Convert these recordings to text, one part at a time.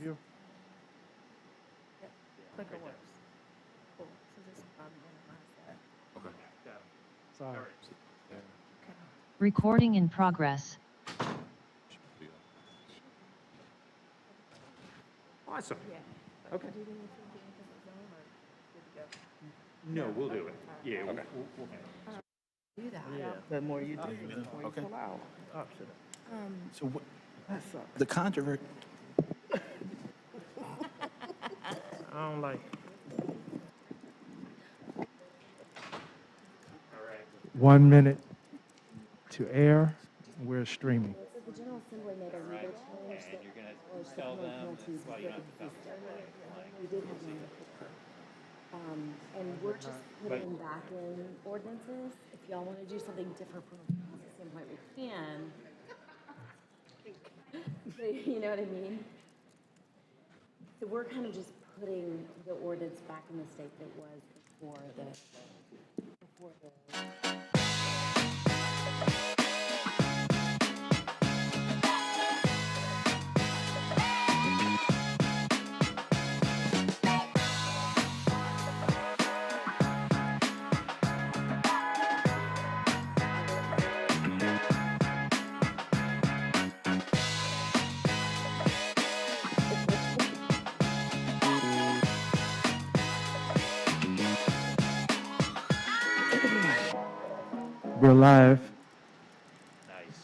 You? Clicker works. Cool. So just minimize that. Okay. Sorry. Yeah. Recording in progress. Awesome. Yeah. Okay. Do you need to do anything with Zoom or good to go? No, we'll do it. Yeah, Okay. we'll manage. Do that. Yeah, the more you do, the more you Okay. pull out. Option. So what, That sucks. the controversy, I don't like it. 1 minute to air. We're streaming. So the General Assembly made a legal change that was the penalties for the We did have one before. And we're just putting back in ordinances. If y'all want to do something different from a policy standpoint, we can. You know what I mean? So we're kind of just putting the ordinance back in the state that was before the. We're live.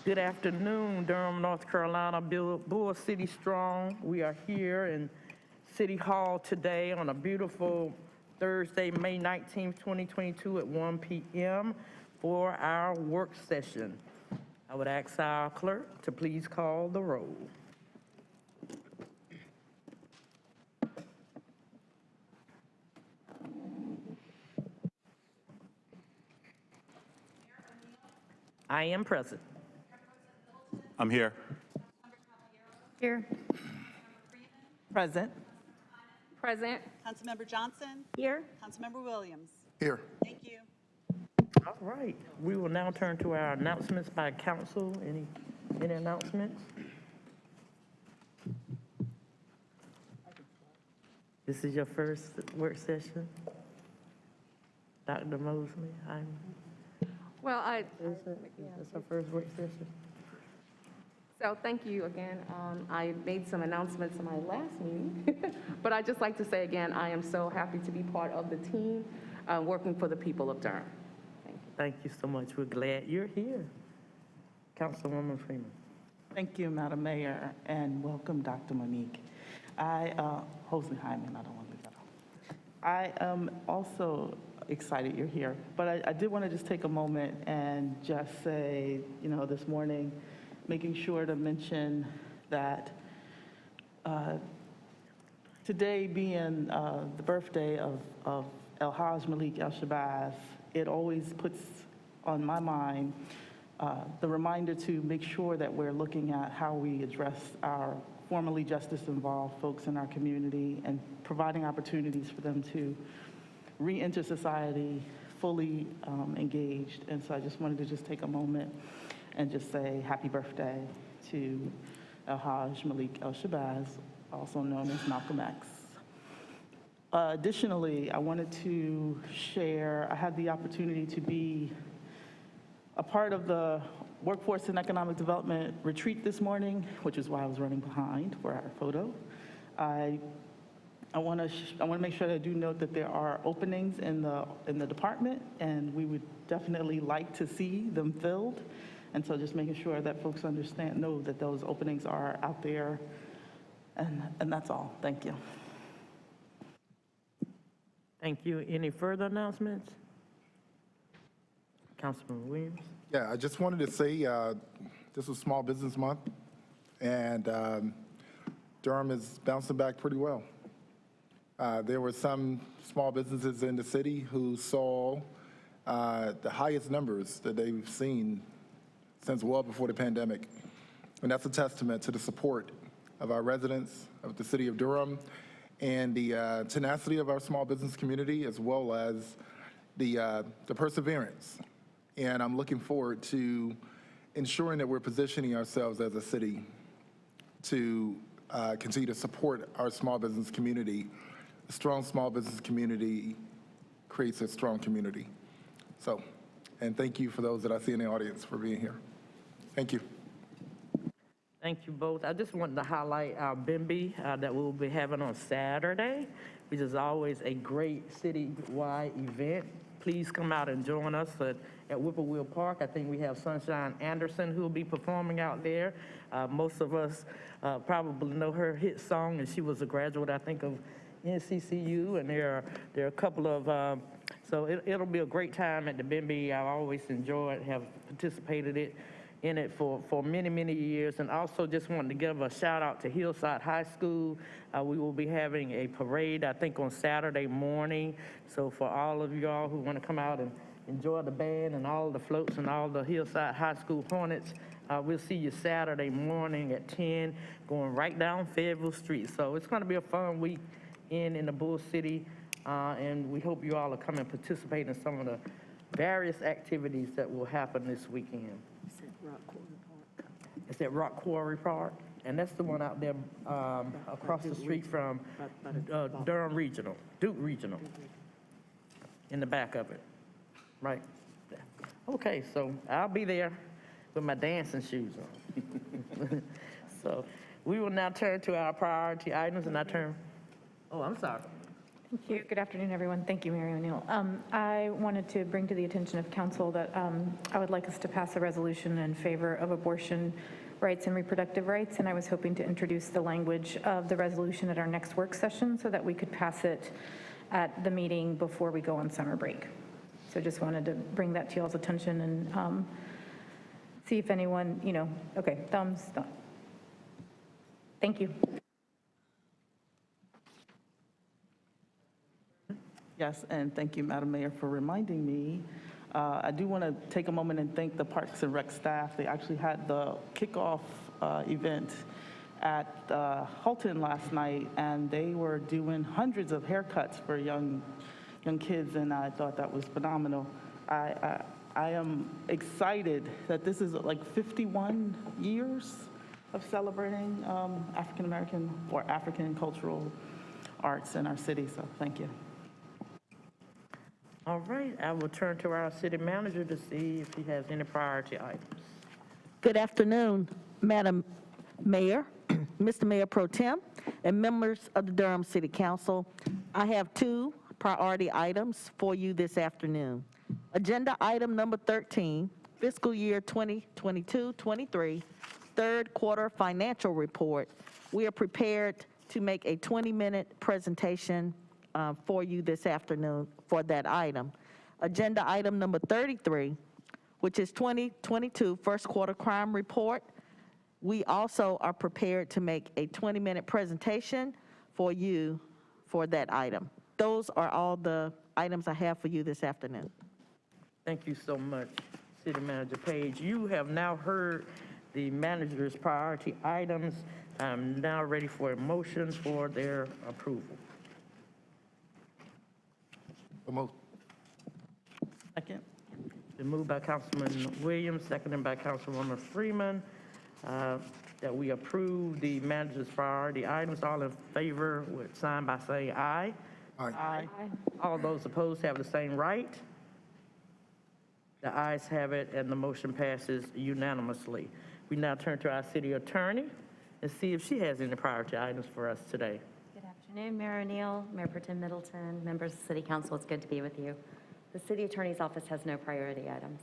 Good afternoon, Durham, North Carolina, Bull City Strong. We are here in City Hall today on a beautiful Thursday, May 19th, 2022 at 1 p.m. for our work session. I would ask our clerk to please call the roll. I am present. I'm here. Here. Present. Present. Councilmember Johnson, Here. Councilmember Williams. here. Thank you. All right, we will now turn to our announcements by council. Any announcements? This is your first work session? Dr. Mosley, Well, is this our first work session? so thank you again. I made some announcements in my last meeting, but I'd just like to say again, I am so happy to be part of the team working for the people of Durham. Thank you. Thank you so much, we're glad you're here. Councilwoman Freeman. Thank you, Madam Mayor, and welcome, Dr. Monique. Hosley Hyman, I don't want to leave that off. I am also excited you're here, but I did want to just take a moment and just say, this morning, making sure to mention that today being the birthday of El Haj Malik El Shabazz, it always puts on my mind the reminder to make sure that we're looking at how we address our formerly justice-involved folks in our community and providing opportunities for them to re-enter society fully engaged. And so I just wanted to just take a moment and just say happy birthday to El Haj Malik El Shabazz, also known as Malcolm X. Additionally, I wanted to share, I had the opportunity to be a part of the Workforce and Economic Development retreat this morning, which is why I was running behind for our photo. I want to make sure that I do note that there are openings in the department, and we would definitely like to see them filled. And so just making sure that folks know that those openings are out there. And that's all. Thank you. Thank you. Any further announcements? Councilman Williams? Yeah, I just wanted to say this was Small Business Month, and Durham is bouncing back pretty well. There were some small businesses in the city who saw the highest numbers that they've seen since well before the pandemic. And that's a testament to the support of our residents of the city of Durham and the tenacity of our small business community, as well as the perseverance. And I'm looking forward to ensuring that we're positioning ourselves as a city to continue to support our small business community. A strong small business community creates a strong community. So, and thank you for those that I see in the audience for being here. Thank you. Thank you both. I just wanted to highlight our BIMBY that we'll be having on Saturday, which is always a great citywide event. Please come out and join us at Whippoorwill Park. I think we have Sunshine Anderson who will be performing out there. Most of us probably know her hit song, and she was a graduate, I think, of NCCU, and there are a couple of, so it'll be a great time at the BIMBY. I've always enjoyed, have participated in it for many, many years. And also just wanted to give a shout out to Hillside High School. We will be having a parade, I think, on Saturday morning. So for all of y'all who want to come out and enjoy the band and all the floats and all the Hillside High School Hornets, we'll see you Saturday morning at 10, going right down Fayetteville Street. So it's going to be a fun week in the Bull City, and we hope you all will come and participate in some of the various activities that will happen this weekend. It's at Rock Quarry Park, and that's the one out there across the street from Durham Regional, Duke Regional, in the back of it, right there. Okay, so I'll be there with my dancing shoes on. So we will now turn to our priority items, and I'm sorry. Thank you. Good afternoon, everyone. Thank you, Mary O'Neill. I wanted to bring to the attention of council that I would like us to pass a resolution in favor of abortion rights and reproductive rights, and I was hoping to introduce the language of the resolution at our next work session so that we could pass it at the meeting before we go on summer break. So just wanted to bring that to y'all's attention and see if anyone, okay, thumbs up. Thank you. Yes, and thank you, Madam Mayor, for reminding me. I do want to take a moment and thank the Parks and Rec staff. They actually had the kickoff event at Halton last night, and they were doing hundreds of haircuts for young kids, and I thought that was phenomenal. I am excited that this is like 51 years of celebrating African American or African cultural arts in our city, so thank you. All right, I will turn to our city manager to see if he has any priority items. Good afternoon, Madam Mayor, Mr. Mayor Pro Tem, and members of the Durham City Council. I have 2 priority items for you this afternoon. Agenda item number 13, fiscal year 2022-23, third quarter financial report. We are prepared to make a 20-minute presentation for you this afternoon for that item. Agenda item number 33, which is 2022 first quarter crime report. We also are prepared to make a 20-minute presentation for you for that item. Those are all the items I have for you this afternoon. Thank you so much, City Manager Page. You have now heard the manager's priority items. I'm now ready for a motion for their approval. Second. Been moved by Councilman Williams, seconded by Councilwoman Freeman, that we approve the manager's priority items. All in favor would sign by saying aye. Aye. All those opposed have the same right. The ayes have it, and the motion passes unanimously. We now turn to our city attorney and see if she has any priority items for us today. Good afternoon, Mayor O'Neill, Mayor Pro Tem Middleton, members of the City Council. It's good to be with you. The City Attorney's Office has no priority items.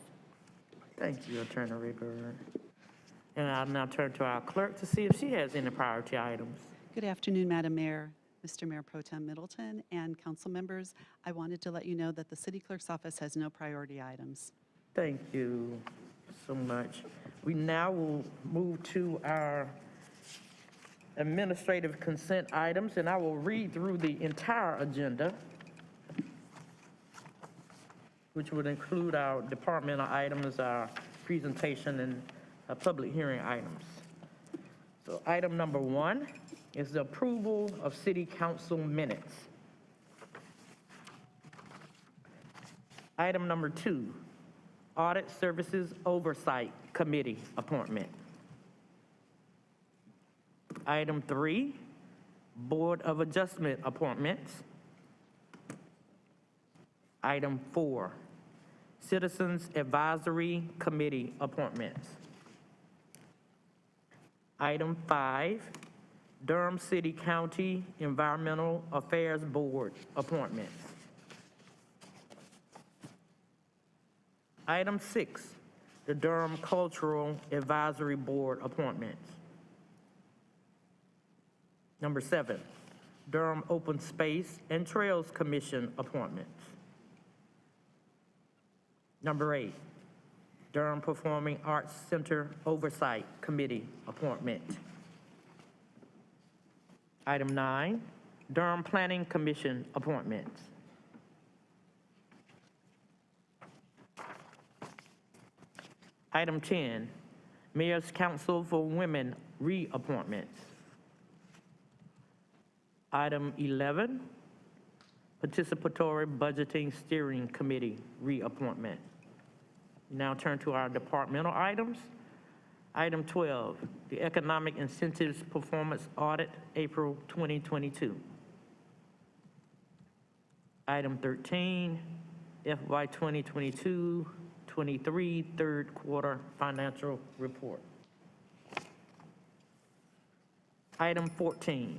Thank you, Attorney Rayburn. And I'll now turn to our clerk to see if she has any priority items. Good afternoon, Madam Mayor, Mr. Mayor Pro Tem Middleton, and council members. I wanted to let you know that the City Clerk's Office has no priority items. Thank you so much. We now will move to our administrative consent items, and I will read through the entire agenda, which would include our departmental items, our presentation, and public hearing items. So item number 1 is the approval of city council minutes. Item number 2, Audit Services Oversight Committee appointment. Item 3, Board of Adjustment appointments. Item 4, Citizens Advisory Committee appointments. Item 5, Durham City County Environmental Affairs Board appointments. Item 6, the Durham Cultural Advisory Board appointments. Number 7, Durham Open Space and Trails Commission appointments. Number 8, Durham Performing Arts Center Oversight Committee appointment. Item 9, Durham Planning Commission appointments. Item 10, Mayor's Council for Women reappointments. Item 11, Participatory Budgeting Steering Committee reappointment. Now turn to our departmental items. Item 12, the Economic Incentives Performance Audit, April 2022. Item 13, FY 2022-23 third quarter financial report. Item 14,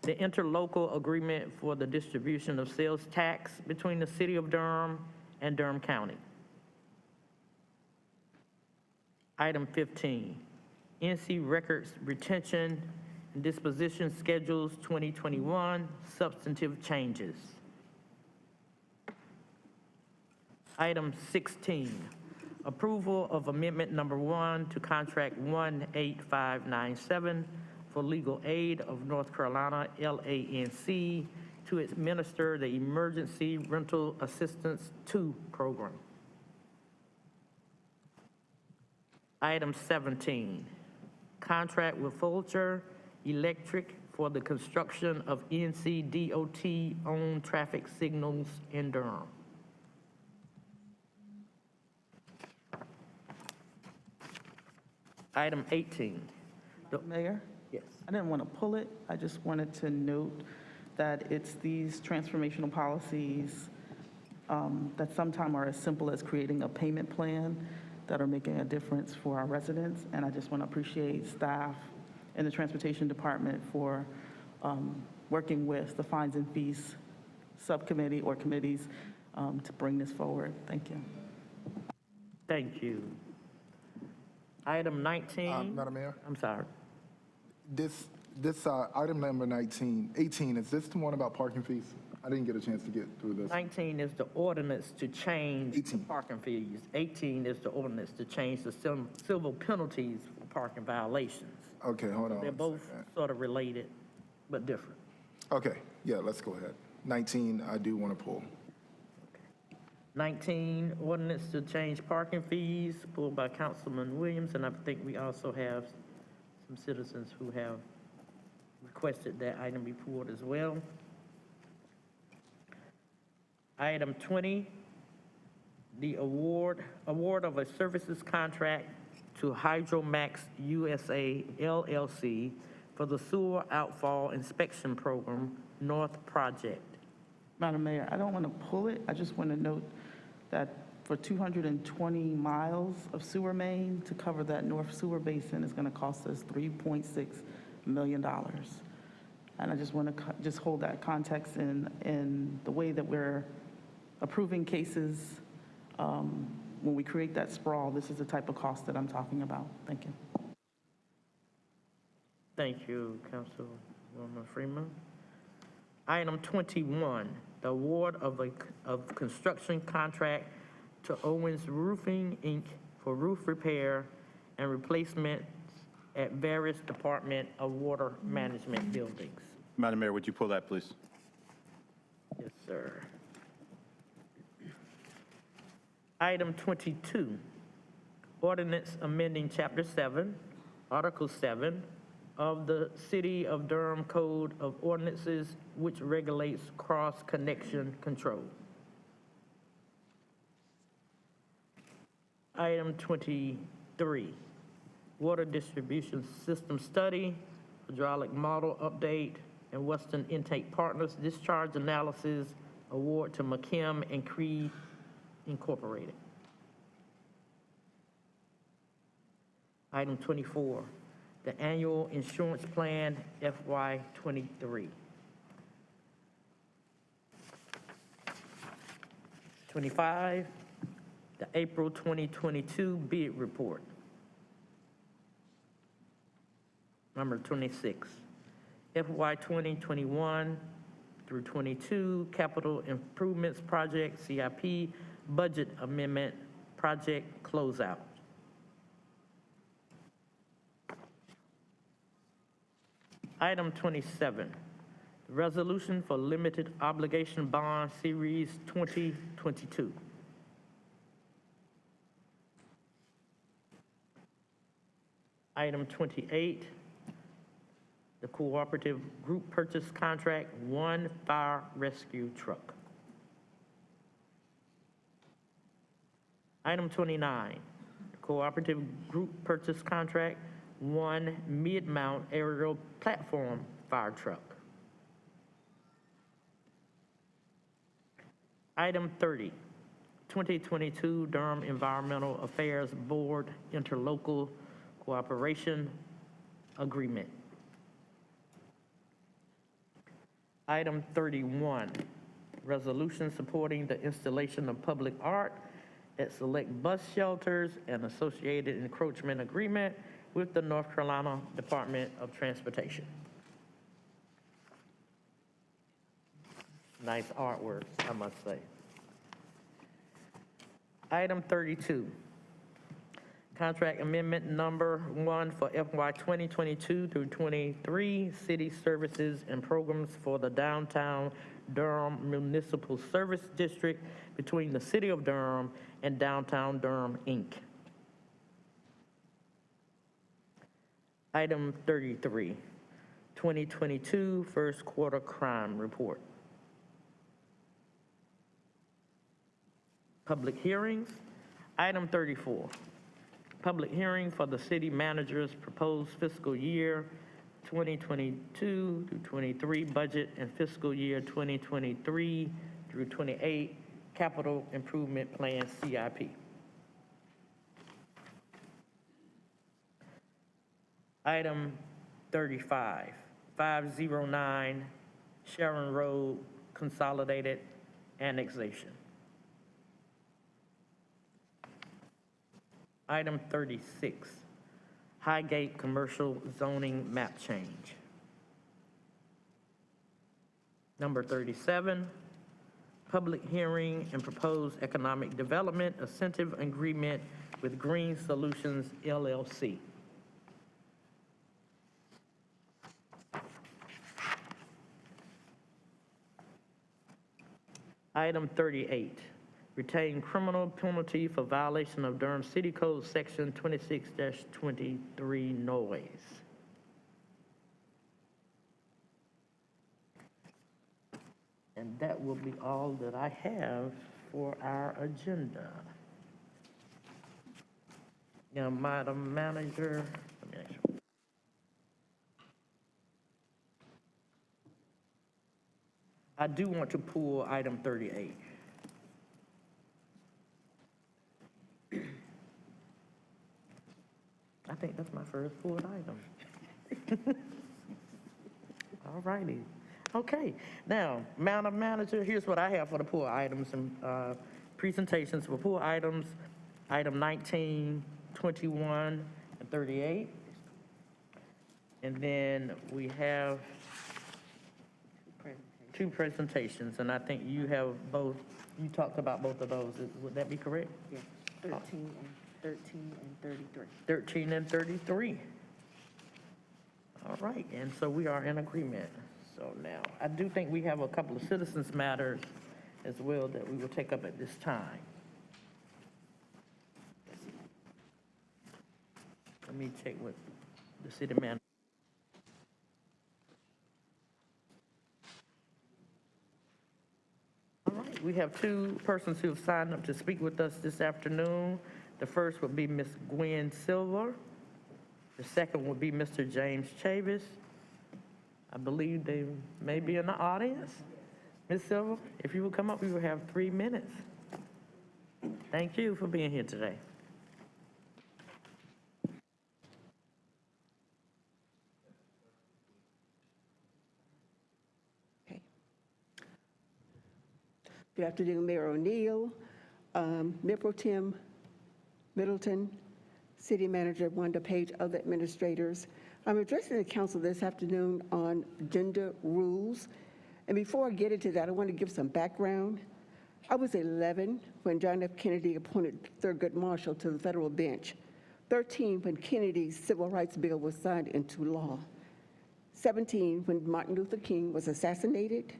the interlocal agreement for the distribution of sales tax between the City of Durham and Durham County. Item 15, NC Records Retention and Disposition Schedules 2021 substantive changes. Item 16, approval of amendment number 1 to contract 18597 for legal aid of North Carolina, LANC, to administer the Emergency Rental Assistance 2 program. Item 17, contract with Fulcher Electric for the construction of NCDOT-owned traffic signals in Durham. Item 18. Mayor? Yes. I didn't want to pull it. I just wanted to note that it's these transformational policies that sometimes are as simple as creating a payment plan that are making a difference for our residents. And I just want to appreciate staff in the Transportation Department for working with the Fines and Fees Subcommittee or committees to bring this forward. Thank you. Thank you. Item 19. Madam Mayor, I'm sorry. this item number 18, is this the one about parking fees? I didn't get a chance to get through this. 19 is the ordinance to change the 18. parking fees. 18 is the ordinance to change the civil penalties for parking violations. Okay, hold on. They're a both second. sort of related, but different. Okay, yeah, let's go ahead. 19, I do want to pull. 19, ordinance to change parking fees, pulled by Councilman Williams, and I think we also have some citizens who have requested that item be pulled as well. Item 20, the award of a services contract to Hydromax USA LLC for the sewer outfall inspection program, North Project. Madam Mayor, I don't want to pull it. I just want to note that for 220 miles of sewer main to cover that north sewer basin is going to cost us $3.6 million. And I just want to just hold that context in the way that we're approving cases. When we create that sprawl, this is the type of cost that I'm talking about. Thank you. Thank you, Councilwoman Freeman. Item 21, the award of construction contract to Owens Roofing, Inc. for roof repair and replacements at various Department of Water Management buildings. Madam Mayor, would you pull that, please? Yes, sir. Item 22, ordinance amending Chapter 7, Article 7 of the City of Durham Code of Ordinances, which regulates cross-connection control. Item 23, water distribution system study, hydraulic model update, and Western Intake Partners discharge analysis award to McKim and Creed Incorporated. Item 24, the annual insurance plan FY23. 25, the April 2022 bid report. Number 26, FY 2021 through 22 Capital Improvements Project, CIP, Budget Amendment, Project Closeout. Item 27, Resolution for Limited Obligation Bond Series 2022. Item 28, the Cooperative Group Purchase Contract, 1 fire rescue truck. Item 29, the Cooperative Group Purchase Contract, 1 mid-mount aerial platform fire truck. Item 30, 2022 Durham Environmental Affairs Board Interlocal Cooperation Agreement. Item 31, resolution supporting the installation of public art at select bus shelters and associated encroachment agreement with the North Carolina Department of Transportation. Nice artwork, I must say. Item 32, contract amendment number 1 for FY 2022 through 23, city services and programs for the Downtown Durham Municipal Service District between the City of Durham and Downtown Durham, Inc. Item 33, 2022 first quarter crime report. Public hearings. Item 34, public hearing for the city manager's proposed fiscal year 2022 through 23 budget and fiscal year 2023 through 28 capital improvement plan, CIP. Item 35, 509 Sharon Road Consolidated Annexation. Item 36, Highgate Commercial Zoning Map Change. Number 37, public hearing and proposed economic development incentive agreement with Green Solutions LLC. Item 38, retain criminal penalty for violation of Durham City Code Section 26-23 noise. And that will be all that I have for our agenda. Now, Madam Manager, let me make sure. I do want to pull item 38. I think that's my first pulled item. All righty. Okay, now, Madam Manager, here's what I have for the pull items and presentations for pull items, item 19, 21, and 38. And then we have two presentations, and I think you have both, you talked about both of those. Would that be correct? Yes, 13 and 33. 13 and 33. All right, and so we are in agreement. So now, I do think we have a couple of citizens' matters as well that we will take up at this time. Let me check with the city manager. All right, we have two persons who have signed up to speak with us this afternoon. The first would be Ms. Gwen Silver. The second would be Mr. James Chavis. I believe they may be in the audience. Ms. Silver, if you would come up, we will have 3 minutes. Thank you for being here today. Good afternoon, Mayor O'Neill, Mayor Pro Tem Middleton, City Manager Wanda Page, other administrators. I'm addressing the council this afternoon on gender rules. And before I get into that, I want to give some background. I was 11 when John F. Kennedy appointed Thurgood Marshall to the federal bench, 13 when Kennedy's Civil Rights Bill was signed into law, 17 when Martin Luther King was assassinated.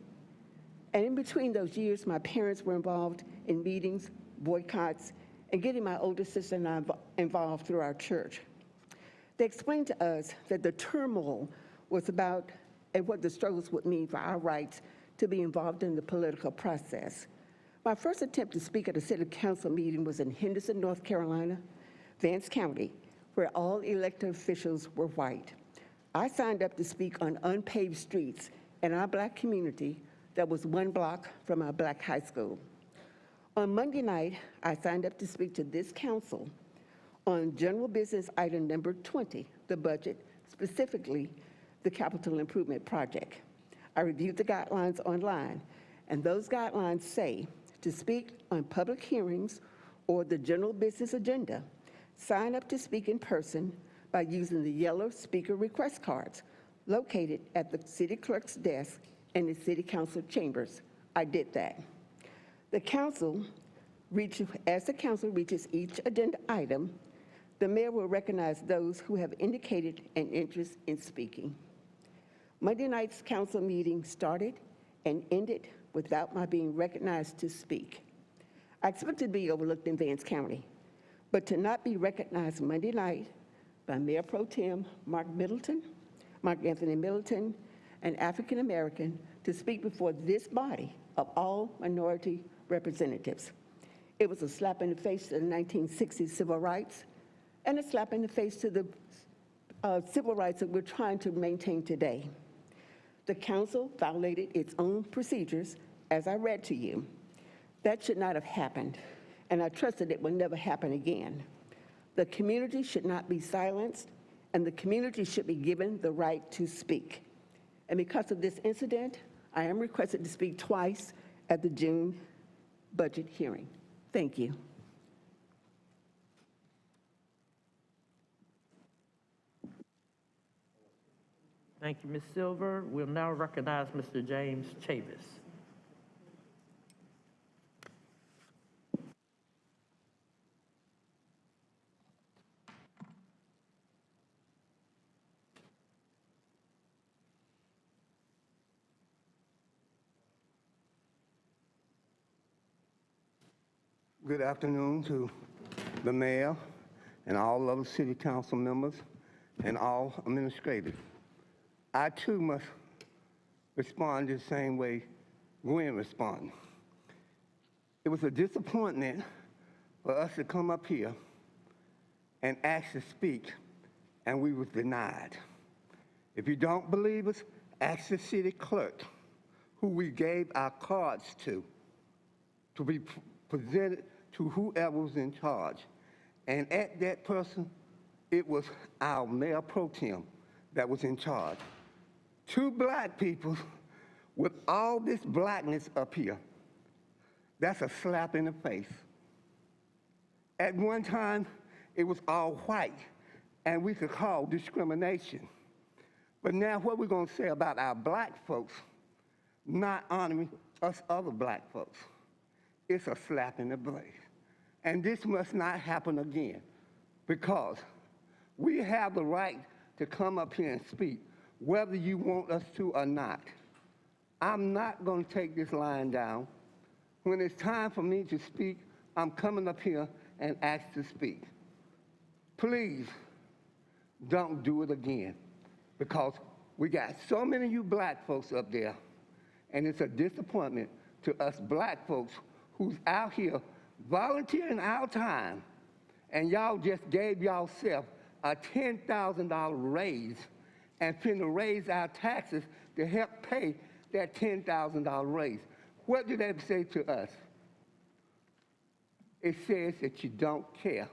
And in between those years, my parents were involved in meetings, boycotts, and getting my older sister and I involved through our church. They explained to us that the turmoil was about and what the struggles would mean for our rights to be involved in the political process. My first attempt to speak at a city council meeting was in Henderson, North Carolina, Vance County, where all elected officials were white. I signed up to speak on unpaved streets in our Black community that was 1 block from our Black high school. On Monday night, I signed up to speak to this council on general business item number 20, the budget, specifically the capital improvement project. I reviewed the guidelines online, and those guidelines say to speak on public hearings or the general business agenda, sign up to speak in person by using the yellow speaker request cards located at the city clerk's desk in the city council chambers. I did that. As the council reaches each agenda item, the mayor will recognize those who have indicated an interest in speaking. Monday night's council meeting started and ended without my being recognized to speak. I expected to be overlooked in Vance County, but to not be recognized Monday night by Mayor Pro Tem Mark Anthony Middleton, an African American, to speak before this body of all minority representatives. It was a slap in the face to the 1960s civil rights and a slap in the face to the civil rights that we're trying to maintain today. The council violated its own procedures, as I read to you. That should not have happened, and I trust that it will never happen again. The community should not be silenced, and the community should be given the right to speak. And because of this incident, I am requested to speak twice at the June budget hearing. Thank you. Thank you, Ms. Silver. We'll now recognize Mr. James Chavis. Good afternoon to the mayor and all other city council members and all administrators. I too must respond the same way Gwen responded. It was a disappointment for us to come up here and ask to speak, and we was denied. If you don't believe us, ask the city clerk, who we gave our cards to be presented to whoever was in charge. And at that person, it was our Mayor Pro Tem that was in charge. 2 Black people with all this blackness up here. That's a slap in the face. At one time, it was all white, and we could call discrimination. But now what we're gonna say about our Black folks not honoring us other Black folks? It's a slap in the face. And this must not happen again, because we have the right to come up here and speak, whether you want us to or not. I'm not going to take this line down. When it's time for me to speak, I'm coming up here and ask to speak. Please don't do it again, because we got so many of you Black folks up there, and it's a disappointment to us Black folks who's out here volunteering our time, and y'all just gave y'allself a $10,000 raise and finna raise our taxes to help pay that $10,000 raise. What did that say to us? It says that you don't care.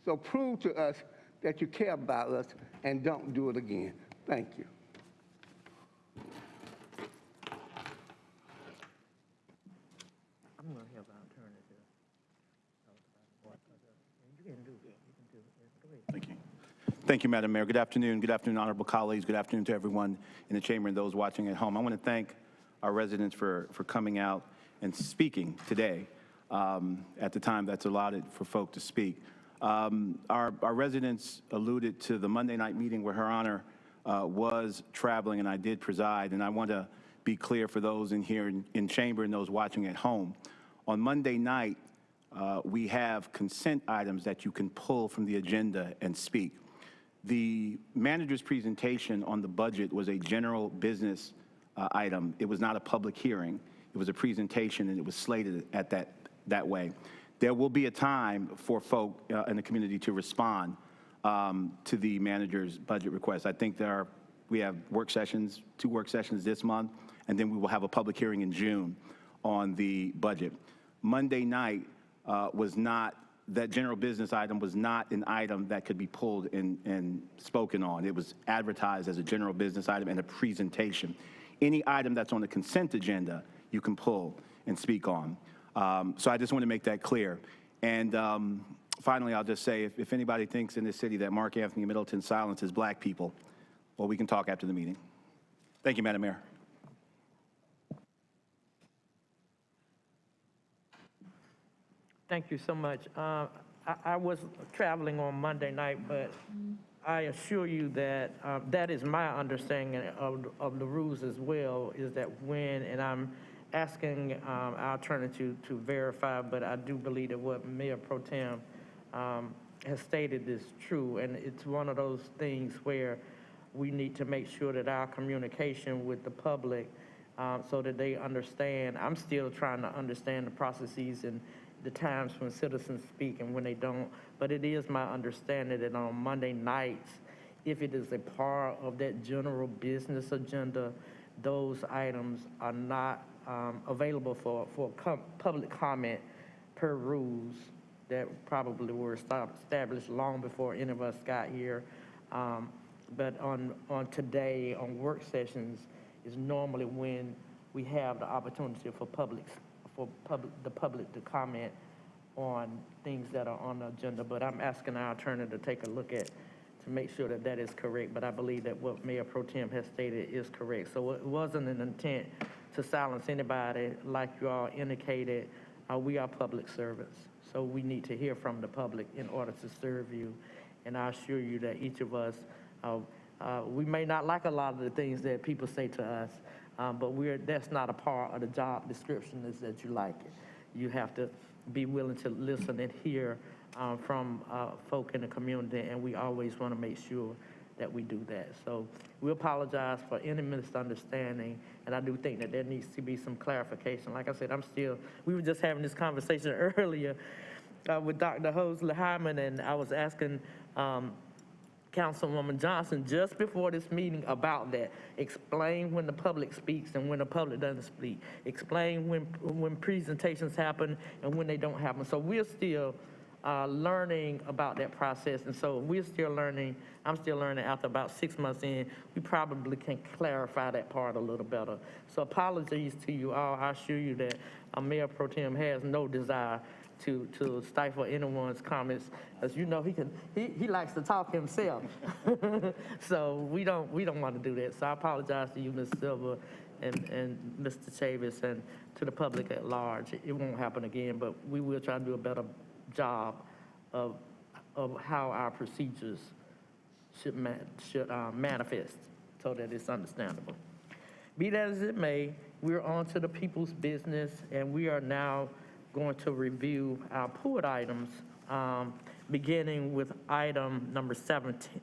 So prove to us that you care about us and don't do it again. Thank you. I'm going to have an alternative. You can do it. You can do it. Go ahead. Thank you. Thank you, Madam Mayor. Good afternoon. Good afternoon, honorable colleagues. Good afternoon to everyone in the chamber and those watching at home. I want to thank our residents for coming out and speaking today at the time that's allotted for folk to speak. Our residents alluded to the Monday night meeting where Her Honor was traveling, and I did preside, and I want to be clear for those in here in chamber and those watching at home. On Monday night, we have consent items that you can pull from the agenda and speak. The manager's presentation on the budget was a general business item. It was not a public hearing. It was a presentation, and it was slated at that way. There will be a time for folk in the community to respond to the manager's budget request. I think we have work sessions, 2 work sessions this month, and then we will have a public hearing in June on the budget. Monday night that general business item was not an item that could be pulled and spoken on. It was advertised as a general business item and a presentation. Any item that's on the consent agenda, you can pull and speak on. So I just want to make that clear. And finally, I'll just say, if anybody thinks in this city that Mark Anthony Middleton silences black people, well, we can talk after the meeting. Thank you, Madam Mayor. Thank you so much. I was traveling on Monday night, but I assure you that that is my understanding of the rules as well, is that when, and I'm asking our attorney to verify, but I do believe that what Mayor Pro Tem has stated is true, and it's one of those things where we need to make sure that our communication with the public so that they understand. I'm still trying to understand the processes and the times when citizens speak and when they don't, but it is my understanding that on Monday nights, if it is a part of that general business agenda, those items are not available for public comment per rules that probably were established long before any of us got here. But on today, on work sessions, is normally when we have the opportunity for the public to comment on things that are on the agenda. But I'm asking our attorney to take a look at, to make sure that that is correct. But I believe that what Mayor Pro Tem has stated is correct. So it wasn't an intent to silence anybody. Like you all indicated, we are public servants. So we need to hear from the public in order to serve you. And I assure you that each of us, we may not like a lot of the things that people say to us, but that's not a part of the job description, is that you like it. You have to be willing to listen and hear from folk in the community, and we always want to make sure that we do that. So we apologize for any misunderstanding, and I do think that there needs to be some clarification. Like I said, we were just having this conversation earlier with Dr. Hosley Hyman, and I was asking Councilwoman Johnson just before this meeting about that. Explain when the public speaks and when the public doesn't speak. Explain when presentations happen and when they don't happen. So we're still learning about that process, and so we're still learning. I'm still learning after about 6 months in. We probably can clarify that part a little better. So apologies to you all. I assure you that Mayor Pro Tem has no desire to stifle anyone's comments, as you know, he likes to talk himself. So we don't want to do that. So I apologize to you, Ms. Silva and Mr. Chavis, and to the public at large. It won't happen again, but we will try to do a better job of how our procedures should manifest so that it's understandable. Be that as it may, we're on to the people's business, and we are now going to review our pulled items, beginning with item number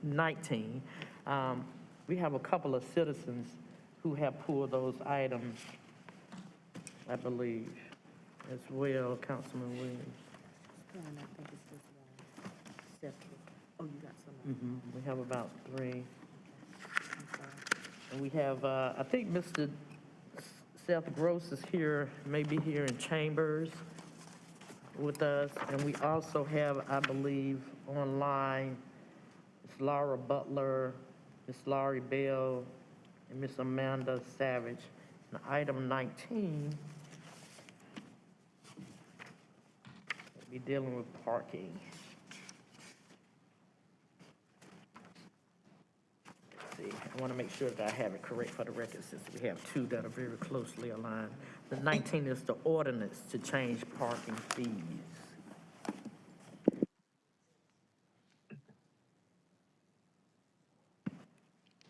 19. We have a couple of citizens who have pulled those items, I believe, as well, Councilman Williams. Oh, you got some. We have about 3. And we have, I think Mr. Seth Gross is here, maybe here in chambers with us. And we also have, I believe, online, Ms. Laura Butler, Ms. Laurie Bell, and Ms. Amanda Savage. And item 19, we'll be dealing with parking. Let's see, I want to make sure that I have it correct for the record since we have two that are very closely aligned. The 19 is the ordinance to change parking fees.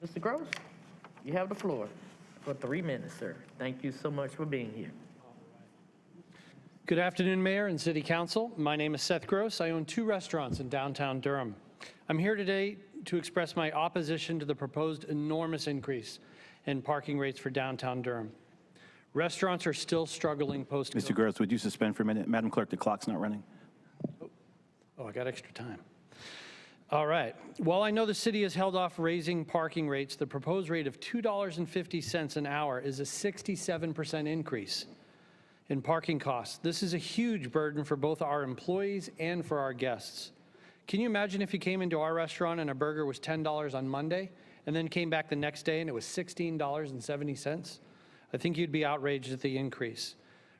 Mr. Gross, you have the floor for 3 minutes, sir. Thank you so much for being here. Good afternoon, Mayor and City Council. My name is Seth Gross. I own 2 restaurants in downtown Durham. I'm here today to express my opposition to the proposed enormous increase in parking rates for downtown Durham. Restaurants are still struggling post-COVID. Mr. Gross, would you suspend for a minute? Madam Clerk, the clock's not running. Oh, I got extra time. All right. While I know the city has held off raising parking rates, the proposed rate of $2.50 an hour is a 67% increase in parking costs. This is a huge burden for both our employees and for our guests. Can you imagine if you came into our restaurant and a burger was $10 on Monday and then came back the next day and it was $16.70? I think you'd be outraged at the increase.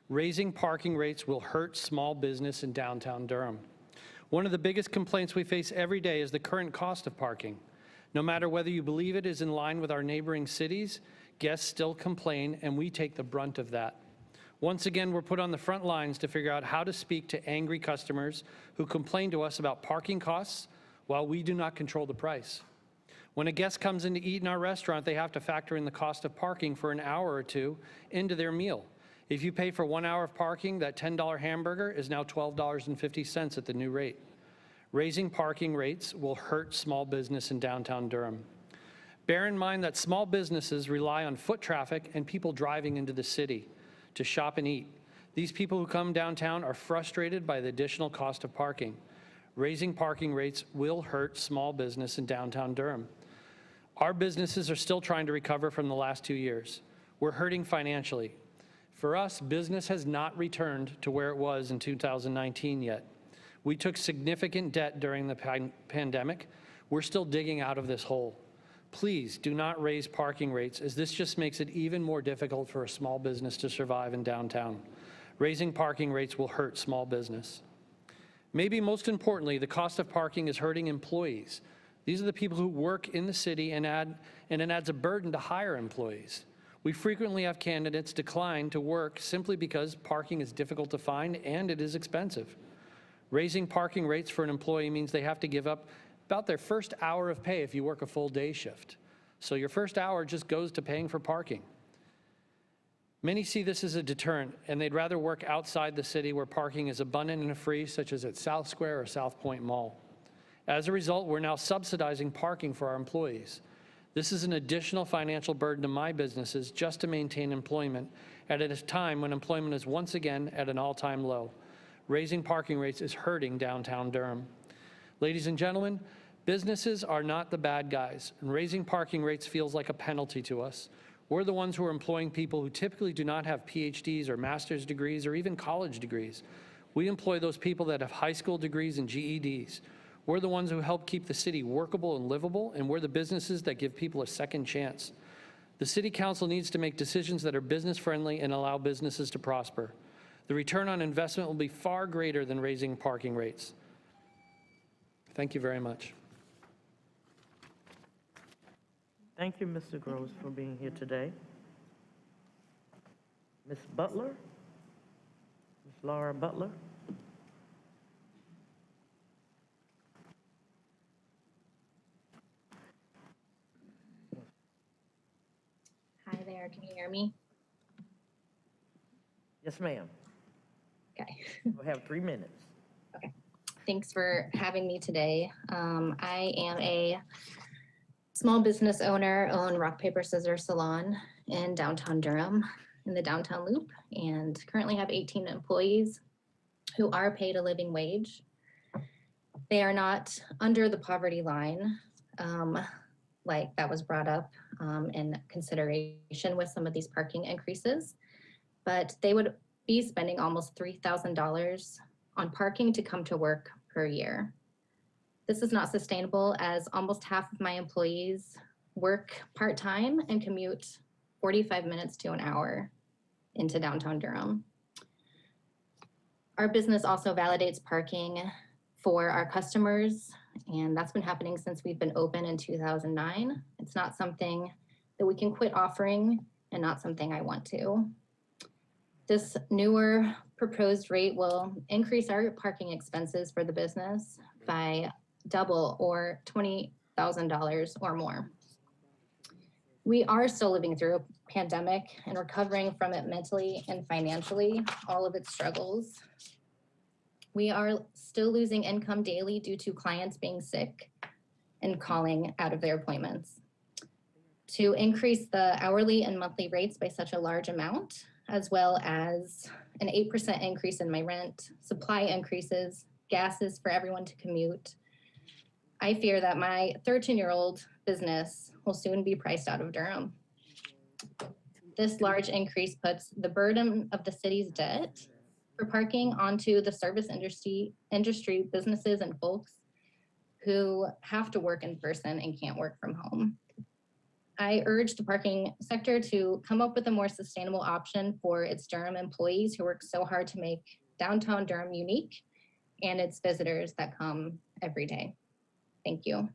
Raising parking rates will hurt small business in downtown Durham. One of the biggest complaints we face every day is the current cost of parking. No matter whether you believe it is in line with our neighboring cities, guests still complain, and we take the brunt of that. Once again, we're put on the front lines to figure out how to speak to angry customers who complain to us about parking costs while we do not control the price. When a guest comes in to eat in our restaurant, they have to factor in the cost of parking for an hour or two into their meal. If you pay for 1 hour of parking, that $10 hamburger is now $12.50 at the new rate. Raising parking rates will hurt small business in downtown Durham. Bear in mind that small businesses rely on foot traffic and people driving into the city to shop and eat. These people who come downtown are frustrated by the additional cost of parking. Raising parking rates will hurt small business in downtown Durham. Our businesses are still trying to recover from the last 2 years. We're hurting financially. For us, business has not returned to where it was in 2019 yet. We took significant debt during the pandemic. We're still digging out of this hole. Please do not raise parking rates, as this just makes it even more difficult for a small business to survive in downtown. Raising parking rates will hurt small business. Maybe most importantly, the cost of parking is hurting employees. These are the people who work in the city, and it adds a burden to hire employees. We frequently have candidates decline to work simply because parking is difficult to find and it is expensive. Raising parking rates for an employee means they have to give up about their first hour of pay if you work a full day shift. So your first hour just goes to paying for parking. Many see this as a deterrent, and they'd rather work outside the city where parking is abundant and free, such as at South Square or South Point Mall. As a result, we're now subsidizing parking for our employees. This is an additional financial burden to my businesses just to maintain employment at a time when employment is once again at an all-time low. Raising parking rates is hurting downtown Durham. Ladies and gentlemen, businesses are not the bad guys, and raising parking rates feels like a penalty to us. We're the ones who are employing people who typically do not have PhDs or master's degrees or even college degrees. We employ those people that have high school degrees and GEDs. We're the ones who help keep the city workable and livable, and we're the businesses that give people a second chance. The City Council needs to make decisions that are business-friendly and allow businesses to prosper. The return on investment will be far greater than raising parking rates. Thank you very much. Thank you, Mr. Gross, for being here today. Ms. Butler? Ms. Laura Butler? Hi there, can you hear me? Yes, ma'am. Okay. We'll have 3 minutes. Okay. Thanks for having me today. I am a small business owner, own Rock, Paper, Scissors Salon in downtown Durham, in the downtown loop, and currently have 18 employees who are paid a living wage. They are not under the poverty line. like that was brought up in consideration with some of these parking increases, but they would be spending almost $3,000 on parking to come to work per year. This is not sustainable as almost half of my employees work part-time and commute 45 minutes to an hour into downtown Durham. Our business also validates parking for our customers, and that's been happening since we've been open in 2009. It's not something that we can quit offering and not something I want to. This newer proposed rate will increase our parking expenses for the business by double or $20,000 or more. We are still living through a pandemic and recovering from it mentally and financially, all of its struggles. We are still losing income daily due to clients being sick and calling out of their appointments. To increase the hourly and monthly rates by such a large amount, as well as an 8% increase in my rent, supply increases, gases for everyone to commute, I fear that my 13-year-old business will soon be priced out of Durham. This large increase puts the burden of the city's debt for parking onto the service industry businesses and folks who have to work in person and can't work from home. I urge the parking sector to come up with a more sustainable option for its Durham employees who work so hard to make downtown Durham unique and its visitors that come every day. Thank you.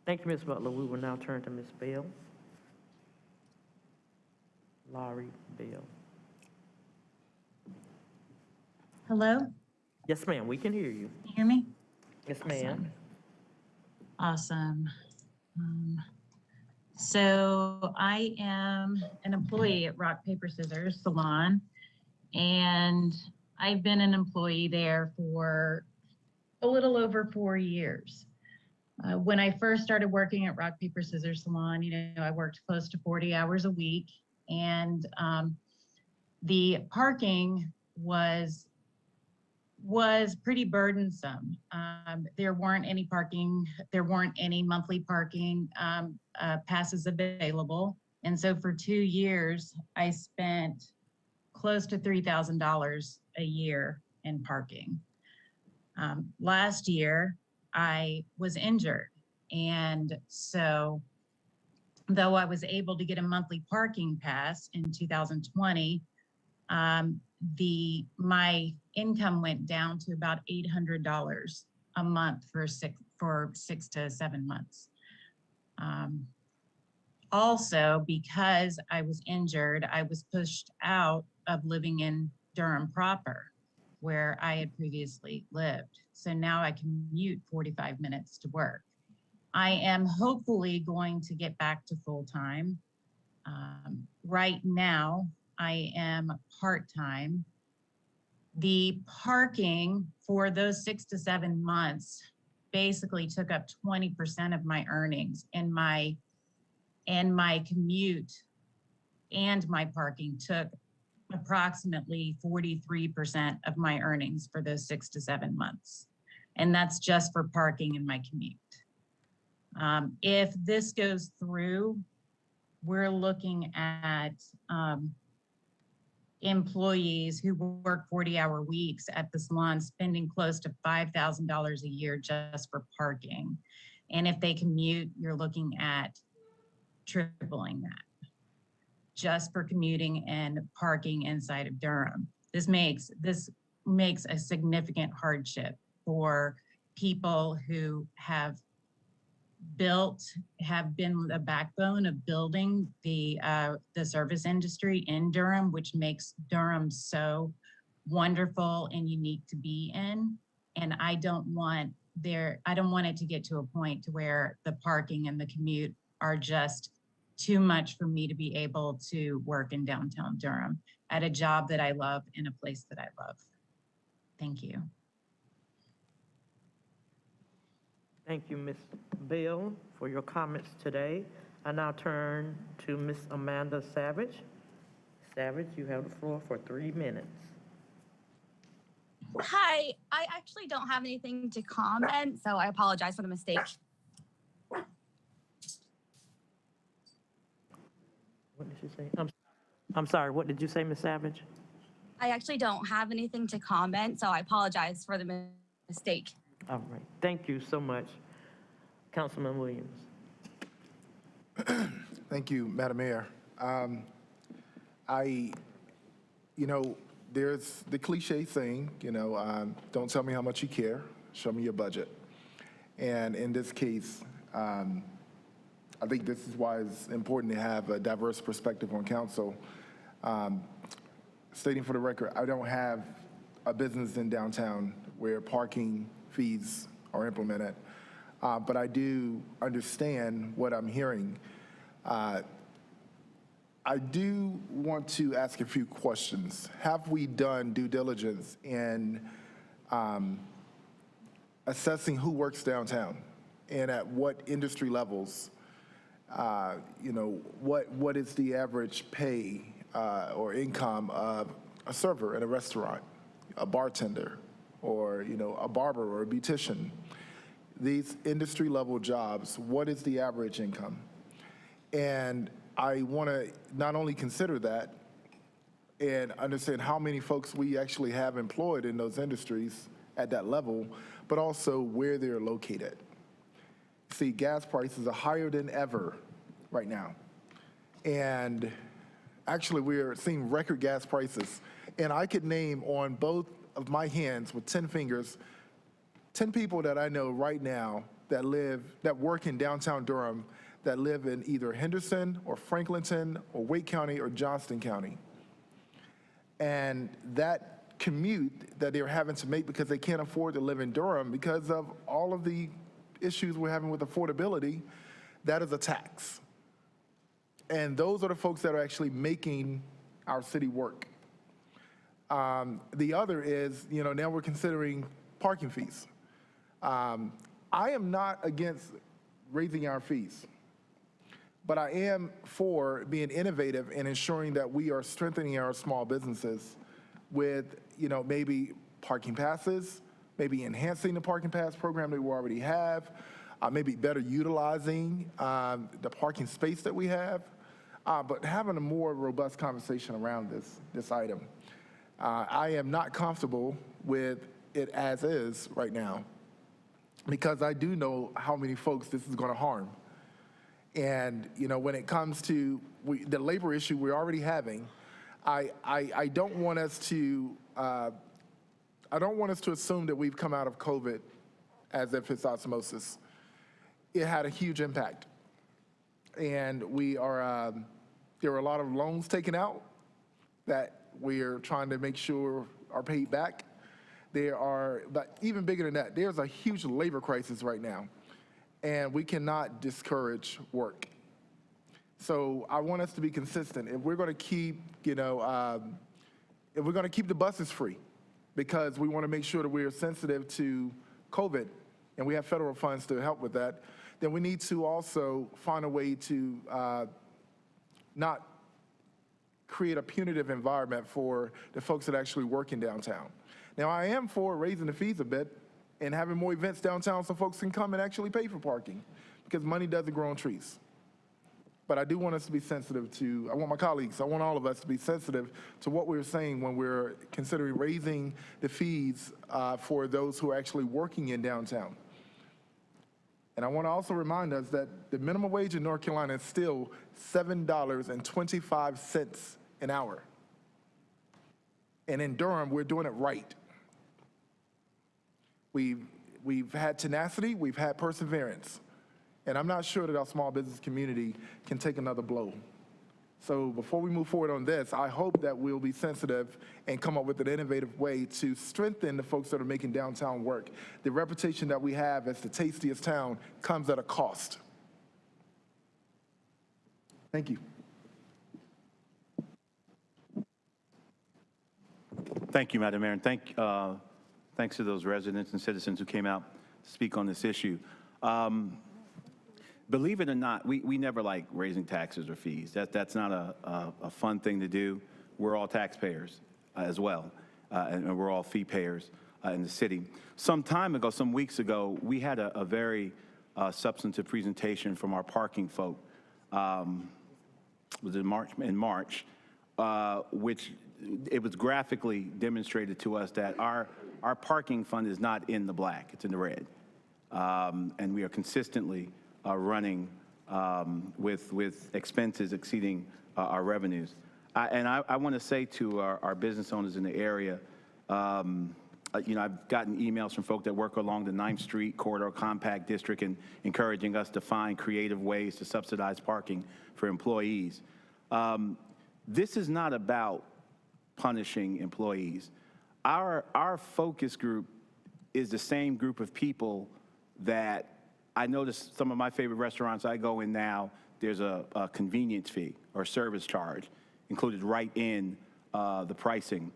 Thank you, Ms. Butler. We will now turn to Ms. Bell. Laurie Bell. Hello? Yes, ma'am, we can hear you. Can you hear me? Yes, ma'am. Awesome. So I am an employee at Rock, Paper, Scissors Salon, and I've been an employee there for a little over 4 years. When I first started working at Rock, Paper, Scissors Salon, I worked close to 40 hours a week, and the parking was pretty burdensome. There weren't any monthly parking passes available. And so for 2 years, I spent close to $3,000 a year in parking. Last year, I was injured. And so though I was able to get a monthly parking pass in 2020, my income went down to about $800 a month for 6 to 7 months. Also, because I was injured, I was pushed out of living in Durham proper, where I had previously lived. So now I commute 45 minutes to work. I am hopefully going to get back to full-time. Right now, I am part-time. The parking for those 6 to 7 months basically took up 20% of my earnings, and my commute and my parking took approximately 43% of my earnings for those 6 to 7 months. And that's just for parking and my commute. If this goes through, we're looking at employees who work 40-hour weeks at the salon spending close to $5,000 a year just for parking. And if they commute, you're looking at tripling that just for commuting and parking inside of Durham. This makes a significant hardship for people who have been the backbone of building the service industry in Durham, which makes Durham so wonderful and unique to be in. And I don't want it to get to a point to where the parking and the commute are just too much for me to be able to work in downtown Durham at a job that I love in a place that I love. Thank you. Thank you, Ms. Bell, for your comments today. I now turn to Ms. Amanda Savage. Savage, you have the floor for 3 minutes. Hi, I actually don't have anything to comment, so I apologize for the mistake. What did you say? I'm sorry, what did you say, Ms. Savage? I actually don't have anything to comment, so I apologize for the mistake. All right, thank you so much. Councilman Williams. Thank you, Madam Mayor. There's the cliche saying, don't tell me how much you care, show me your budget. And in this case, I think this is why it's important to have a diverse perspective on council. Stating for the record, I don't have a business in downtown where parking fees are implemented, but I do understand what I'm hearing. I do want to ask a few questions. Have we done due diligence in assessing who works downtown and at what industry levels? What is the average pay or income of a server in a restaurant, a bartender, or a barber or a beautician? These industry level jobs, what is the average income? And I want to not only consider that and understand how many folks we actually have employed in those industries at that level, but also where they're located. See, gas prices are higher than ever right now. And actually, we're seeing record gas prices. And I could name on both of my hands with 10 fingers, 10 people that I know right now that work in downtown Durham that live in either Henderson or Franklinton or Wake County or Johnston County. And that commute that they're having to make because they can't afford to live in Durham because of all of the issues we're having with affordability, that is a tax. And those are the folks that are actually making our city work. The other is, now we're considering parking fees. I am not against raising our fees, but I am for being innovative and ensuring that we are strengthening our small businesses with, maybe parking passes, maybe enhancing the parking pass program that we already have, maybe better utilizing the parking space that we have, but having a more robust conversation around this item. I am not comfortable with it as is right now because I do know how many folks this is going to harm. And, when it comes to the labor issue we're already having, I don't want us to assume that we've come out of COVID as if it's osmosis. It had a huge impact. And there were a lot of loans taken out that we're trying to make sure are paid back. But even bigger than that, there's a huge labor crisis right now. And we cannot discourage work. So I want us to be consistent. If we're going to keep, if we're going to keep the buses free, because we want to make sure that we are sensitive to COVID, and we have federal funds to help with that, then we need to also find a way to not create a punitive environment for the folks that actually work in downtown. Now, I am for raising the fees a bit and having more events downtown so folks can come and actually pay for parking, because money doesn't grow on trees. But I do want us to be sensitive to, I want my colleagues, I want all of us to be sensitive to what we're saying when we're considering raising the fees for those who are actually working in downtown. And I want to also remind us that the minimum wage in North Carolina is still $7.25 an hour. And in Durham, we're doing it right. We've had tenacity, we've had perseverance, and I'm not sure that our small business community can take another blow. So before we move forward on this, I hope that we'll be sensitive and come up with an innovative way to strengthen the folks that are making downtown work. The reputation that we have as the tastiest town comes at a cost. Thank you. Thank you, Madam Mayor, and thanks to those residents and citizens who came out to speak on this issue. Believe it or not, we never like raising taxes or fees. That's not a fun thing to do. we're all taxpayers as well, and we're all fee payers in the city. Some time ago, some weeks ago, we had a very substantive presentation from our parking folk. Was it March? In March, which it was graphically demonstrated to us that our parking fund is not in the black, it's in the red. And we are consistently running with expenses exceeding our revenues. I want to say to our business owners in the area, you know, I've gotten emails from folk that work along the 9th Street Corridor Compact District and encouraging us to find creative ways to subsidize parking for employees. This is not about punishing employees. Our focus group is the same group of people that I notice some of my favorite restaurants I go in now, there's a convenience fee or service charge included right in the pricing,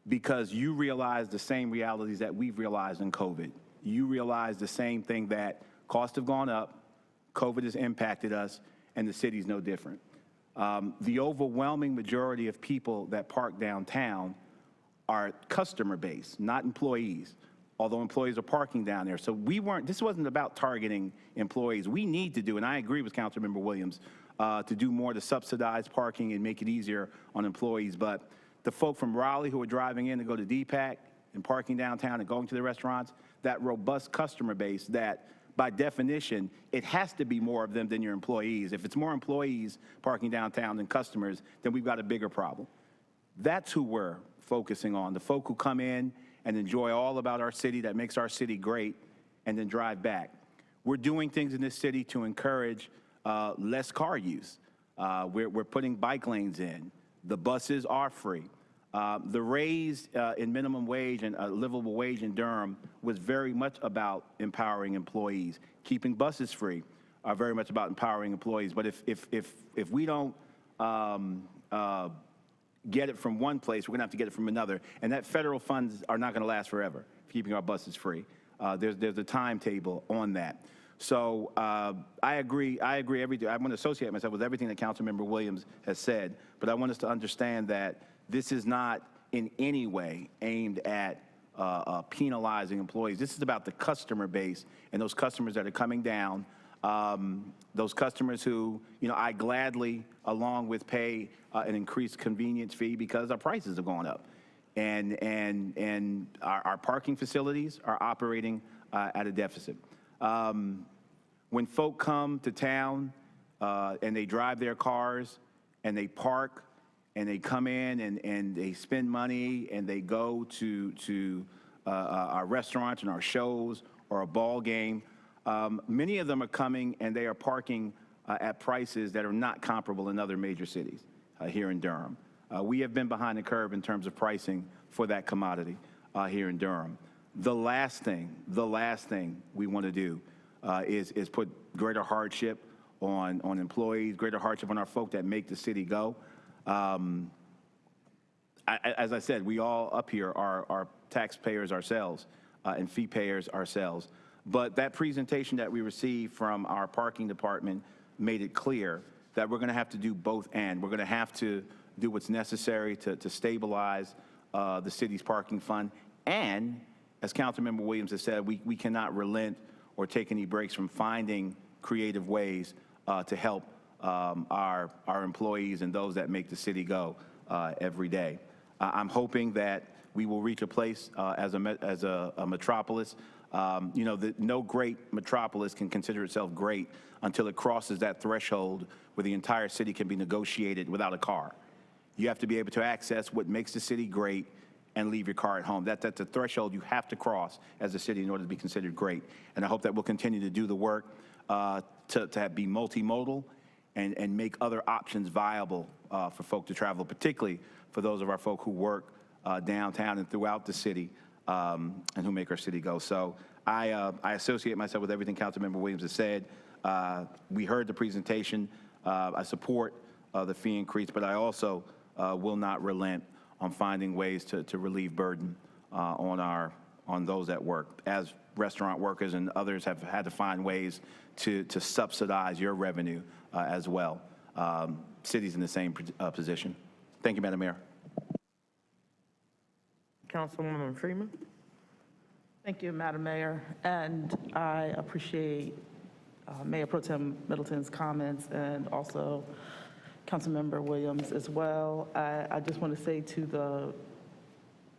because you realize the same realities that we've realized in COVID. You realize the same thing, that costs have gone up, COVID has impacted us, and the city's no different. The overwhelming majority of people that park downtown are customer base, not employees, although employees are parking down there. So this wasn't about targeting employees. We need to do, and I agree with Councilmember Williams, to do more to subsidize parking and make it easier on employees. But the folk from Raleigh who are driving in to go to DPAC and parking downtown and going to the restaurants, that robust customer base that, by definition, it has to be more of them than your employees. If it's more employees parking downtown than customers, then we've got a bigger problem. That's who we're focusing on, the folk who come in and enjoy all about our city, that makes our city great, and then drive back. We're doing things in this city to encourage less car use. We're putting bike lanes in. The buses are free. The raise in minimum wage and livable wage in Durham was very much about empowering employees. Keeping buses free are very much about empowering employees. But if we don't get it from one place, we're going to have to get it from another. And that federal funds are not going to last forever, keeping our buses free. There's a timetable on that. So I agree. I want to associate myself with everything that Councilmember Williams has said, but I want us to understand that this is not in any way aimed at penalizing employees. This is about the customer base and those customers that are coming down, those customers who, you know, I gladly, along with pay an increased convenience fee because our prices have gone up. And our parking facilities are operating at a deficit. When folk come to town and they drive their cars and they park and they come in and they spend money and they go to our restaurants and our shows or a ball game, many of them are coming and they are parking at prices that are not comparable in other major cities here in Durham. We have been behind the curve in terms of pricing for that commodity here in Durham. The last thing we want to do is put greater hardship on employees, greater hardship on our folk that make the city go. As I said, we all up here are taxpayers ourselves and fee payers ourselves. But that presentation that we received from our parking department made it clear that we're going to have to do both and. We're going to have to do what's necessary to stabilize the city's parking fund. And as Councilmember Williams has said, we cannot relent or take any breaks from finding creative ways to help our employees and those that make the city go every day. I'm hoping that we will reach a place as a metropolis. You know, no great metropolis can consider itself great until it crosses that threshold where the entire city can be negotiated without a car. You have to be able to access what makes the city great and leave your car at home. That's a threshold you have to cross as a city in order to be considered great. And I hope that we'll continue to do the work to be multimodal and make other options viable for folk to travel, particularly for those of our folk who work downtown and throughout the city and who make our city go. So I associate myself with everything Councilmember Williams has said. We heard the presentation. I support the fee increase, but I also will not relent on finding ways to relieve burden on those that work. As restaurant workers and others have had to find ways to subsidize your revenue as well. Cities in the same position. Thank you, Madam Mayor. Councilwoman Freeman. Thank you, Madam Mayor, and I appreciate Mayor Pro Tem Middleton's comments and also Councilmember Williams as well. I just want to say to the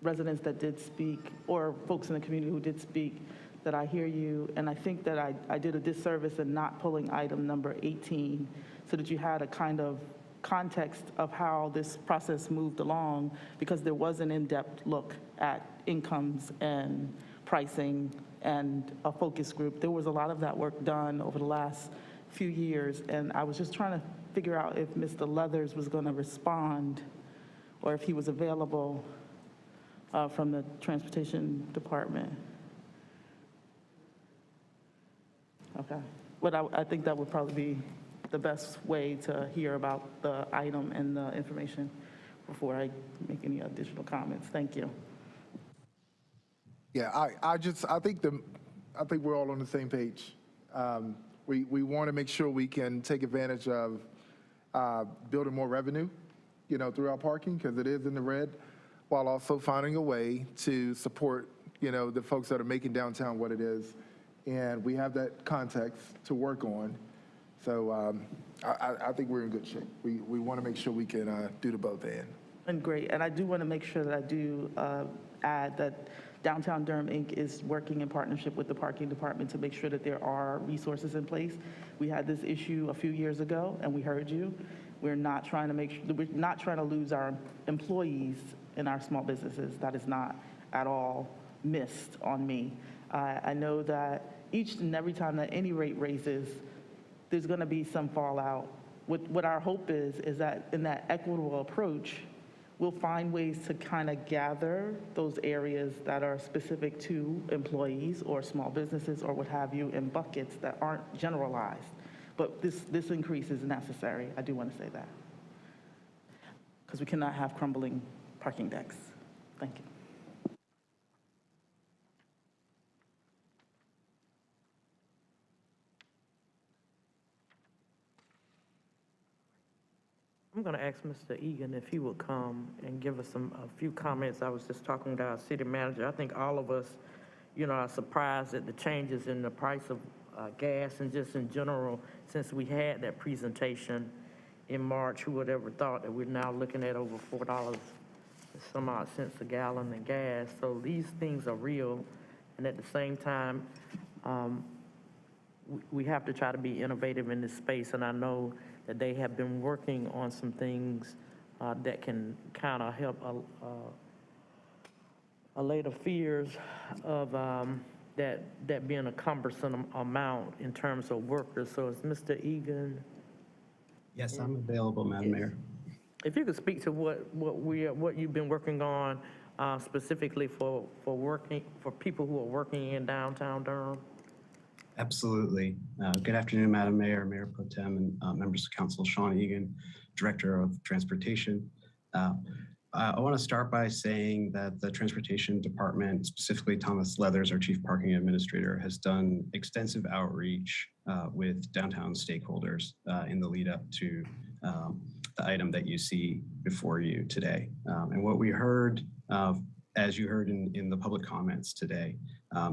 residents that did speak, or folks in the community who did speak, that I hear you, and I think that I did a disservice in not pulling item number 18 so that you had a kind of context of how this process moved along, because there was an in-depth look at incomes and pricing and a focus group. There was a lot of that work done over the last few years, and I was just trying to figure out if Mr. Leathers was going to respond or if he was available from the Transportation Department. Okay, but I think that would probably be the best way to hear about the item and the information before I make any additional comments. Thank you. Yeah, I think we're all on the same page. We want to make sure we can take advantage of building more revenue, through our parking, because it is in the red, while also finding a way to support, the folks that are making downtown what it is. And we have that context to work on. So I think we're in good shape. We want to make sure we can do the both and. And great, and I do want to make sure that I do add that Downtown Durham, Inc. is working in partnership with the parking department to make sure that there are resources in place. We had this issue a few years ago, and we heard you. We're not trying to lose our employees in our small businesses. That is not at all missed on me. I know that each and every time that any rate raises, there's going to be some fallout. What our hope is that in that equitable approach, we'll find ways to kind of gather those areas that are specific to employees or small businesses or what have you in buckets that aren't generalized. But this increase is necessary. I do want to say that. Because we cannot have crumbling parking decks. Thank you. I'm going to ask Mr. Egan if he would come and give us a few comments. I was just talking to our city manager. I think all of us, are surprised at the changes in the price of gas and just in general since we had that presentation in March. Who would ever thought that we're now looking at over $4 and some odd cents a gallon in gas? So these things are real, and at the same time, we have to try to be innovative in this space, and I know that they have been working on some things that can kind of help allay the fears of that being a cumbersome amount in terms of workers. So is Mr. Egan? Yes, I'm available, Madam Mayor. If you could speak to what you've been working on specifically for people who are working in downtown Durham. Absolutely. Good afternoon, Madam Mayor, Mayor Pro Tem, and members of council. Sean Egan, Director of Transportation. I want to start by saying that the Transportation Department, specifically Thomas Leathers, our Chief Parking Administrator, has done extensive outreach with downtown stakeholders in the lead up to the item that you see before you today. And what we heard, as you heard in the public comments today,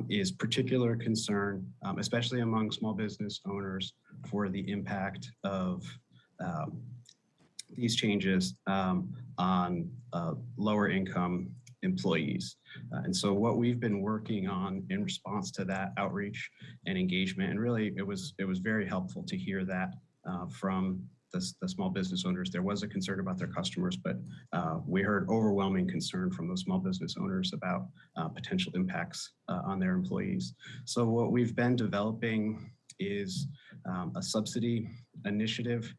is particular concern, especially among small business owners, for the impact of these changes on lower income employees. And so what we've been working on in response to that outreach and engagement, and really it was very helpful to hear that from the small business owners. There was a concern about their customers, but we heard overwhelming concern from those small business owners about potential impacts on their employees. So what we've been developing is a subsidy initiative.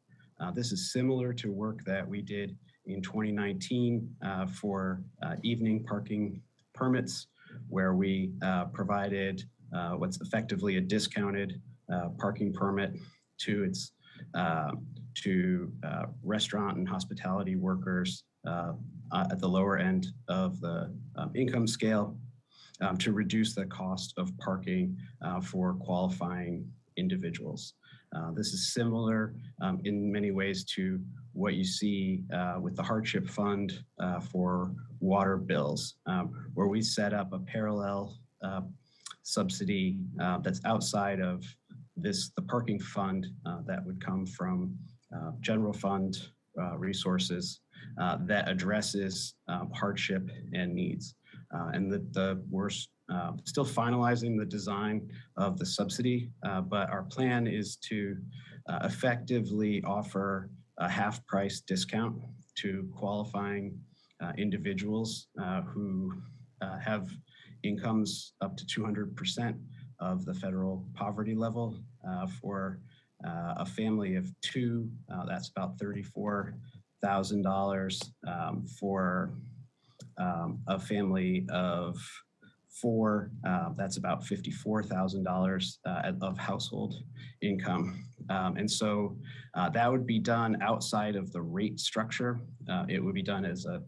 This is similar to work that we did in 2019 for evening parking permits, where we provided what's effectively a discounted parking permit to restaurant and hospitality workers at the lower end of the income scale to reduce the cost of parking for qualifying individuals. This is similar in many ways to what you see with the hardship fund for water bills, where we set up a parallel subsidy that's outside of the parking fund that would come from general fund resources that addresses hardship and needs. And we're still finalizing the design of the subsidy, but our plan is to effectively offer a half-price discount to qualifying individuals who have incomes up to 200% of the federal poverty level. For a family of two, that's about $34,000. For a family of four, that's about $54,000 of household income. And so that would be done outside of the rate structure. It would be done as a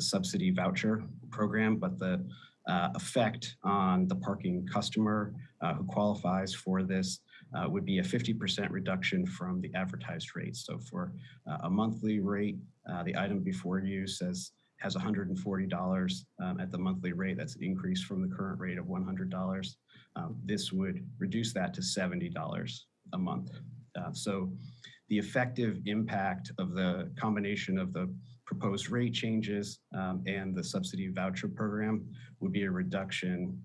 subsidy voucher program, but the effect on the parking customer who qualifies for this would be a 50% reduction from the advertised rate. So for a monthly rate, the item before you has $140 at the monthly rate. That's an increase from the current rate of $100. This would reduce that to $70 a month. So the effective impact of the combination of the proposed rate changes and the subsidy voucher program would be a reduction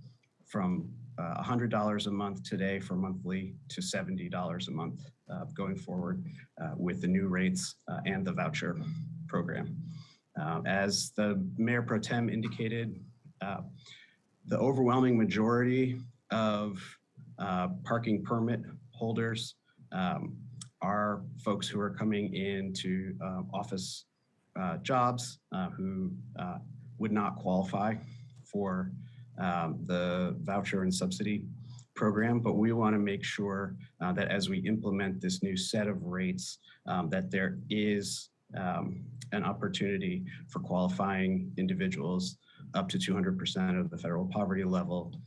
from $100 a month today for monthly to $70 a month going forward with the new rates and the voucher program. As the Mayor Pro Tem indicated, the overwhelming majority of parking permit holders are folks who are coming into office jobs who would not qualify for the voucher and subsidy program, but we want to make sure that as we implement this new set of rates, that there is an opportunity for qualifying individuals up to 200% of the federal poverty level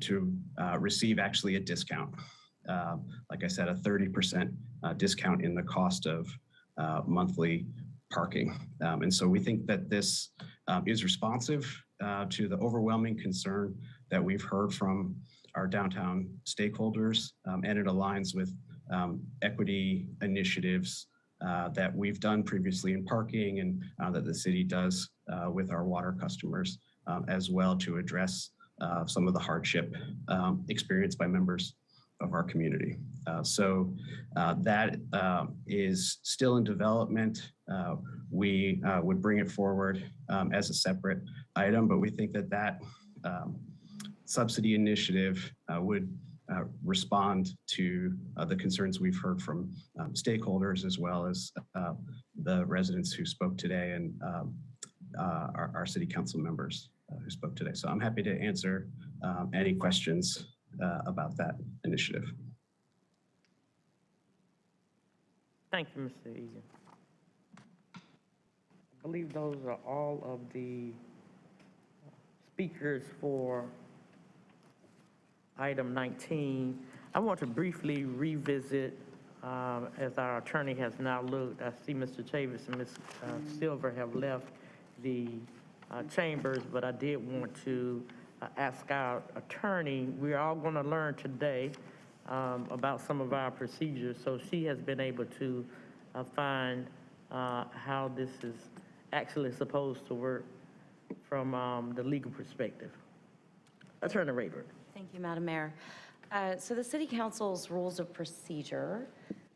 to receive actually a discount. Like I said, a 30% discount in the cost of monthly parking. And so we think that this is responsive to the overwhelming concern that we've heard from our downtown stakeholders, and it aligns with equity initiatives that we've done previously in parking and that the city does with our water customers as well to address some of the hardship experienced by members of our community. So that is still in development. We would bring it forward as a separate item, but we think that that subsidy initiative would respond to the concerns we've heard from stakeholders as well as the residents who spoke today and our city council members who spoke today. So I'm happy to answer any questions about that initiative. Thank you, Mr. Egan. I believe those are all of the speakers for item 19. I want to briefly revisit, as our attorney has now looked, I see Mr. Chavis and Ms. Silver have left the chambers, but I did want to ask our attorney, we're all going to learn today about some of our procedures. So she has been able to find how this is actually supposed to work from the legal perspective. Attorney Rayburn. Thank you, Madam Mayor. So the City Council's rules of procedure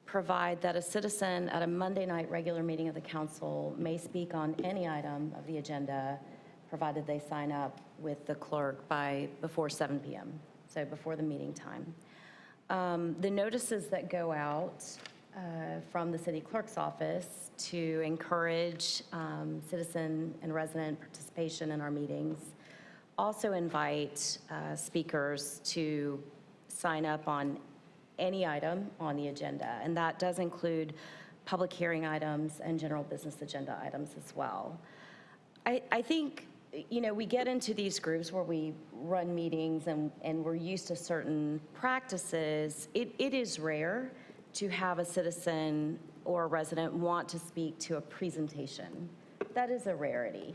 provide that a citizen at a Monday night regular meeting of the council may speak on any item of the agenda, provided they sign up with the clerk before 7 p.m., so before the meeting time. The notices that go out from the city clerk's office to encourage citizen and resident participation in our meetings also invite speakers to sign up on any item on the agenda, and that does include public hearing items and general business agenda items as well. I think, you know, we get into these groups where we run meetings and we're used to certain practices. It is rare to have a citizen or a resident want to speak to a presentation. That is a rarity.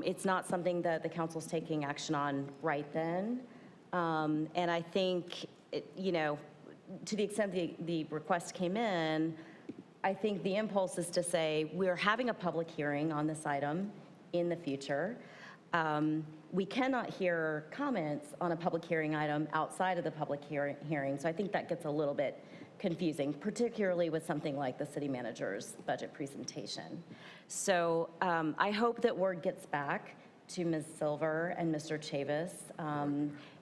It's not something that the council's taking action on right then. And I think, to the extent the request came in, I think the impulse is to say, we're having a public hearing on this item in the future. We cannot hear comments on a public hearing item outside of the public hearing. So I think that gets a little bit confusing, particularly with something like the city manager's budget presentation. So I hope that word gets back to Ms. Silver and Mr. Chavis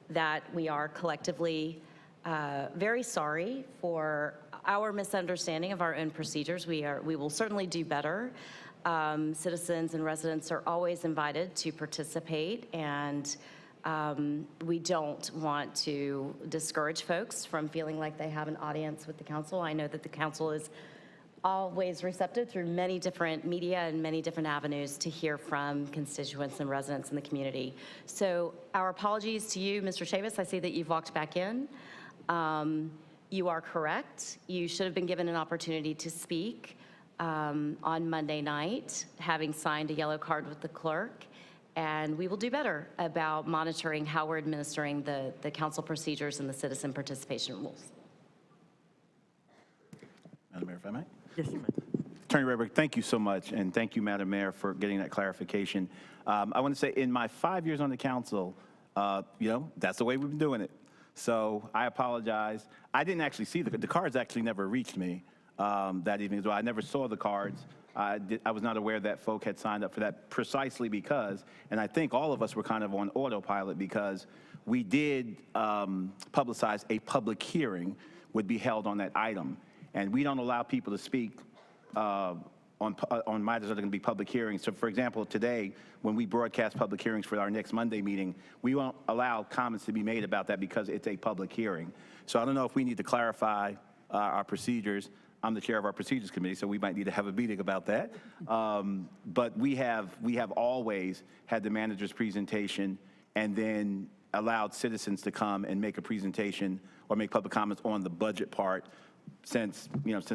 that we are collectively very sorry for our misunderstanding of our own procedures. We will certainly do better. Citizens and residents are always invited to participate, and we don't want to discourage folks from feeling like they have an audience with the council. I know that the council is always receptive through many different media and many different avenues to hear from constituents and residents in the community. So our apologies to you, Mr. Chavis. I see that you've walked back in. You are correct. You should have been given an opportunity to speak on Monday night, having signed a yellow card with the clerk. And we will do better about monitoring how we're administering the council procedures and the citizen participation rules. Madam Mayor, if I may? Yes, ma'am. Attorney Rayburg, thank you so much, and thank you, Madam Mayor, for getting that clarification. I want to say, in my 5 years on the council, that's the way we've been doing it. So I apologize. I didn't actually see the cards. Actually, never reached me that evening as well. I never saw the cards. I was not aware that folk had signed up for that, precisely because, and I think all of us were kind of on autopilot, because we did publicize a public hearing would be held on that item. And we don't allow people to speak on matters that are going to be public hearings. So, for example, today, when we broadcast public hearings for our next Monday meeting, we won't allow comments to be made about that because it's a public hearing. So I don't know if we need to clarify our procedures. I'm the chair of our procedures committee, so we might need to have a meeting about that. But we have always had the manager's presentation and then allowed citizens to come and make a presentation or make public comments on the budget part since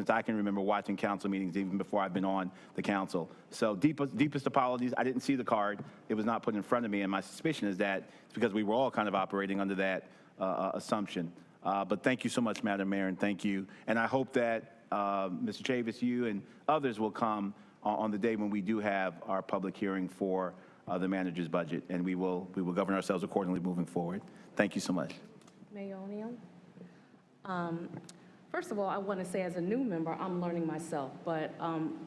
I can remember watching council meetings even before I've been on the council. So deepest apologies. I didn't see the card. It was not put in front of me, and my suspicion is that it's because we were all kind of operating under that assumption. But thank you so much, Madam Mayor, and thank you. And I hope that Mr. Chavis, you and others will come on the day when we do have our public hearing for the manager's budget, and we will govern ourselves accordingly moving forward. Thank you so much. Mayor O'Neill. First of all, I want to say, as a new member, I'm learning myself, but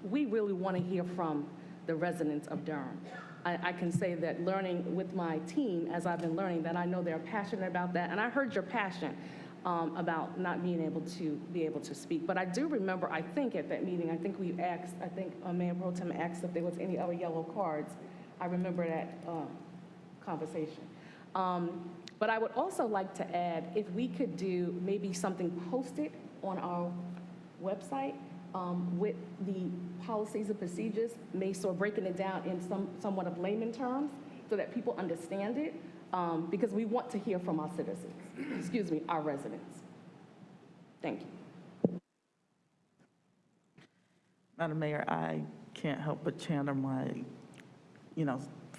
we really want to hear from the residents of Durham. I can say that learning with my team, as I've been learning, that I know they're passionate about that, and I heard your passion about not being able to speak. But I do remember, I think at that meeting, I think we asked, Mayor Pro Tem asked if there was any other yellow cards. I remember that conversation. But I would also like to add, if we could do maybe something posted on our website with the policies and procedures, sort of breaking it down in somewhat of layman terms so that people understand it, because we want to hear from our citizens, our residents. Thank you. Madam Mayor, I can't help but channel my,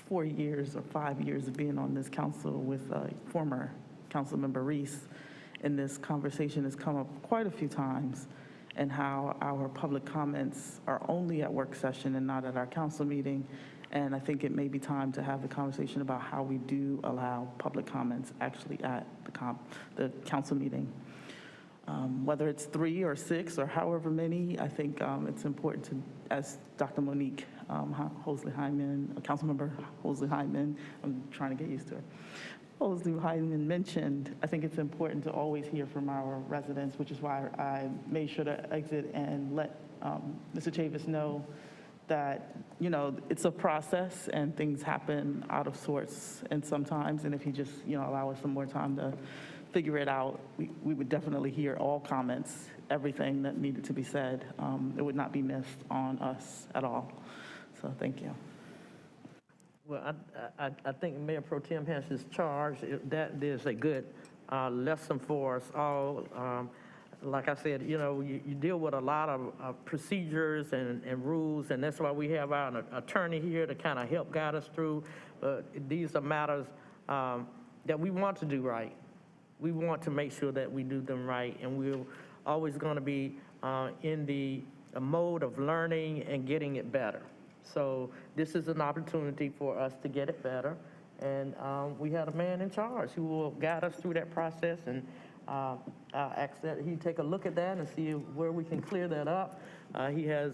4 years or 5 years of being on this council with former council member Reese. And this conversation has come up quite a few times, and how our public comments are only at work session and not at our council meeting. And I think it may be time to have the conversation about how we do allow public comments actually at the council meeting. Whether it's 3 or 6 or however many, I think it's important to, as Dr. Monique Hosley-Hyman, Councilmember Hosley-Hyman, I'm trying to get used to it, Hosley-Hyman mentioned, I think it's important to always hear from our residents, which is why I made sure to exit and let Mr. Chavis know that, it's a process and things happen out of sorts and sometimes, and if you just, allow us some more time to figure it out, we would definitely hear all comments, everything that needed to be said. It would not be missed on us at all. So thank you. Well, I think Mayor Pro Tem has his charge. That is a good lesson for us all. like I said, you know, you deal with a lot of procedures and rules, and that's why we have our attorney here to kind of help guide us through. But these are matters that we want to do right. We want to make sure that we do them right, and we're always going to be in the mode of learning and getting it better. So this is an opportunity for us to get it better, and we had a man in charge who will guide us through that process, and I'll ask that he take a look at that and see where we can clear that up. He has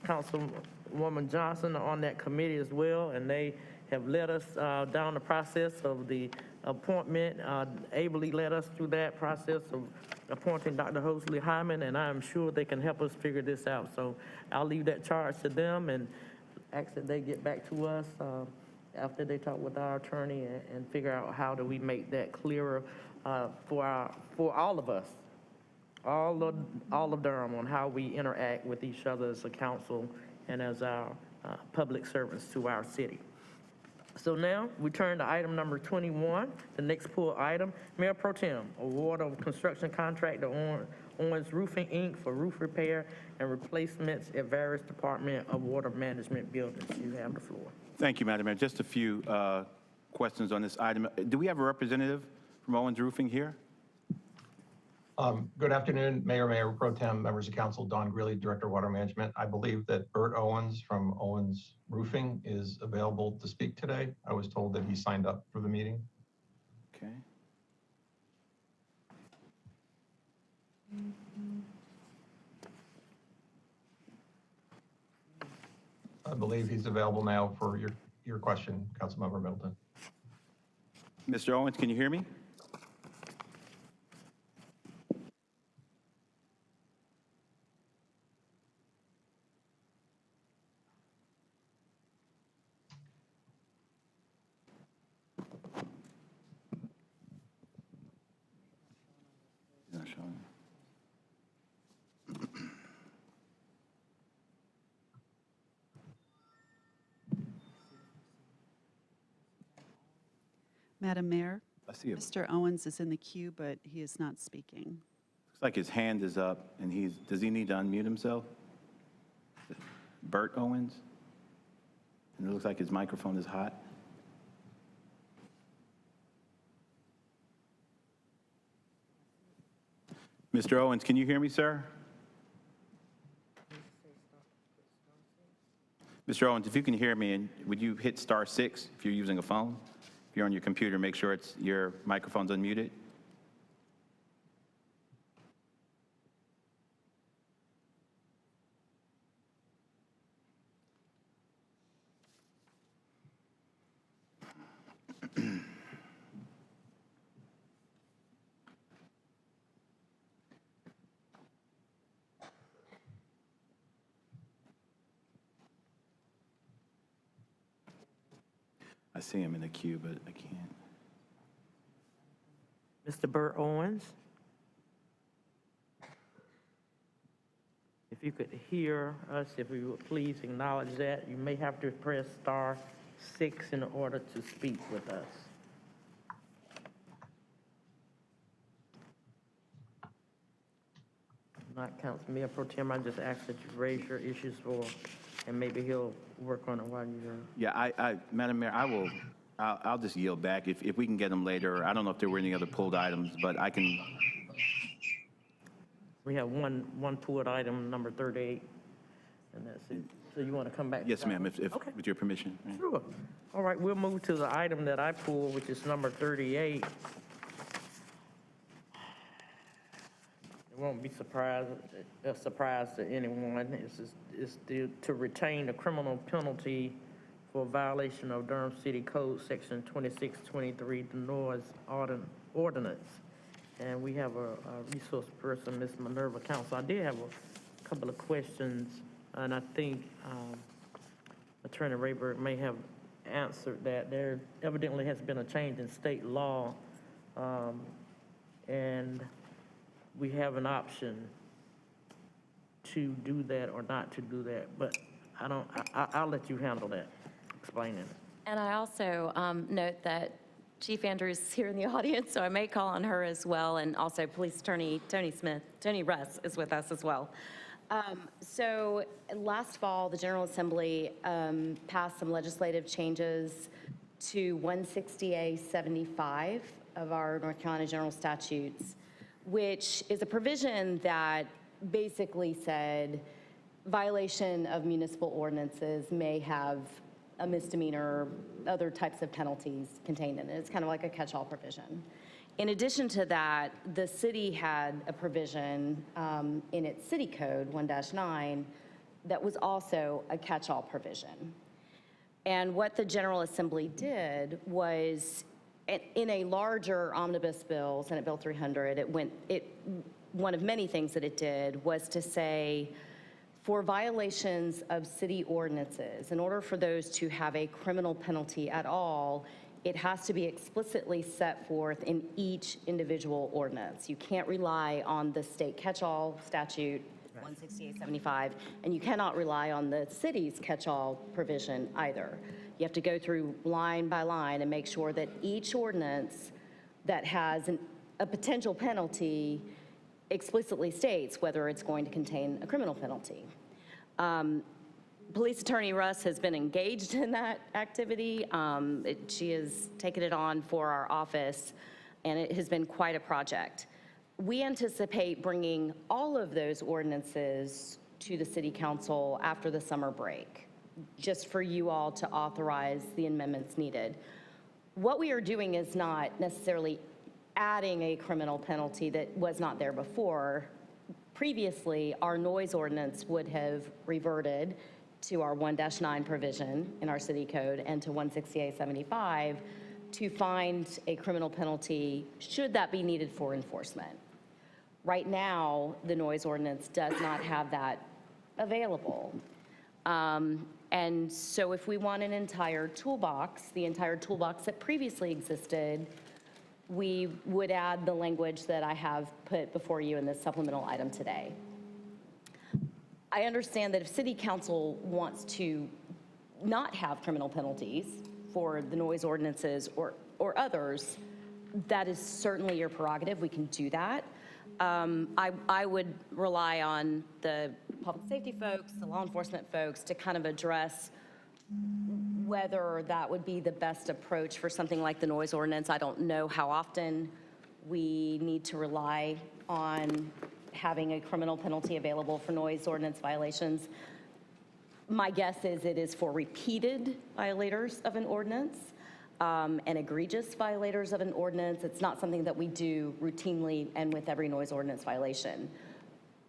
Councilwoman Johnson on that committee as well, and they have led us down the process of the appointment, ably led us through that process of appointing Dr. Hosley Hyman, and I'm sure they can help us figure this out. So I'll leave that charge to them and ask that they get back to us after they talk with our attorney and figure out how do we make that clearer for all of us, all of Durham, on how we interact with each other as a council and as our public servants to our city. So now we turn to item number 21, the next pull item. Mayor Pro Tem, award of construction contract to Owens Roofing, Inc. for roof repair and replacements at various Department of Water Management buildings. You have the floor. Thank you, Madam Mayor. Just a few questions on this item. Do we have a representative from Owens Roofing here? Good afternoon, Mayor Pro Tem, members of council. Don Greeley, Director of Water Management. I believe that Bert Owens from Owens Roofing is available to speak today. I was told that he signed up for the meeting. Okay. I believe he's available now for your question, Councilmember Middleton. Mr. Owens, can you hear me? Not showing. Madam Mayor, I see him. Mr. Owens is in the queue, but he is not speaking. Looks like his hand is up, and does he need to unmute himself? Bert Owens? And it looks like his microphone is hot. Mr. Owens, can you hear me, sir? Mr. Owens, if you can hear me, and would you hit *6 if you're using a phone? If you're on your computer, make sure your microphone's unmuted. I see him in the queue, but I can't. Mr. Bert Owens? If you could hear us, if you would please acknowledge that. You may have to press *6 in order to speak with us. Not Council Mayor Pro Tem, I just ask that you raise your issues and maybe he'll work on it while you're. Yeah, Madam Mayor, I'll just yield back. If we can get them later, I don't know if there were any other pulled items, but I can. We have one pulled item, number 38, and that's it. So you want to come back? Yes, to that ma'am, one? if Okay. with your permission. Sure. All right, we'll move to the item that I pulled, which is number 38. It won't be a surprise to anyone. It's to retain a criminal penalty for violation of Durham City Code, Section 2623, the noise ordinance. And we have a resource person, Ms. Minerva Council. I did have a couple of questions, and I think Attorney Rayburg may have answered that. There evidently has been a change in state law, and we have an option to do that or not to do that, but I'll let you handle that, explaining it. And I also note that Chief Andrews is here in the audience, so I may call on her as well, and also Police Attorney Tony Russ is with us as well. So last fall, the General Assembly passed some legislative changes to 160A75 of our North Carolina General Statutes, which is a provision that basically said violation of municipal ordinances may have a misdemeanor, other types of penalties contained in it. It's kind of like a catch-all provision. In addition to that, the city had a provision in its city code, 1-9, that was also a catch-all provision. And what the General Assembly did was, in a larger omnibus bill, Senate Bill 300, one of many things that it did was to say, for violations of city ordinances, in order for those to have a criminal penalty at all, it has to be explicitly set forth in each individual ordinance. You can't rely on the state catch-all statute, 16875, and you cannot rely on the city's catch-all provision either. You have to go through line by line and make sure that each ordinance that has a potential penalty explicitly states whether it's going to contain a criminal penalty. Police Attorney Russ has been engaged in that activity. She has taken it on for our office, and it has been quite a project. We anticipate bringing all of those ordinances to the City Council after the summer break, just for you all to authorize the amendments needed. What we are doing is not necessarily adding a criminal penalty that was not there before. Previously, our noise ordinance would have reverted to our 1-9 provision in our city code and to 16875 to find a criminal penalty should that be needed for enforcement. Right now, the noise ordinance does not have that available. And so if we want an entire toolbox, the entire toolbox that previously existed, we would add the language that I have put before you in this supplemental item today. I understand that if City Council wants to not have criminal penalties for the noise ordinances or others, that is certainly your prerogative. We can do that. I would rely on the public safety folks, the law enforcement folks to kind of address whether that would be the best approach for something like the noise ordinance. I don't know how often we need to rely on having a criminal penalty available for noise ordinance violations. My guess is it is for repeated violators of an ordinance and egregious violators of an ordinance. It's not something that we do routinely and with every noise ordinance violation.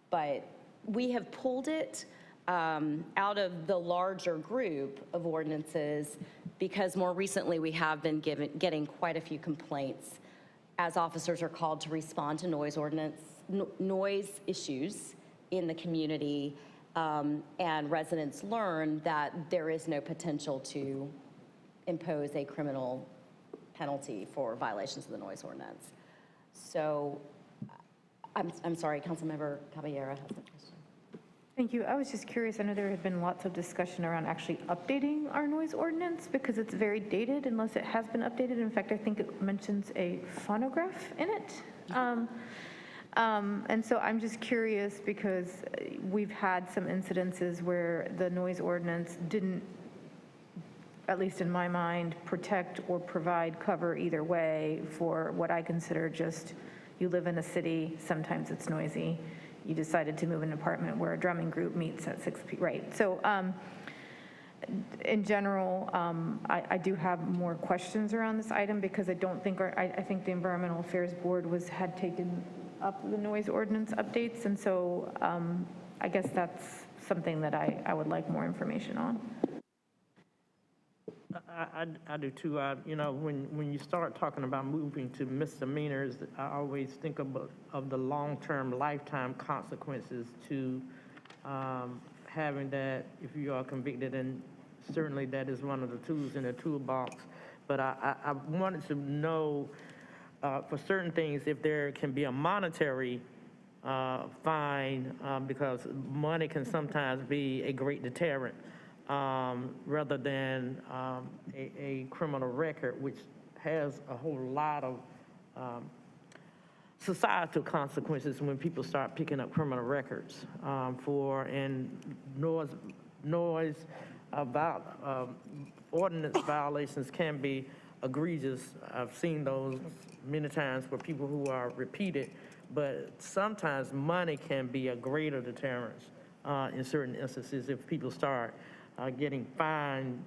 But we have pulled it out of the larger group of ordinances because more recently we have been getting quite a few complaints as officers are called to respond to noise issues in the community, and residents learn that there is no potential to impose a criminal penalty for violations of the noise ordinance. So I'm sorry, Councilmember Caballero has a question. Thank you. I was just curious. I know there had been lots of discussion around actually updating our noise ordinance because it's very dated unless it has been updated. In fact, I think it mentions a phonograph in it. And so I'm just curious because we've had some incidences where the noise ordinance didn't, at least in my mind, protect or provide cover either way for what I consider just, you live in a city, sometimes it's noisy. You decided to move an apartment where a drumming group meets at 6 p.m. Right. So in general, I do have more questions around this item because I don't think, I think the Environmental Affairs Board had taken up the noise ordinance updates. And so I guess that's something that I would like more information on. I do too. You know, when you start talking about moving to misdemeanors, I always think of the long-term lifetime consequences to having that if you are convicted, and certainly that is one of the tools in the toolbox. But I wanted to know for certain things if there can be a monetary fine because money can sometimes be a great deterrent. Rather than a criminal record, which has a whole lot of societal consequences when people start picking up criminal records and noise about ordinance violations can be egregious. I've seen those many times for people who are repeated, but sometimes money can be a greater deterrence in certain instances if people start getting fined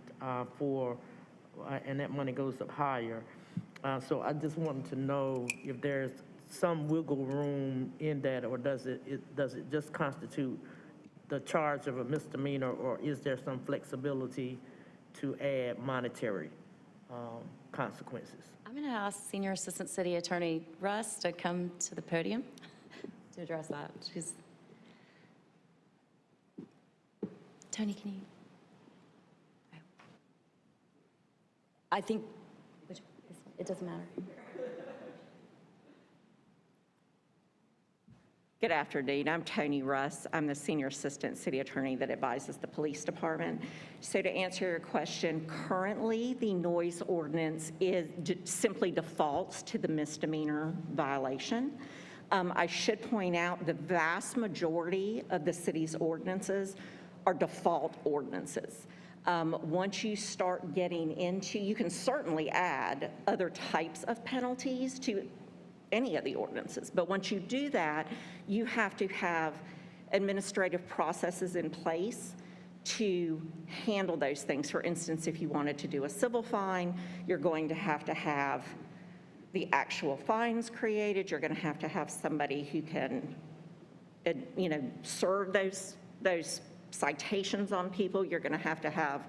and that money goes up higher. So I just wanted to know if there's some wiggle room in that, or does it just constitute the charge of a misdemeanor, or is there some flexibility to add monetary consequences? I'm going to ask Senior Assistant City Attorney Russ to come to the podium to address that. Tony, can you? I think, it doesn't matter. Good afternoon. I'm Tony Russ. I'm the Senior Assistant City Attorney that advises the Police Department. So to answer your question, currently the noise ordinance simply defaults to the misdemeanor violation. I should point out the vast majority of the city's ordinances are default ordinances. Once you start getting into, you can certainly add other types of penalties to any of the ordinances. But once you do that, you have to have administrative processes in place to handle those things. For instance, if you wanted to do a civil fine, you're going to have the actual fines created. You're going to have somebody who can, serve those citations on people. You're going to have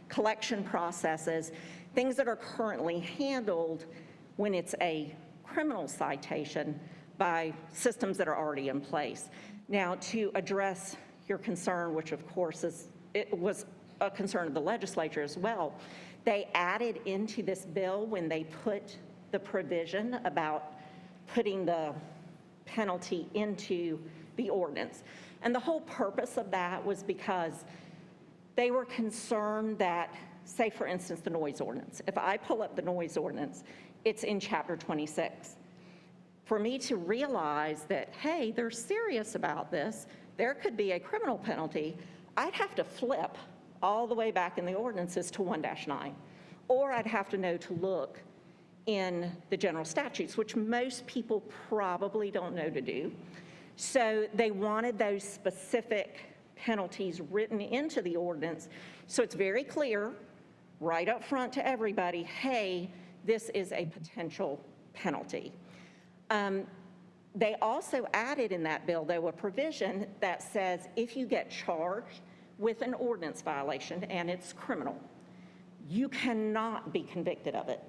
collection processes, things that are currently handled when it's a criminal citation by systems that are already in place. Now, to address your concern, which of course it was a concern of the legislature as well, they added into this bill when they put the provision about putting the penalty into the ordinance. And the whole purpose of that was because they were concerned that, say for instance, the noise ordinance. If I pull up the noise ordinance, it's in chapter 26. For me to realize that, hey, they're serious about this, there could be a criminal penalty, I'd have to flip all the way back in the ordinances to 1-9. Or I'd have to know to look in the general statutes, which most people probably don't know to do. So they wanted those specific penalties written into the ordinance, so it's very clear right up front to everybody, hey, this is a potential penalty. They also added in that bill, though, a provision that says if you get charged with an ordinance violation and it's criminal, you cannot be convicted of it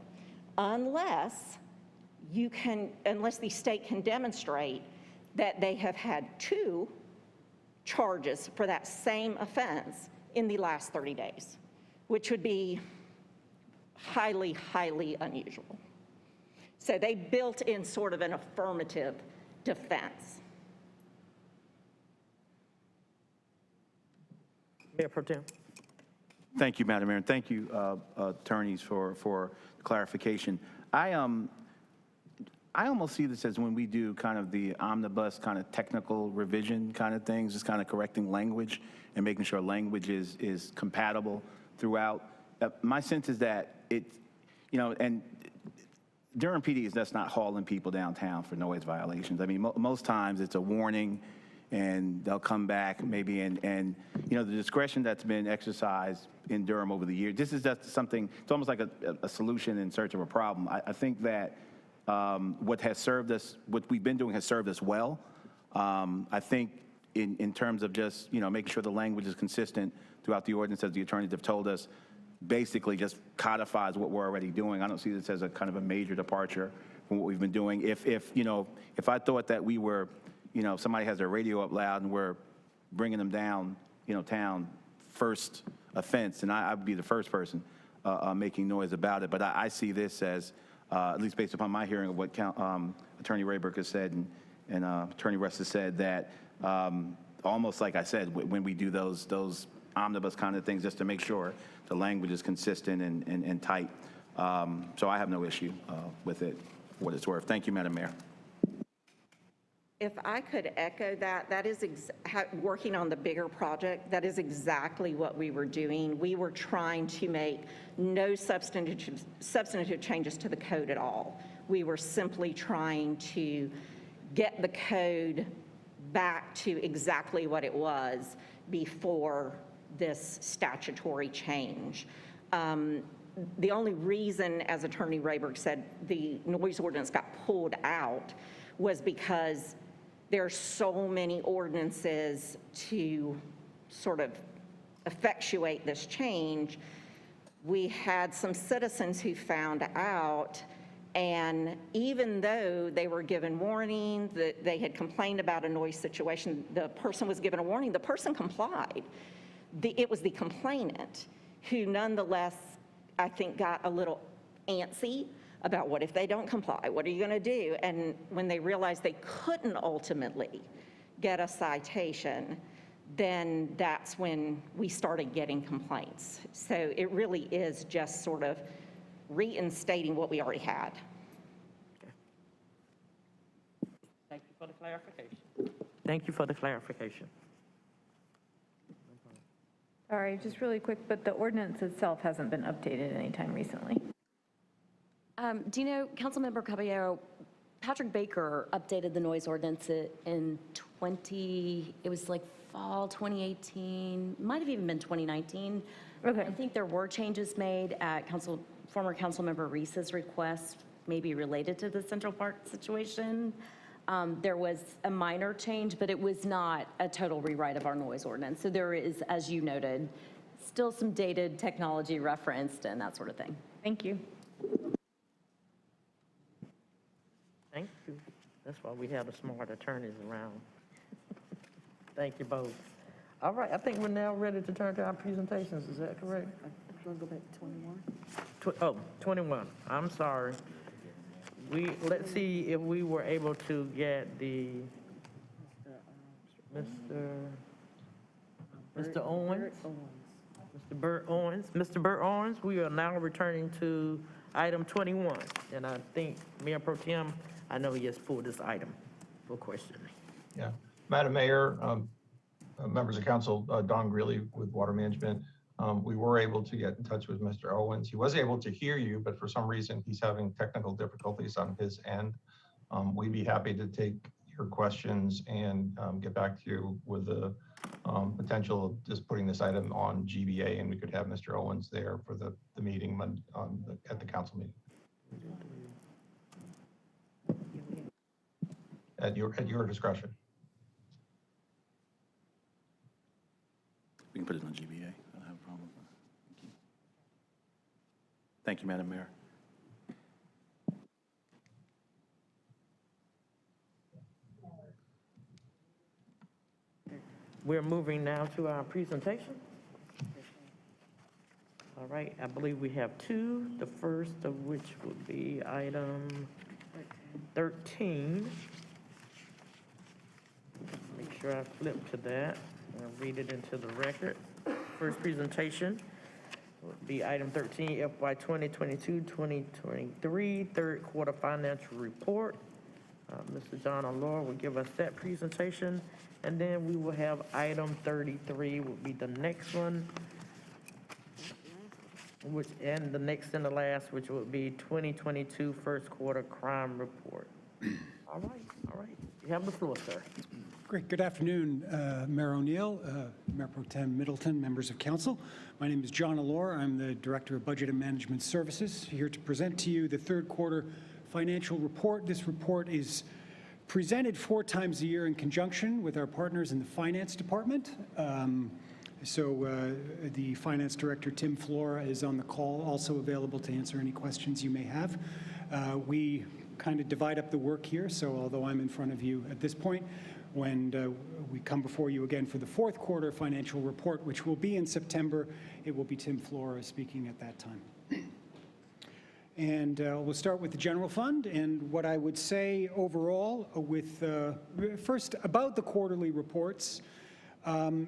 unless the state can demonstrate that they have had 2 charges for that same offense in the last 30 days, which would be highly, highly unusual. So they built in sort of an affirmative defense. Mayor Pro Tem. Thank you, Madam Mayor, and thank you, attorneys, for clarification. I almost see this as when we do kind of the omnibus kind of technical revision kind of things, just kind of correcting language and making sure language is compatible throughout. My sense is that and Durham PD is just not hauling people downtown for noise violations. I mean, most times it's a warning and they'll come back maybe and the discretion that's been exercised in Durham over the years, this is just something, it's almost like a solution in search of a problem. I think that what we've been doing has served us well. I think in terms of just, making sure the language is consistent throughout the ordinance, as the attorneys have told us, basically just codifies what we're already doing. I don't see this as a kind of a major departure from what we've been doing. If I thought that we were, somebody has their radio up loud and we're bringing them down, town, first offense, and I would be the first person making noise about it. But I see this as, at least based upon my hearing of what Attorney Rayburg has said and Attorney Russ has said, that almost like I said, when we do those omnibus kind of things, just to make sure the language is consistent and tight. So I have no issue with it, for what it's worth. Thank you, Madam Mayor. If I could echo that, that is working on the bigger project, that is exactly what we were doing. We were trying to make no substantive changes to the code at all. We were simply trying to get the code back to exactly what it was before this statutory change. The only reason, as Attorney Rayberg said, the noise ordinance got pulled out was because there are so many ordinances to sort of effectuate this change. We had some citizens who found out, and even though they were given warning, that they had complained about a noise situation, the person was given a warning, the person complied. It was the complainant who nonetheless, I think, got a little antsy about what if they don't comply, what are you gonna do? And when they realized they couldn't ultimately get a citation, then that's when we started getting complaints. So it really is just sort of reinstating what we already had. Thank you for the clarification. Thank you for the clarification. Sorry, just really quick, but the ordinance itself hasn't been updated anytime recently. Do you know, Councilmember Caballero, Patrick Baker updated the noise ordinance in it was like fall 2018, might have even been 2019. Okay. I think there were changes made at former Councilmember Reese's request, maybe related to the Central Park situation. There was a minor change, but it was not a total rewrite of our noise ordinance. So there is, as you noted, still some dated technology referenced and that sort of thing. Thank you. Thank you. That's why we have the smart attorneys around. Thank you both. All right, I think we're now ready to turn to our presentations. Is that correct? Want to go back to 21? 21. I'm sorry. Let's see if we were able to get the Mr. Owens. Mr. Burt Owens. Mr. Burt Owens, we are now returning to item 21. And I think Mayor Pro Tem, I know he has pulled this item for questioning. Yeah. Madam Mayor, members of council, Don Greeley with Water Management. We were able to get in touch with Mr. Owens. He was able to hear you, but for some reason he's having technical difficulties on his end. We'd be happy to take your questions and get back to you with the potential of just putting this item on GBA, and we could have Mr. Owens there for the meeting at the council meeting. At your discretion. We can put it on GBA. I don't have a problem with that. Thank you. Thank you, Madam Mayor. We're moving now to our presentation. All right, I believe we have two, the first of which would be item 13. Make sure I flip to that and read it into the record. First presentation would be item 13, FY 2022-2023, third quarter financial report. Mr. John Allure will give us that presentation, and then we will have item 33 will be the next one, and the next and the last, which would be 2022 first quarter crime report. All right. You have the floor, sir. Great. Good afternoon, Mayor O'Neill, Mayor Pro Tem Middleton, members of council. My name is John Allure. I'm the Director of Budget and Management Services, here to present to you the third quarter financial report. This report is presented 4 times a year in conjunction with our partners in the finance department. The finance director, Tim Flora, is on the call, also available to answer any questions you may have. We kind of divide up the work here, so although I'm in front of you at this point, when we come before you again for the fourth quarter financial report, which will be in September, it will be Tim Flora speaking at that time. And we'll start with the general fund, and what I would say overall with, first about the quarterly reports,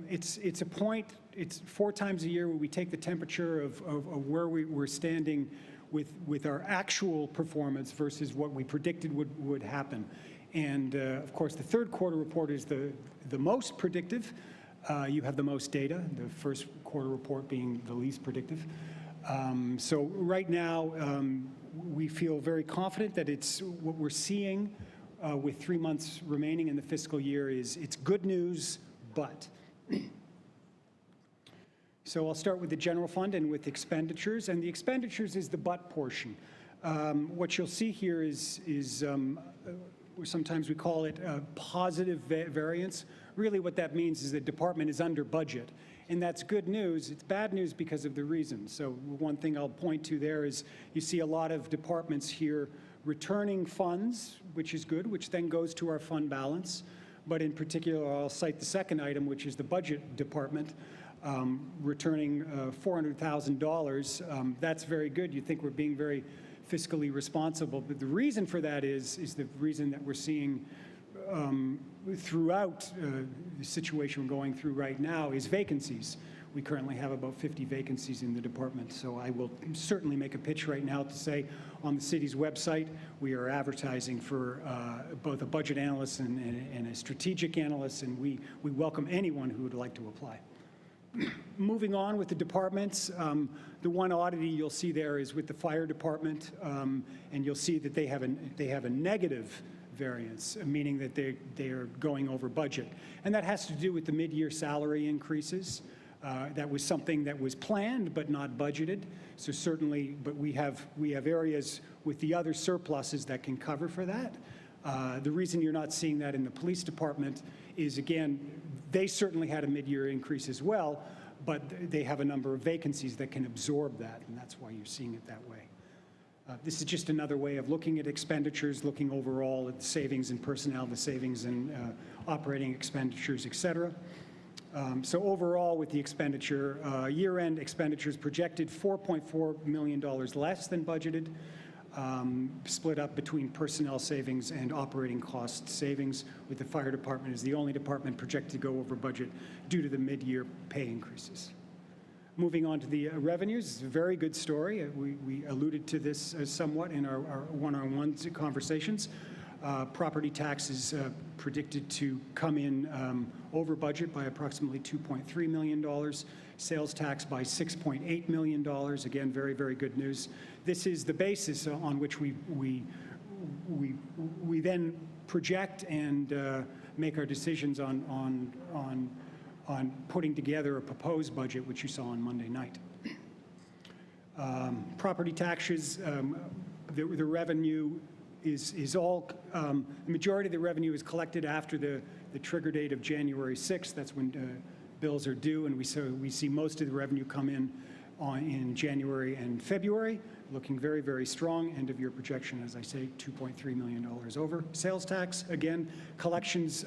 it's a point, it's 4 times a year where we take the temperature of where we're standing with our actual performance versus what we predicted would happen. And of course, the third quarter report is the most predictive. You have the most data, the first quarter report being the least predictive. So right now, we feel very confident that it's what we're seeing with 3 months remaining in the fiscal year it's good news, but. So I'll start with the general fund and with expenditures, and the expenditures is the but portion. What you'll see here is sometimes we call it a positive variance. Really what that means is the department is under budget, and that's good news. It's bad news because of the reason. So one thing I'll point to there is you see a lot of departments here returning funds, which is good, which then goes to our fund balance. But in particular, I'll cite the second item, which is the budget department, returning $400,000. That's very good. You think we're being very fiscally responsible. But the reason for that is the reason that we're seeing throughout the situation we're going through right now is vacancies. We currently have about 50 vacancies in the department. So I will certainly make a pitch right now to say on the city's website, we are advertising for both a budget analyst and a strategic analyst, and we welcome anyone who would like to apply. Moving on with the departments, the one oddity you'll see there is with the fire department, and you'll see that they have a negative variance, meaning that they are going over budget. And that has to do with the mid-year salary increases. That was something that was planned but not budgeted. So certainly, but we have areas with the other surpluses that can cover for that. The reason you're not seeing that in the police department is, again, they certainly had a mid-year increase as well, but they have a number of vacancies that can absorb that, and that's why you're seeing it that way. This is just another way of looking at expenditures, looking overall at the savings in personnel, the savings in operating expenditures, et cetera. So overall, with the expenditure, year-end expenditures projected $4.4 million less than budgeted, split up between personnel savings and operating cost savings, with the fire department as the only department projected to go over budget due to the mid-year pay increases. Moving on to the revenues, it's a very good story. We alluded to this somewhat in our one-on-one conversations. Property taxes predicted to come in over budget by approximately $2.3 million. Sales tax by $6.8 million. Again, very, very good news. This is the basis on which we then project and make our decisions on putting together a proposed budget, which you saw on Monday night. Property taxes, the revenue is all, the majority of the revenue is collected after the trigger date of January 6th. That's when bills are due, and we see most of the revenue come in January and February, looking very, very strong. End of year projection, as I say, $2.3 million over. Sales tax, again, collections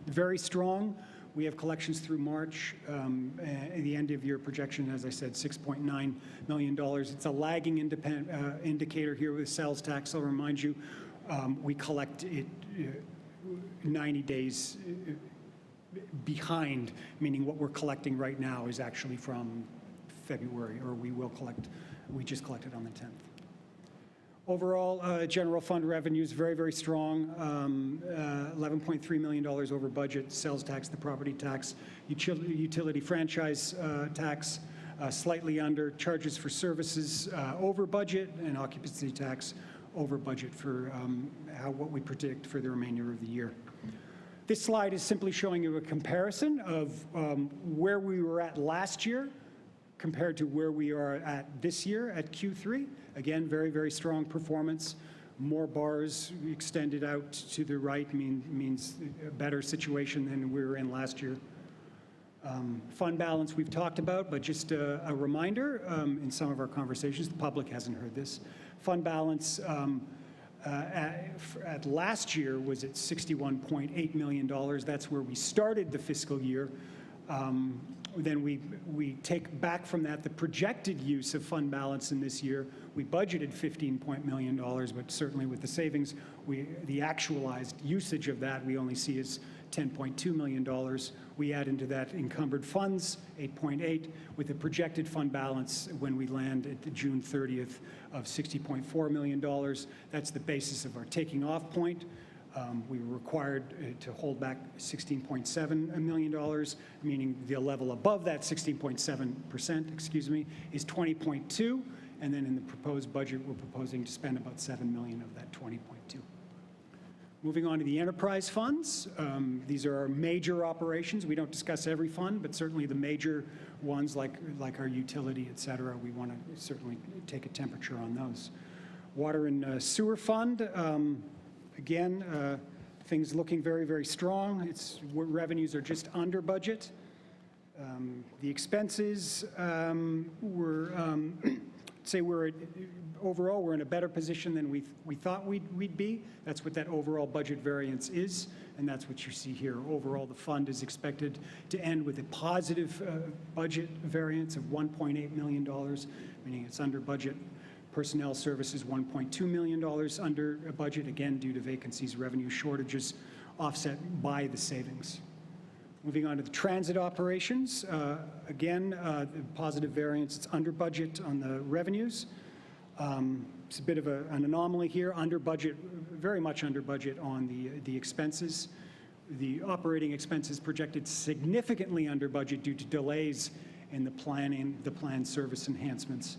very strong. We have collections through March. At the end of year projection, as I said, $6.9 million. It's a lagging indicator here with sales tax. I'll remind you, we collect it 90 days behind, meaning what we're collecting right now is actually from February, or we just collected on the 10th. Overall, general fund revenues very, very strong, $11.3 million over budget. Sales tax, the property tax, utility franchise tax slightly under, charges for services over budget, and occupancy tax over budget for what we predict for the remainder of the year. This slide is simply showing you a comparison of where we were at last year compared to where we are at this year at Q3. Again, very, very strong performance. More bars extended out to the right means a better situation than we were in last year. Fund balance we've talked about, but just a reminder, in some of our conversations, the public hasn't heard this. Fund balance at last year was at $61.8 million. That's where we started the fiscal year. Then we take back from that the projected use of fund balance in this year. We budgeted $15 million, but certainly with the savings, the actualized usage of that we only see as $10.2 million. We add into that encumbered funds, 8.8, with a projected fund balance when we land at the June 30th of $60.4 million. That's the basis of our taking off point. We were required to hold back $16.7 million, meaning the level above that 16.7%, excuse me, is 20.2, and then in the proposed budget, we're proposing to spend about $7 million of that 20.2. Moving on to the enterprise funds. These are our major operations. We don't discuss every fund, but certainly the major ones like our utility, et cetera, we want to certainly take a temperature on those. Water and sewer fund, again, things looking very, very strong. Revenues are just under budget. The expenses, overall, we're in a better position than we thought we'd be. That's what that overall budget variance is, and that's what you see here. Overall, the fund is expected to end with a positive budget variance of $1.8 million, meaning it's under budget. Personnel services, $1.2 million under budget, again, due to vacancies, revenue shortages, offset by the savings. Moving on to the transit operations, again, positive variance, it's under budget on the revenues. It's a bit of an anomaly here, under budget, very much under budget on the expenses. The operating expenses projected significantly under budget due to delays in the planned service enhancements.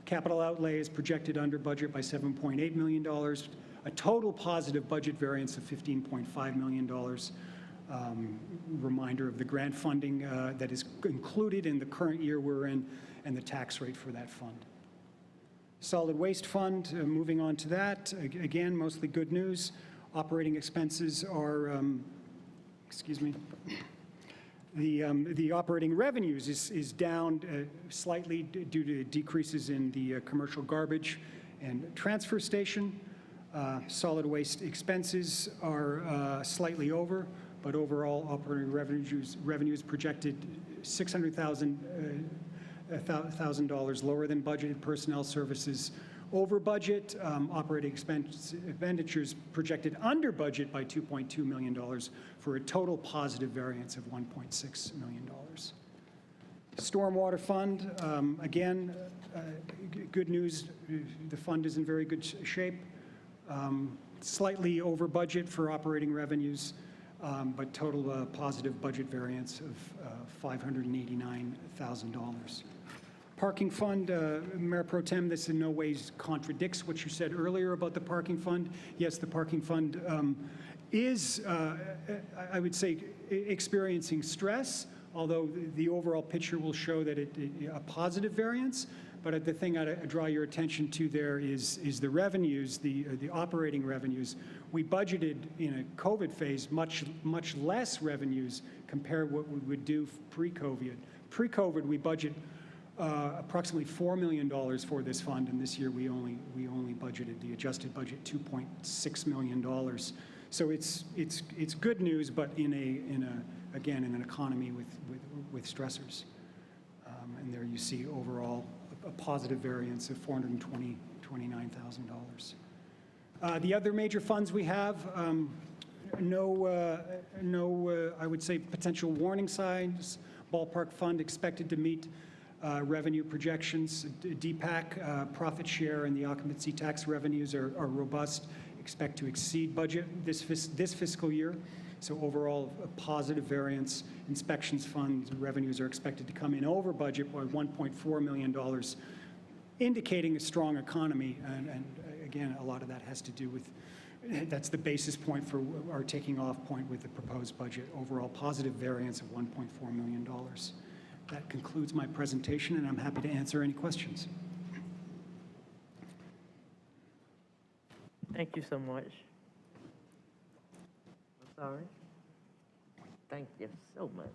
Capital outlay is projected under budget by $7.8 million, a total positive budget variance of $15.5 million. Reminder of the grant funding that is included in the current year we're in and the tax rate for that fund. Solid waste fund, moving on to that, again, mostly good news. Operating expenses are, the operating revenues is down slightly due to decreases in the commercial garbage and transfer station. Solid waste expenses are slightly over, but overall operating revenues projected $600,000 lower than budgeted. Personnel services over budget. Operating expenditures projected under budget by $2.2 million for a total positive variance of $1.6 million. Stormwater fund, again, good news, the fund is in very good shape. Slightly over budget for operating revenues, but total positive budget variance of $589,000. Parking fund, Mayor Pro Tem, this in no ways contradicts what you said earlier about the parking fund. Yes, the parking fund is, I would say, experiencing stress, although the overall picture will show that a positive variance. But the thing I draw your attention to there is the revenues, the operating revenues. We budgeted in a COVID phase much less revenues compared to what we would do pre-COVID. Pre-COVID, we budget approximately $4 million for this fund, and this year we only budgeted the adjusted budget $2.6 million. So it's good news, but in an economy with stressors. And there you see overall a positive variance of $429,000. The other major funds we have, no, I would say, potential warning signs. Ballpark fund expected to meet revenue projections. DPAC profit share and the occupancy tax revenues are robust. Expect to exceed budget this fiscal year. So overall, a positive variance. Inspections funds revenues are expected to come in over budget by $1.4 million, indicating a strong economy. And again, a lot of that has to do with, that's the basis point for our taking off point with the proposed budget. Overall positive variance of $1.4 million. That concludes my presentation, and I'm happy to answer any questions. Thank you so much. I'm sorry. Thank you so much.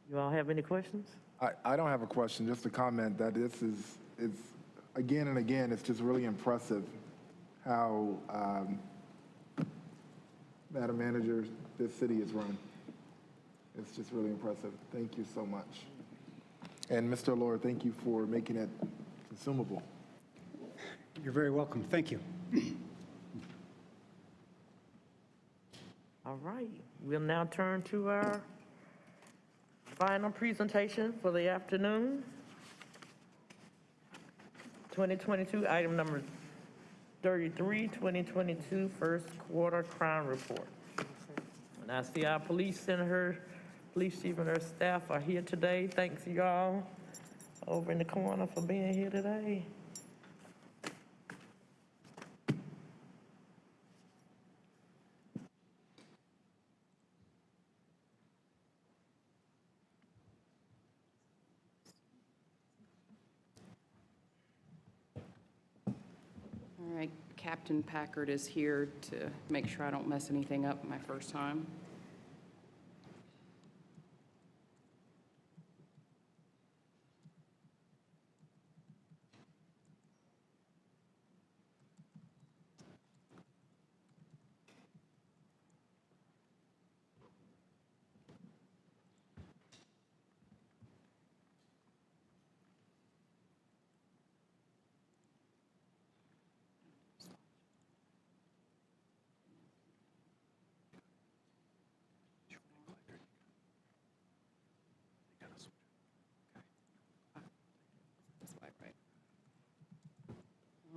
You all have any questions? I don't have a question, just a comment that this is again and again, it's just really impressive how, Madam Manager, this city is run. It's just really impressive. Thank you so much. And Mr. Lord, thank you for making it consumable. You're very welcome. Thank you. All right, we'll now turn to our final presentation for the afternoon. 2022, item number 33, 2022 first quarter crime report. And I see our police chief and her staff are here today. Thanks y'all over in the corner for being here today. All right, Captain Packard is here to make sure I don't mess anything up my first time.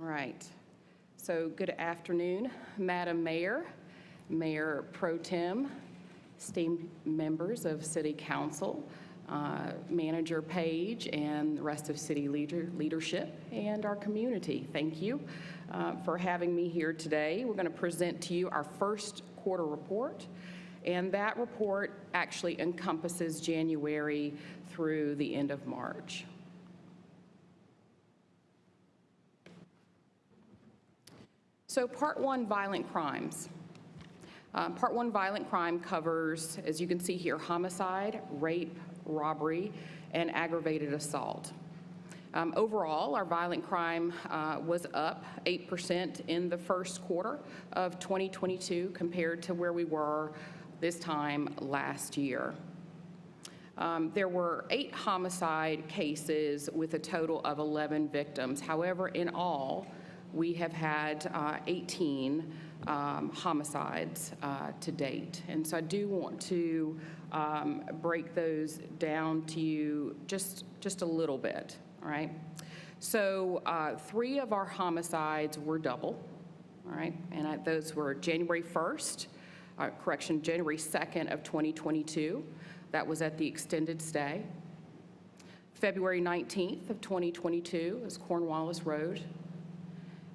All right. So good afternoon, Madam Mayor, Mayor Pro Tem, esteemed members of City Council, Manager Page, and the rest of city leadership and our community. Thank you for having me here today. We're going to present to you our first quarter report, and that report actually encompasses January through the end of March. So Part 1, violent crimes. Part 1, violent crime covers, as you can see here, homicide, rape, robbery, and aggravated assault. Overall, our violent crime was up 8% in the first quarter of 2022 compared to where we were this time last year. There were 8 homicide cases with a total of 11 victims. However, in all, we have had 18 homicides to date. And so I do want to break those down to you just a little bit, all right? So 3 of our homicides were double, all right? And those were January 1st, January 2nd of 2022. That was at the extended stay. February 19th of 2022 is Cornwallis Road.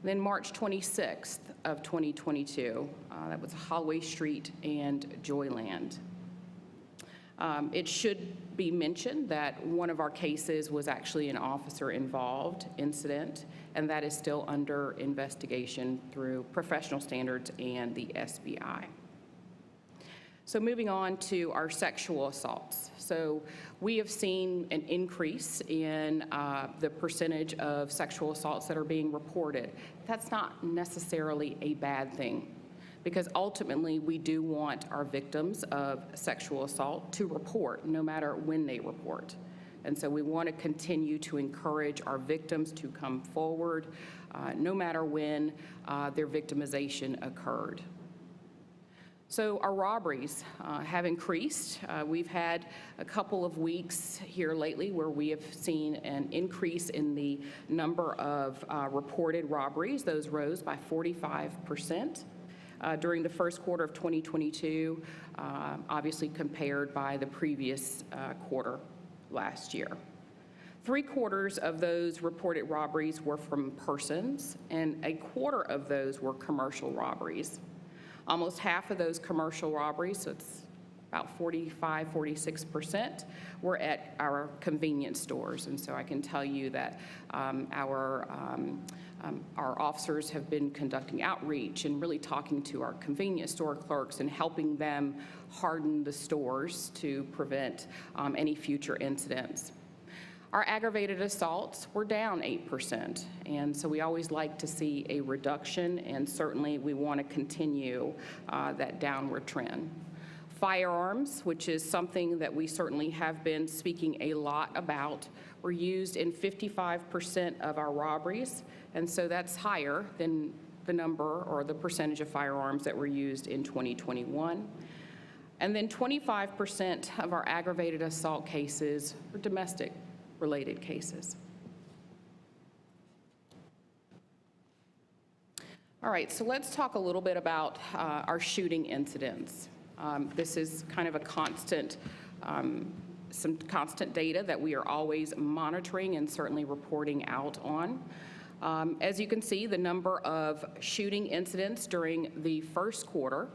Then March 26th of 2022, that was Holloway Street and Joyland. It should be mentioned that one of our cases was actually an officer-involved incident, and that is still under investigation through professional standards and the SBI. So moving on to our sexual assaults. So we have seen an increase in the percentage of sexual assaults that are being reported. That's not necessarily a bad thing, because ultimately we do want our victims of sexual assault to report no matter when they report. And so we want to continue to encourage our victims to come forward no matter when their victimization occurred. So our robberies have increased. We've had a couple of weeks here lately where we have seen an increase in the number of reported robberies. Those rose by 45% during the first quarter of 2022, obviously compared by the previous quarter last year. 3/4 of those reported robberies were from persons, and 1/4 of those were commercial robberies. Almost half of those commercial robberies, so it's about 45, 46%, were at our convenience stores. And so I can tell you that our officers have been conducting outreach and really talking to our convenience store clerks and helping them harden the stores to prevent any future incidents. Our aggravated assaults were down 8%, and so we always like to see a reduction, and certainly we want to continue that downward trend. Firearms, which is something that we certainly have been speaking a lot about, were used in 55% of our robberies, and so that's higher than the number or the percentage of firearms that were used in 2021. And then 25% of our aggravated assault cases are domestic-related cases. All right, so let's talk a little bit about our shooting incidents. This is kind of a constant, some constant data that we are always monitoring and certainly reporting out on. As you can see, the number of shooting incidents during the first quarter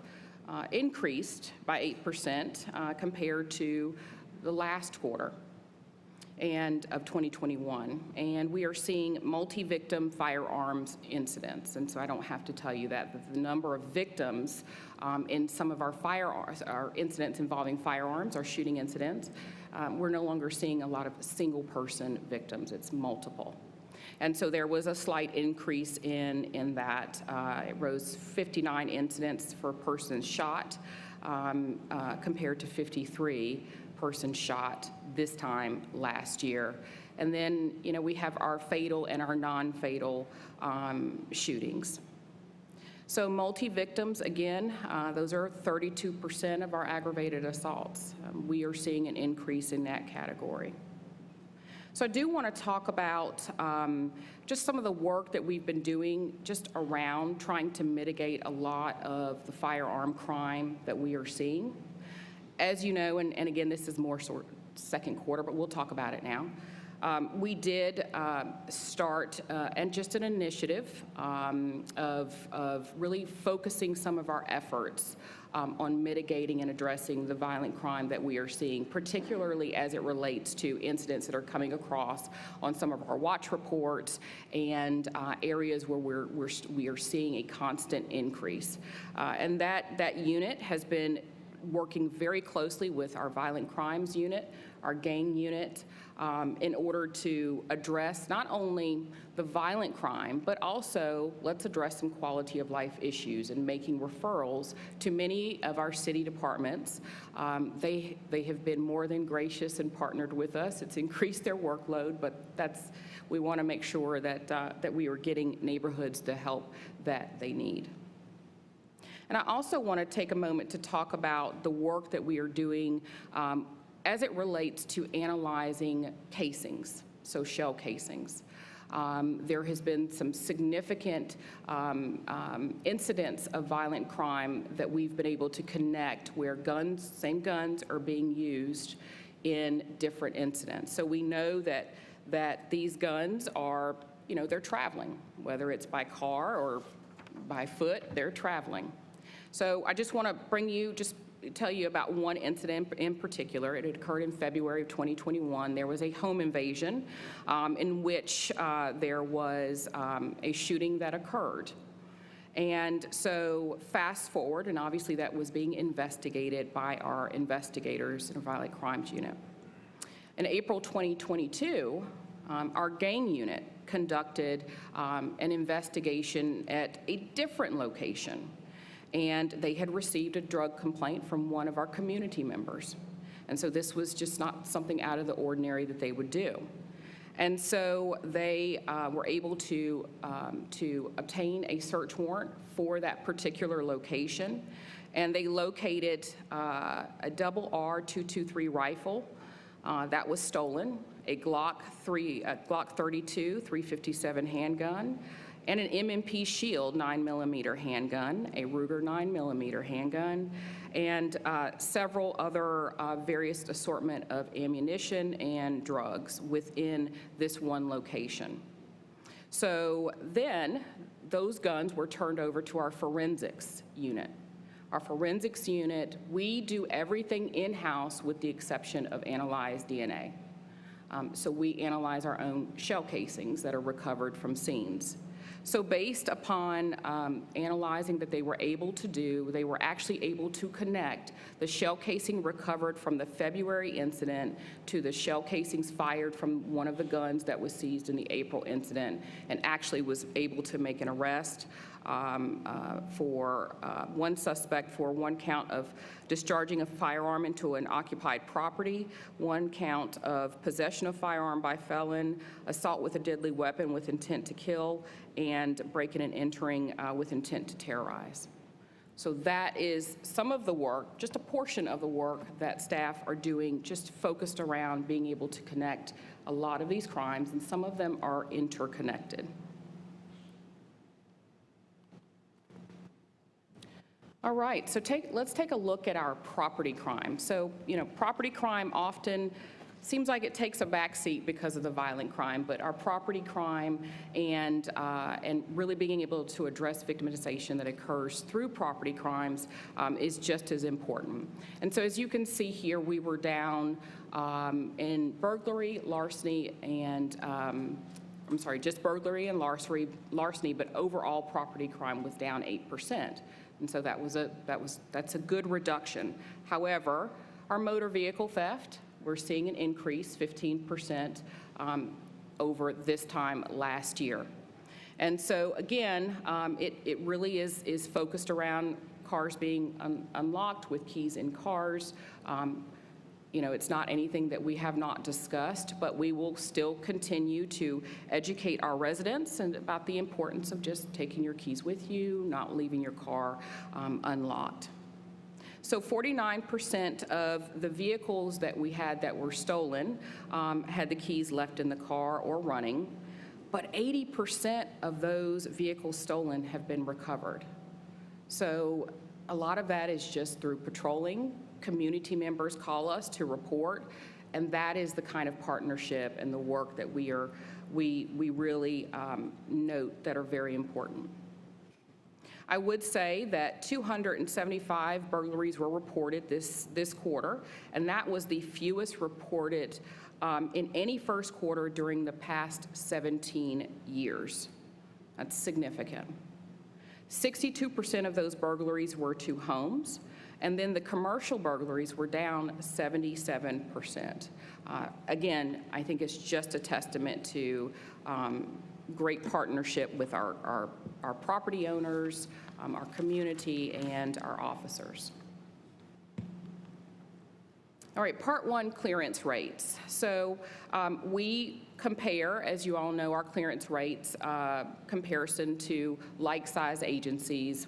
increased by 8% compared to the last quarter and of 2021. And we are seeing multi-victim firearms incidents. And so I don't have to tell you that the number of victims in some of our incidents involving firearms, our shooting incidents, we're no longer seeing a lot of single-person victims. It's multiple. And so there was a slight increase in that. It rose 59 incidents for persons shot compared to 53 persons shot this time last year. And then, we have our fatal and our non-fatal shootings. So multi-victims, again, those are 32% of our aggravated assaults. We are seeing an increase in that category. So I do want to talk about just some of the work that we've been doing just around trying to mitigate a lot of the firearm crime that we are seeing. As you know, and again, this is more sort of second quarter, but we'll talk about it now. We did start and just an initiative of really focusing some of our efforts on mitigating and addressing the violent crime that we are seeing, particularly as it relates to incidents that are coming across on some of our watch reports and areas where we are seeing a constant increase. And that unit has been working very closely with our violent crimes unit, our gang unit, in order to address not only the violent crime, but also let's address some quality of life issues and making referrals to many of our city departments. They have been more than gracious and partnered with us. It's increased their workload, but we want to make sure that we are getting neighborhoods the help that they need. And I also want to take a moment to talk about the work that we are doing as it relates to analyzing casings, so shell casings. There has been some significant incidents of violent crime that we've been able to connect where same guns are being used in different incidents. So we know that these guns are, they're traveling, whether it's by car or by foot, they're traveling. So I just want to tell you about one incident in particular. It had occurred in February of 2021. There was a home invasion in which there was a shooting that occurred. And so fast forward, and obviously that was being investigated by our investigators in a violent crimes unit. In April 2022, our gang unit conducted an investigation at a different location. And they had received a drug complaint from one of our community members. And so this was just not something out of the ordinary that they would do. And so they were able to obtain a search warrant for that particular location. And they located a RR-223 rifle that was stolen, a Glock 32 .357 handgun, and an M&P Shield 9mm handgun, a Ruger 9mm handgun, and several other various assortment of ammunition and drugs within this one location. So then those guns were turned over to our forensics unit. Our forensics unit, we do everything in-house with the exception of analyzed DNA. So we analyze our own shell casings that are recovered from scenes. So based upon analyzing that they were able to do, they were actually able to connect the shell casing recovered from the February incident to the shell casings fired from one of the guns that was seized in the April incident, and actually was able to make an arrest for one suspect for one count of discharging a firearm into an occupied property, one count of possession of firearm by felon, assault with a deadly weapon with intent to kill, and breaking and entering with intent to terrorize. So that is some of the work, just a portion of the work that staff are doing, just focused around being able to connect a lot of these crimes, and some of them are interconnected. All right, so let's take a look at our property crime. So, property crime often seems like it takes a backseat because of the violent crime, but our property crime and really being able to address victimization that occurs through property crimes is just as important. And so as you can see here, we were down in burglary, larceny, and just burglary and larceny, but overall property crime was down 8%. And so that's a good reduction. However, our motor vehicle theft, we're seeing an increase, 15% over this time last year. And so again, it really is focused around cars being unlocked with keys in cars. It's not anything that we have not discussed, but we will still continue to educate our residents and about the importance of just taking your keys with you, not leaving your car unlocked. So 49% of the vehicles that we had that were stolen had the keys left in the car or running, but 80% of those vehicles stolen have been recovered. So a lot of that is just through patrolling. Community members call us to report, and that is the kind of partnership and the work that we really note that are very important. I would say that 275 burglaries were reported this quarter, and that was the fewest reported in any first quarter during the past 17 years. That's significant. 62% of those burglaries were to homes, and then the commercial burglaries were down 77%. Again, I think it's just a testament to great partnership with our property owners, our community, and our officers. All right, Part 1, clearance rates. So we compare, as you all know, our clearance rates comparison to like-size agencies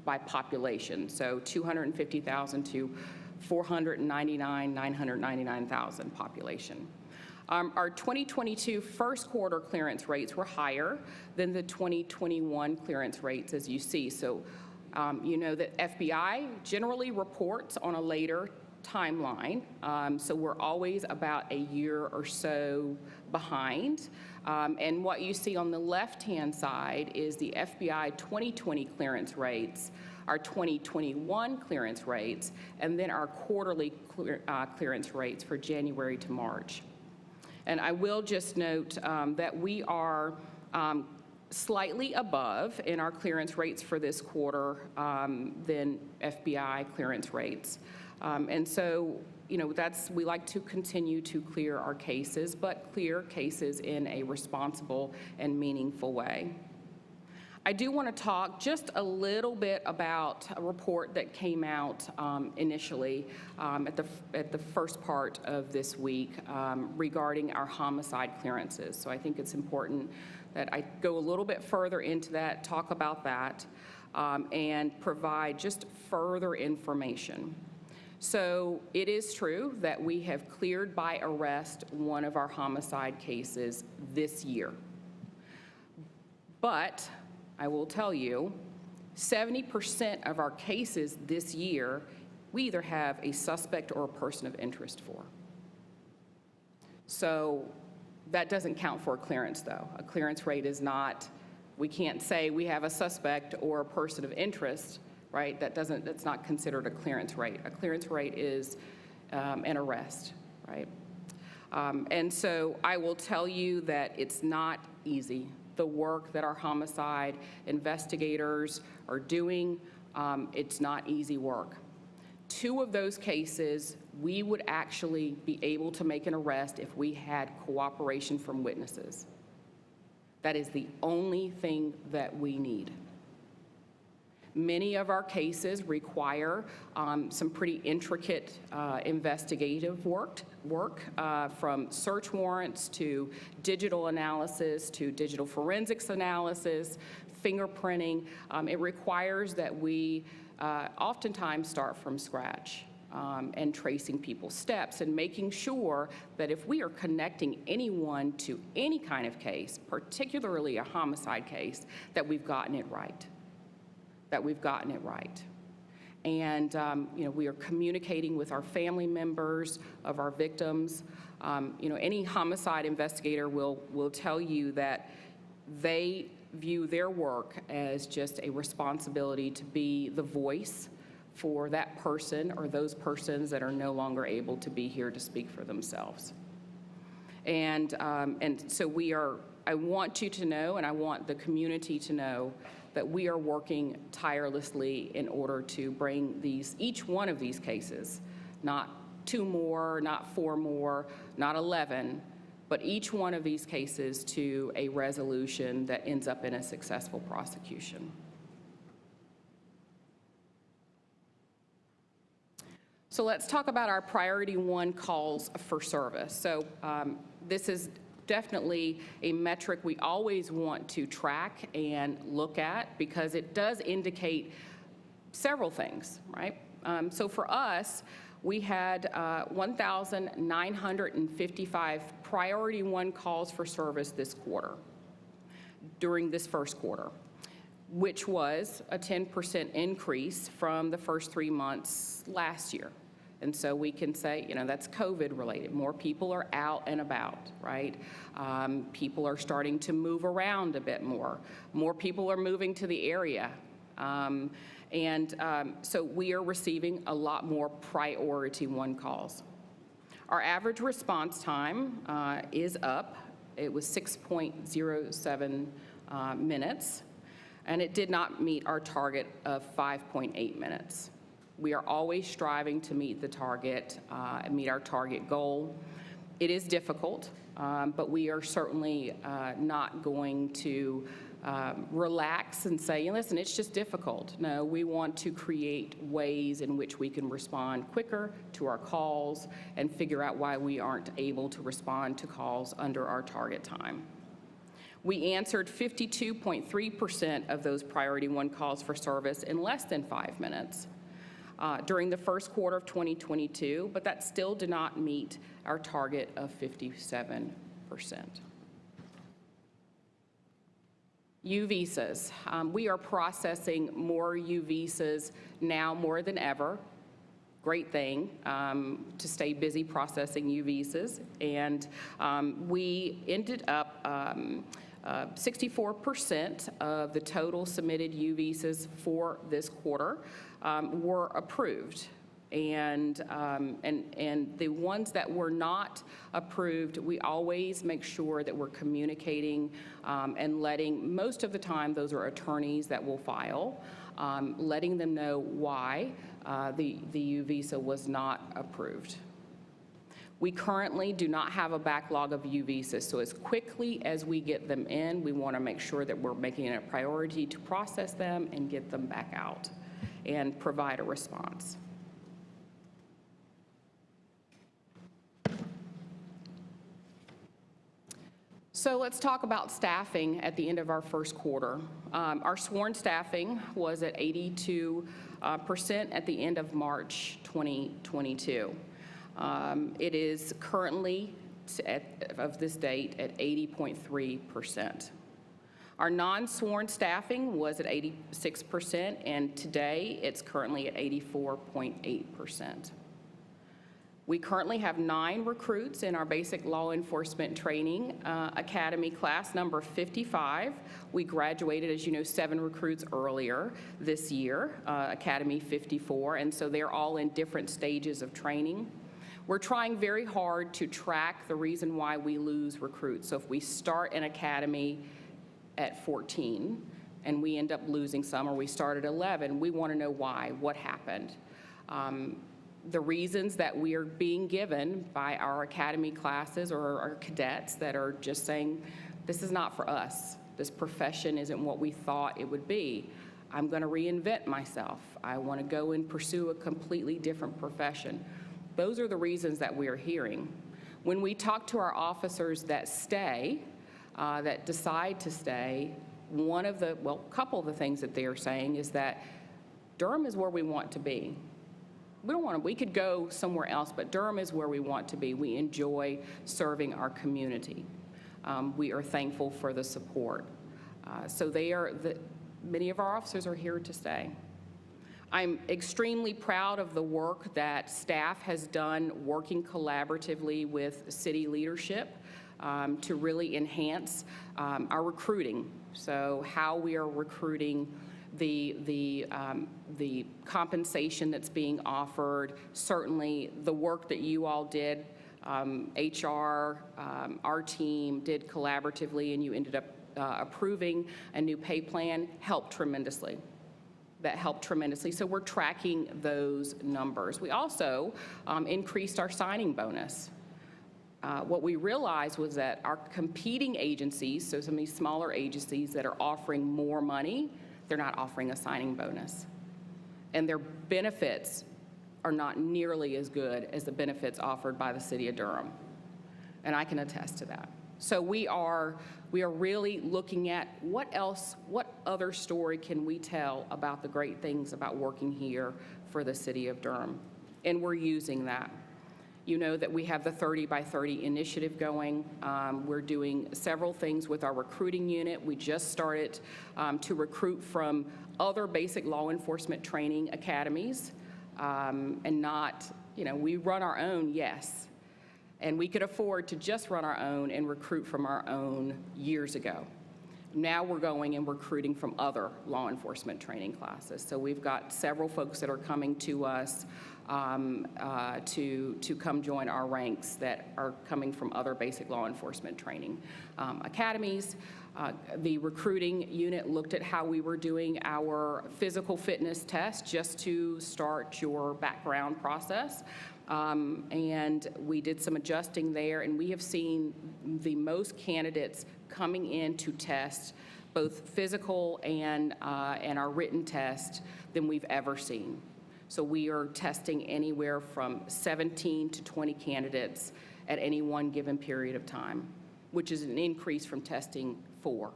by population. So 250,000 to 999,000 population. Our 2022 first quarter clearance rates were higher than the 2021 clearance rates, as you see. So you know that FBI generally reports on a later timeline, so we're always about a year or so behind. And what you see on the left-hand side is the FBI 2020 clearance rates, our 2021 clearance rates, and then our quarterly clearance rates for January to March. And I will just note that we are slightly above in our clearance rates for this quarter than FBI clearance rates. And so, we like to continue to clear our cases, but clear cases in a responsible and meaningful way. I do want to talk just a little bit about a report that came out initially at the first part of this week regarding our homicide clearances. So I think it's important that I go a little bit further into that, talk about that, and provide just further information. So it is true that we have cleared by arrest one of our homicide cases this year. But I will tell you, 70% of our cases this year, we either have a suspect or a person of interest for. So that doesn't count for a clearance, though. A clearance rate is not, we can't say we have a suspect or a person of interest, right? That's not considered a clearance rate. A clearance rate is an arrest, right? And so I will tell you that it's not easy. The work that our homicide investigators are doing, it's not easy work. 2 of those cases, we would actually be able to make an arrest if we had cooperation from witnesses. That is the only thing that we need. Many of our cases require some pretty intricate investigative work from search warrants to digital analysis to digital forensics analysis, fingerprinting. It requires that we oftentimes start from scratch and tracing people's steps and making sure that if we are connecting anyone to any kind of case, particularly a homicide case, that we've gotten it right. And, we are communicating with our family members of our victims. Any homicide investigator will tell you that they view their work as just a responsibility to be the voice for that person or those persons that are no longer able to be here to speak for themselves. And so I want you to know, and I want the community to know, that we are working tirelessly in order to bring each one of these cases, not 2 more, not 4 more, not 11, but each one of these cases to a resolution that ends up in a successful prosecution. So let's talk about our priority 1 calls for service. So this is definitely a metric we always want to track and look at because it does indicate several things, right? So for us, we had 1,955 priority 1 calls for service this quarter, during this first quarter, which was a 10% increase from the first 3 months last year. And so we can say, that's COVID related. More people are out and about, right? People are starting to move around a bit more. More people are moving to the area. So we are receiving a lot more priority 1 calls. Our average response time is up. It was 6.07 minutes, and it did not meet our target of 5.8 minutes. We are always striving to meet the target and meet our target goal. It is difficult, but we are certainly not going to relax and say, listen, it's just difficult. No, we want to create ways in which we can respond quicker to our calls and figure out why we aren't able to respond to calls under our target time. We answered 52.3% of those priority 1 calls for service in less than 5 minutes. During the first quarter of 2022, but that still did not meet our target of 57%. U visas. We are processing more U visas now more than ever. Great thing to stay busy processing U visas. And we ended up 64% of the total submitted U visas for this quarter were approved. And the ones that were not approved, we always make sure that we're communicating and letting, most of the time, those are attorneys that will file, letting them know why the U visa was not approved. We currently do not have a backlog of U visas, so as quickly as we get them in, we want to make sure that we're making it a priority to process them and get them back out and provide a response. So let's talk about staffing at the end of our first quarter. Our sworn staffing was at 82% at the end of March 2022. It is currently, of this date, at 80.3%. Our non-sworn staffing was at 86%, and today it's currently at 84.8%. We currently have 9 recruits in our basic law enforcement training academy class number 55. We graduated, as you know, 7 recruits earlier this year, Academy 54, and so they're all in different stages of training. We're trying very hard to track the reason why we lose recruits. So if we start an academy at 14 and we end up losing some, or we start at 11, we want to know why, what happened. The reasons that we are being given by our academy classes or our cadets that are just saying, this is not for us. This profession isn't what we thought it would be. I'm going to reinvent myself. I want to go and pursue a completely different profession. Those are the reasons that we're hearing. When we talk to our officers that stay, that decide to stay, couple of the things that they are saying is that Durham is where we want to be. We could go somewhere else, but Durham is where we want to be. We enjoy serving our community. We are thankful for the support. Many of our officers are here to stay. I'm extremely proud of the work that staff has done working collaboratively with city leadership to really enhance our recruiting. So how we are recruiting, the compensation that's being offered, certainly the work that you all did, HR, our team did collaboratively, and you ended up approving a new pay plan, helped tremendously. That helped tremendously. So we're tracking those numbers. We also increased our signing bonus. What we realized was that our competing agencies, so some of these smaller agencies that are offering more money, they're not offering a signing bonus. And their benefits are not nearly as good as the benefits offered by the city of Durham. And I can attest to that. So we are really looking at what other story can we tell about the great things about working here for the city of Durham. And we're using that. You know that we have the 30 by 30 initiative going. We're doing several things with our recruiting unit. We just started to recruit from other basic law enforcement training academies and not, we run our own, yes. And we could afford to just run our own and recruit from our own years ago. Now we're going and recruiting from other law enforcement training classes. So we've got several folks that are coming to us to come join our ranks that are coming from other basic law enforcement training academies. The recruiting unit looked at how we were doing our physical fitness test just to start your background process. And we did some adjusting there, and we have seen the most candidates coming in to test both physical and our written test than we've ever seen. So we are testing anywhere from 17 to 20 candidates at any one given period of time, which is an increase from testing 4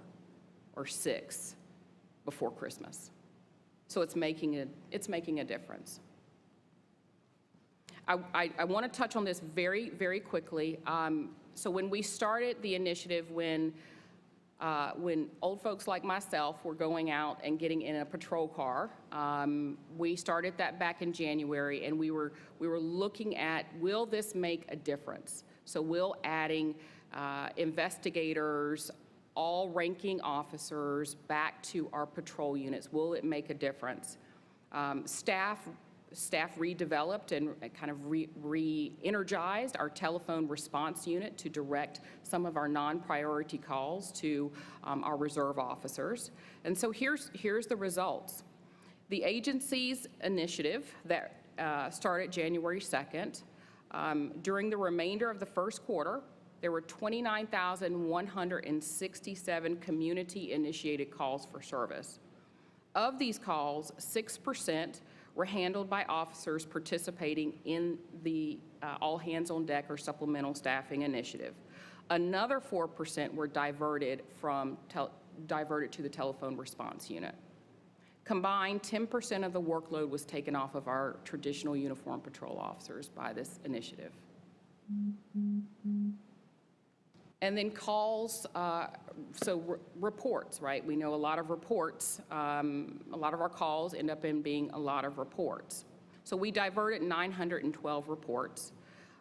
or 6 before Christmas. So it's making a difference. I want to touch on this very, very quickly. So when we started the initiative, when old folks like myself were going out and getting in a patrol car, we started that back in January, and we were looking at, will this make a difference? So will adding investigators, all ranking officers back to our patrol units, will it make a difference? Staff redeveloped and kind of re-energized our telephone response unit to direct some of our non-priority calls to our reserve officers. And so here's the results. The agency's initiative that started January 2nd, during the remainder of the first quarter, there were 29,167 community-initiated calls for service. Of these calls, 6% were handled by officers participating in the All Hands on Deck or Supplemental Staffing Initiative. Another 4% were diverted to the telephone response unit. Combined, 10% of the workload was taken off of our traditional uniformed patrol officers by this initiative. And then calls, reports, right? We know a lot of reports. A lot of our calls end up in being a lot of reports. So we diverted 912 reports.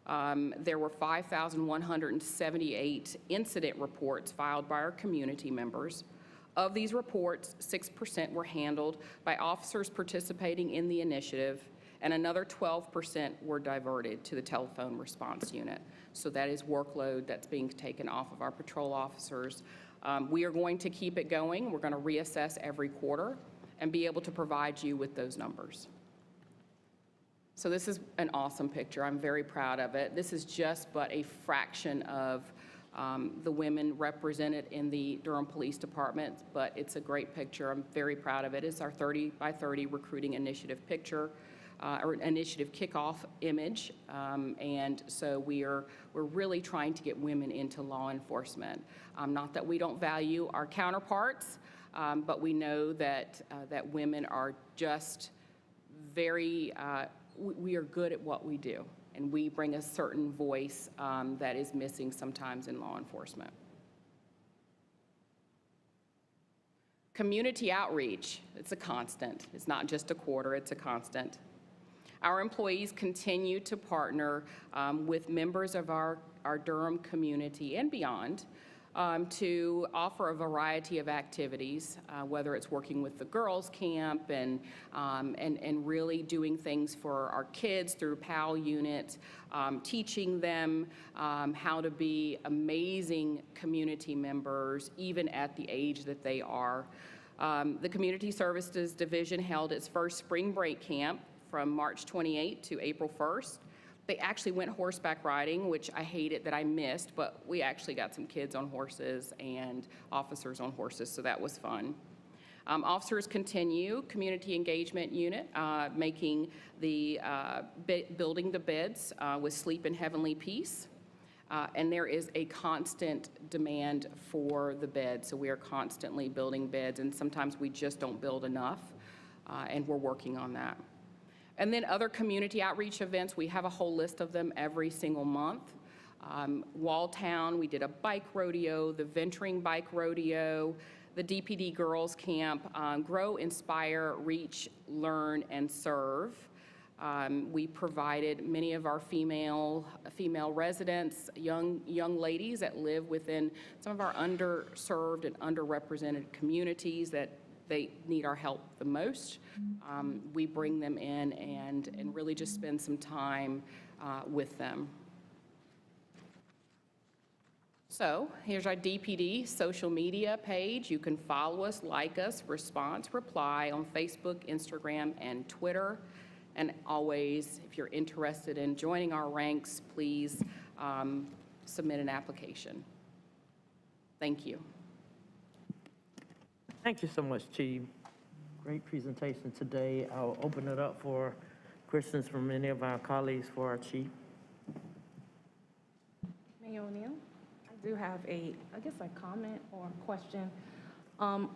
There were 5,178 incident reports filed by our community members. Of these reports, 6% were handled by officers participating in the initiative, and another 12% were diverted to the telephone response unit. So that is workload that's being taken off of our patrol officers. We are going to keep it going. We're going to reassess every quarter and be able to provide you with those numbers. So this is an awesome picture. I'm very proud of it. This is just but a fraction of the women represented in the Durham Police Department, but it's a great picture. I'm very proud of it. It's our 30 by 30 recruiting initiative picture, or initiative kickoff image. And so we're really trying to get women into law enforcement. Not that we don't value our counterparts, but we know that, that women are just very, we are good at what we do. And we bring a certain voice that is missing sometimes in law enforcement. Community outreach, it's a constant. It's not just a quarter, it's a constant. Our employees continue to partner with members of our Durham community and beyond to offer a variety of activities, whether it's working with the girls' camp and really doing things for our kids through PAL unit, teaching them how to be amazing community members, even at the age that they are. The Community Services Division held its first spring break camp from March 28th to April 1st. They actually went horseback riding, which I hated that I missed, but we actually got some kids on horses and officers on horses, so that was fun. Officers continue, Community Engagement Unit, making the, building the beds with Sleep in Heavenly Peace. And there is a constant demand for the beds, so we are constantly building beds, and sometimes we just don't build enough, and we're working on that. And then other community outreach events, we have a whole list of them every single month. Walltown, we did a bike rodeo, the Venturing Bike Rodeo, the DPD Girls Camp, Grow, Inspire, Reach, Learn, and Serve. We provided many of our female residents, young ladies that live within some of our underserved and underrepresented communities that they need our help the most. We bring them in and really just spend some time with them. So here's our DPD social media page. You can follow us, like us, response, reply on Facebook, Instagram, and Twitter. And always, if you're interested in joining our ranks, please submit an application. Thank you. Thank you so much, Chief. Great presentation today. I'll open it up for questions from any of our colleagues for our Chief. Mayor O'Neill, I do have a comment or a question. On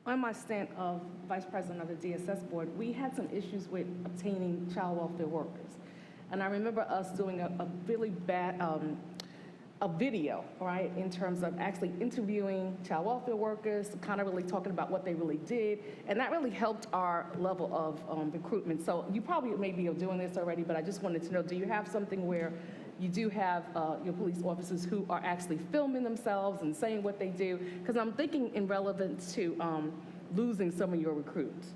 my stint of Vice President of the DSS Board, we had some issues with obtaining child welfare workers. And I remember us doing a really bad, a video, right, in terms of actually interviewing child welfare workers, kind of really talking about what they really did, and that really helped our level of recruitment. So you probably may be doing this already, but I just wanted to know, do you have something where you do have your police officers who are actually filming themselves and saying what they do? Because I'm thinking in relevance to losing some of your recruits.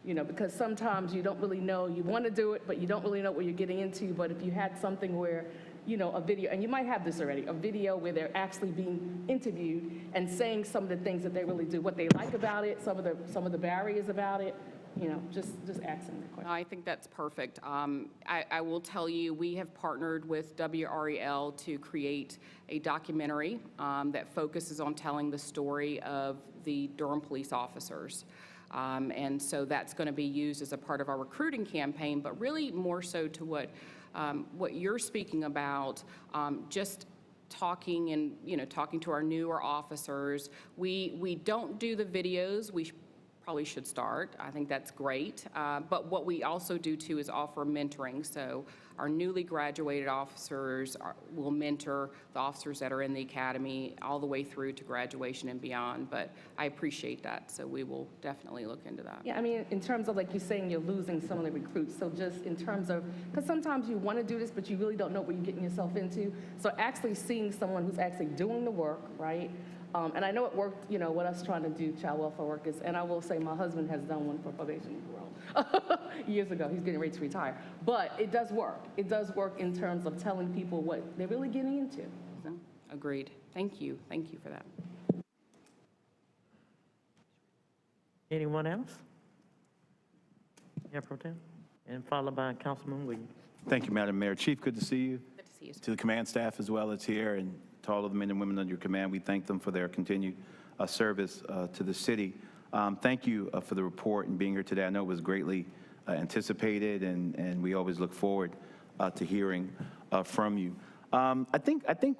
You know, because sometimes you don't really know, you want to do it, but you don't really know what you're getting into. But if you had something where, you know, a video, and you might have this already, a video where they're actually being interviewed and saying some of the things that they really do, what they like about it, some of the barriers about it, you know, just asking the question. I think that's perfect. I will tell you, we have partnered with WREL to create a documentary that focuses on telling the story of the Durham police officers. And so that's going to be used as a part of our recruiting campaign, but really more so to what you're speaking about, just talking and, you know, talking to our newer officers. We don't do the videos. We probably should start. I think that's great. But what we also do too is offer mentoring. So our newly graduated officers will mentor the officers that are in the academy all the way through to graduation and beyond. But I appreciate that, so we will definitely look into that. Yeah, I mean, in terms of, like you're saying, you're losing some of the recruits. So just in terms of, because sometimes you want to do this, but you really don't know what you're getting yourself into. So actually seeing someone who's actually doing the work, right? And I know it worked, you know, with us trying to do child welfare workers. And I will say my husband has done one for probation and parole years ago. He's getting ready to retire. But it does work. It does work in terms of telling people what they're really getting into. So. Agreed. Thank you. Thank you for that. Anyone else? Mayor Pro Tem? And followed by Councilman Williams. Thank you, Madam Mayor. Chief, good to see you. Good to see you, sir. To the command staff as well that's here, and to all of the men and women under your command. We thank them for their continued service to the city. Thank you for the report and being here today. I know it was greatly anticipated, and we always look forward to hearing from you. I think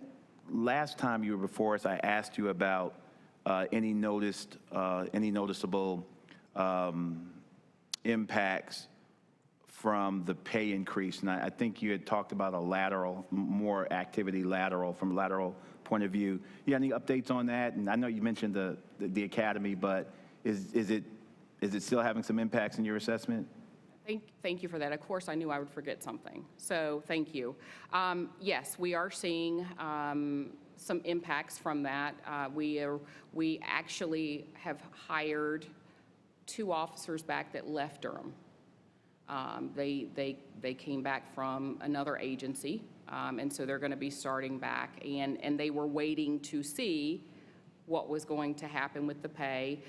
last time you were before us, I asked you about any noticeable impacts from the pay increase, and I think you had talked about a lateral, more activity lateral, from a lateral point of view. You got any updates on that? And I know you mentioned the academy, but is it still having some impacts in your assessment? Thank you for that. Of course, I knew I would forget something, so thank you. Yes, we are seeing some impacts from that. We actually have hired 2 officers back that left Durham. They came back from another agency, and so they're going to be starting back, and they were waiting to see what was going to happen with the pay.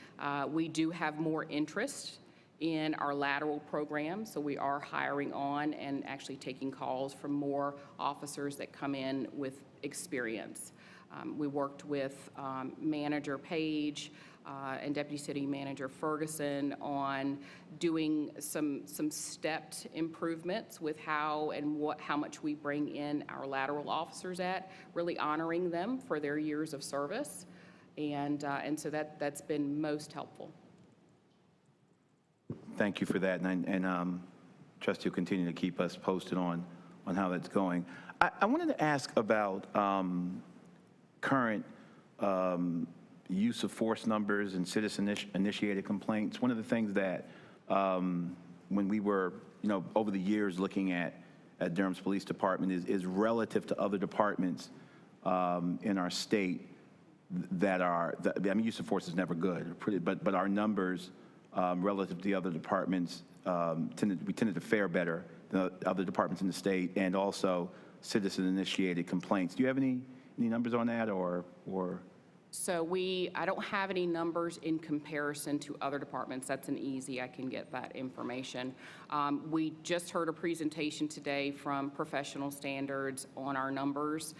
We do have more interest in our lateral program, so we are hiring on and actually taking calls from more officers that come in with experience. We worked with Manager Page and Deputy City Manager Ferguson on doing some stepped improvements with how much we bring in our lateral officers at, really honoring them for their years of service, and so that's been most helpful. Thank you for that, and trust you'll continue to keep us posted on how that's going. I wanted to ask about current use of force numbers and citizen-initiated complaints. One of the things that when we were, over the years looking at Durham's Police Department is relative to other departments in our state use of force is never good, but our numbers relative to the other departments, we tended to fare better than other departments in the state, and also citizen-initiated complaints. Do you have any numbers on that, or? So I don't have any numbers in comparison to other departments. That's an easy, I can get that information. We just heard a presentation today from Professional Standards on our numbers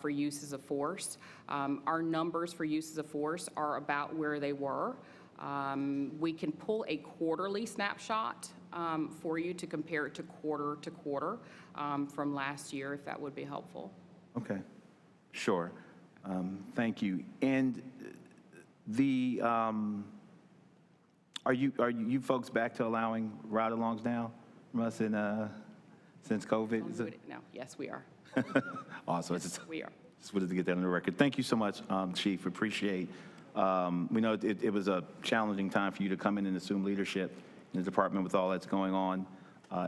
for uses of force. Our numbers for uses of force are about where they were. We can pull a quarterly snapshot for you to compare it to quarter from last year, if that would be helpful. Okay, sure. Thank you. And are you folks back to allowing ride-alongs now from us since COVID? No, yes, we are. Awesome. Yes, we are. Just wanted to get that on the record. Thank you so much, Chief. Appreciate. We know it was a challenging time for you to come in and assume leadership in the department with all that's going on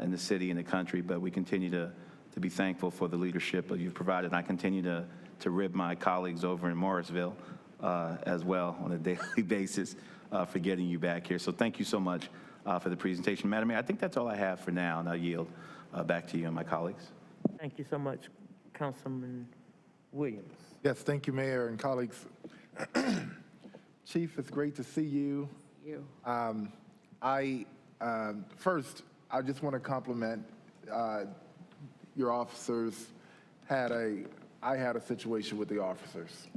in the city and the country, but we continue to be thankful for the leadership that you've provided. I continue to rib my colleagues over in Morrisville as well on a daily basis for getting you back here. So thank you so much for the presentation. Madam Mayor, I think that's all I have for now, and I'll yield back to you and my colleagues. Thank you so much, Councilman Williams. Yes, thank you, Mayor and colleagues. Chief, it's great to see you. You. First, I just want to compliment your officers. I had a situation with the officers,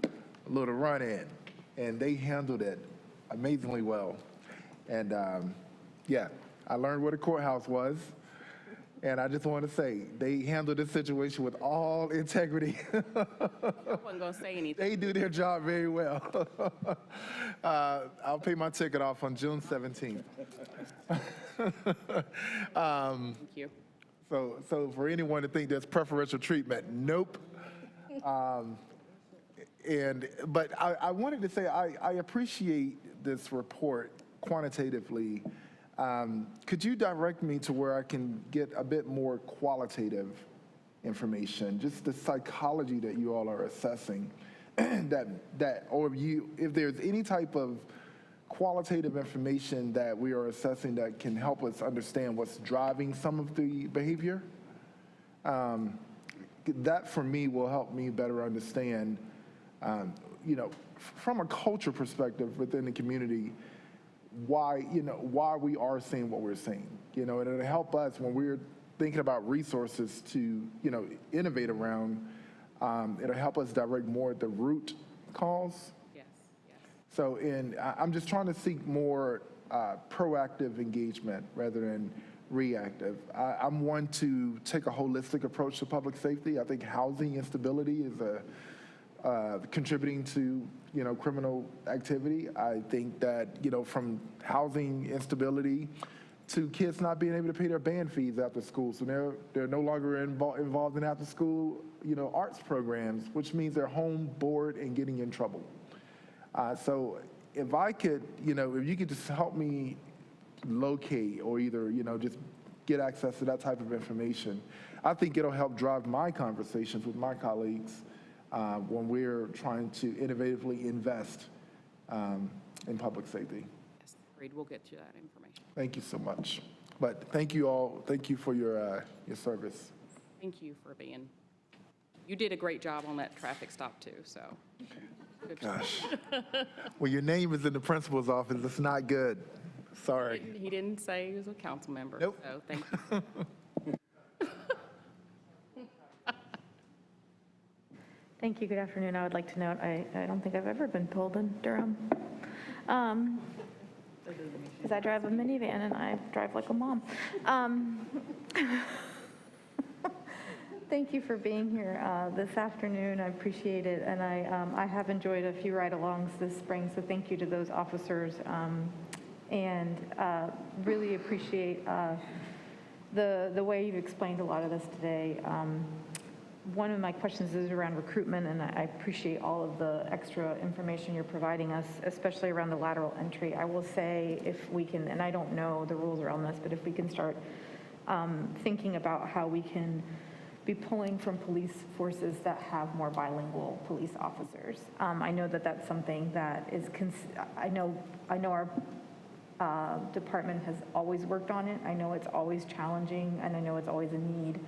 a little run-in, and they handled it amazingly well. And yeah, I learned what a courthouse was, and I just want to say, they handled this situation with all integrity. I wasn't going to say anything. They do their job very well. I'll pay my ticket off on June 17th. Thank you. So for anyone to think there's preferential treatment, nope. But I wanted to say I appreciate this report quantitatively. Could you direct me to where I can get a bit more qualitative information, just the psychology that you all are assessing, if there's any type of qualitative information that we are assessing that can help us understand what's driving some of the behavior? That for me will help me better understand, from a culture perspective within the community, why we are seeing what we're seeing, and it'll help us when we're thinking about resources to, innovate around. It'll help us direct more at the root cause. Yes, yes. So I'm just trying to seek more proactive engagement rather than reactive. I'm one to take a holistic approach to public safety. I think housing instability is contributing to, criminal activity. I think that, from housing instability to kids not being able to pay their band fees after school, so they're no longer involved in after school, arts programs, which means they're home, bored, and getting in trouble. So if I could, if you could just help me locate or either, just get access to that type of information, I think it'll help drive my conversations with my colleagues when we're trying to innovatively invest in public safety. Yes, agreed. We'll get you that information. Thank you so much. But thank you all. Thank you for your service. Thank you for being, you did a great job on that traffic stop too, so. Good job. Gosh. Well, your name is in the principal's office. It's not good. Sorry. He didn't say he was a council member, Nope. so thank you. Thank you. Good afternoon. I would like to note, I don't think I've ever been pulled in Durham. Because I drive a minivan and I drive like a mom. Thank you for being here this afternoon. I appreciate it. And I have enjoyed a few ride-alongs this spring, so thank you to those officers. And really appreciate the way you've explained a lot of this today. One of my questions is around recruitment, and I appreciate all of the extra information you're providing us, especially around the lateral entry. I will say if we can, and I don't know the rules around this, but if we can start thinking about how we can be pulling from police forces that have more bilingual police officers. I know that that's something that is, I know our department has always worked on it. I know it's always challenging, and I know it's always a need.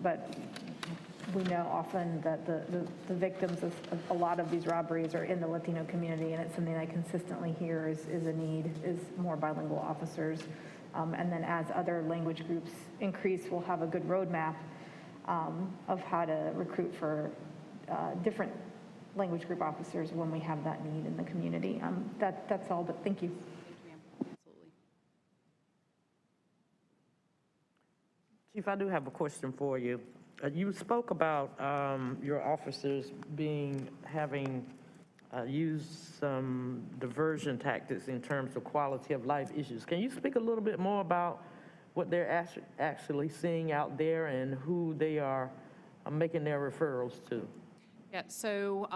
But we know often that the victims of a lot of these robberies are in the Latino community, and it's something I consistently hear is a need, is more bilingual officers. And then as other language groups increase, we'll have a good roadmap of how to recruit for different language group officers when we have that need in the community. That's all, but thank you. Absolutely. Chief, I do have a question for you. You spoke about your officers having used some diversion tactics in terms of quality of life issues. Can you speak a little bit more about what they're actually seeing out there and who they are making their referrals to? Yeah, so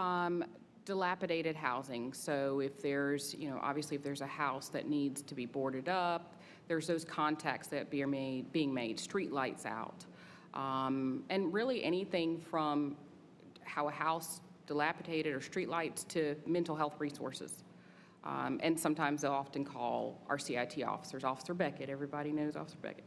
dilapidated housing. So if there's, obviously if there's a house that needs to be boarded up, there's those contacts that being made, street lights out. And really anything from how a house dilapidated or street lights to mental health resources. And sometimes they'll often call our CIT officers, Officer Beckett, everybody knows Officer Beckett.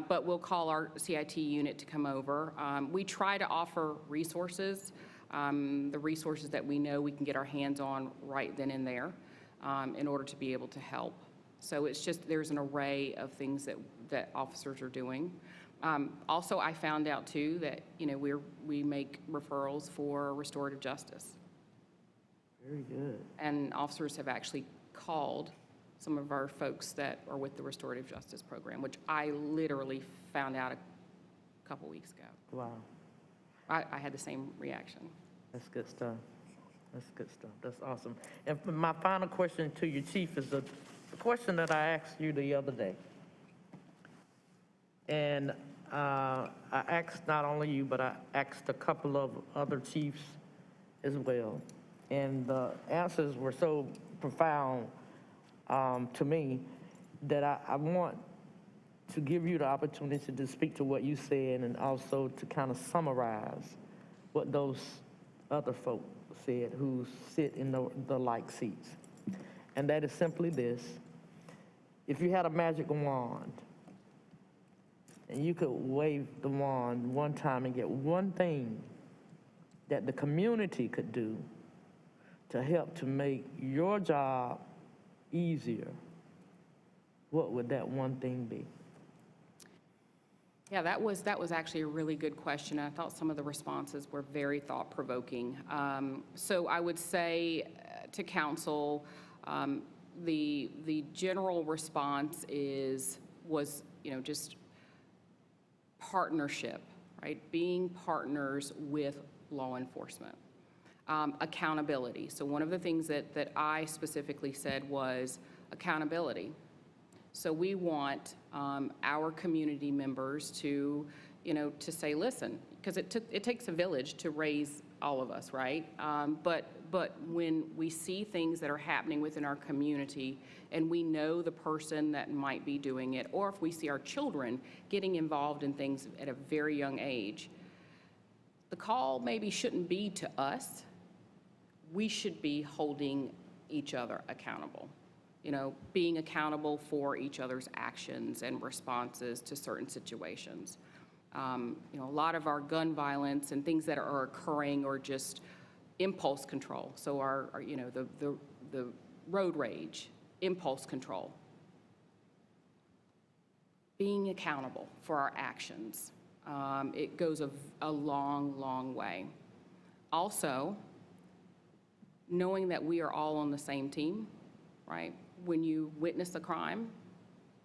But we'll call our CIT unit to come over. We try to offer resources, the resources that we know we can get our hands on right then and there in order to be able to help. So it's just, there's an array of things that officers are doing. Also, I found out too that, we make referrals for restorative justice. Very good. And officers have actually called some of our folks that are with the restorative justice program, which I literally found out a couple weeks ago. Wow. I had the same reaction. That's good stuff. That's good stuff. That's awesome. And my final question to you, Chief, is the question that I asked you the other day. And I asked not only you, but I asked a couple of other chiefs as well. And the answers were so profound to me that I want to give you the opportunity to speak to what you said and also to kind of summarize what those other folk said who sit in the like seats. And that is simply this. If you had a magic wand and you could wave the wand one time and get one thing that the community could do to help to make your job easier, what would that one thing be? Yeah, that was actually a really good question. I thought some of the responses were very thought-provoking. So I would say to council, the general response was just partnership, right? Being partners with law enforcement. Accountability. So one of the things that I specifically said was accountability. So we want our community members to say, listen, because it takes a village to raise all of us, right? But when we see things that are happening within our community and we know the person that might be doing it, or if we see our children getting involved in things at a very young age, the call maybe shouldn't be to us. We should be holding each other accountable. Being accountable for each other's actions and responses to certain situations. A lot of our gun violence and things that are occurring are just impulse control. So the road rage, impulse control. Being accountable for our actions. It goes a long, long way. Also, knowing that we are all on the same team, right? When you witness a crime,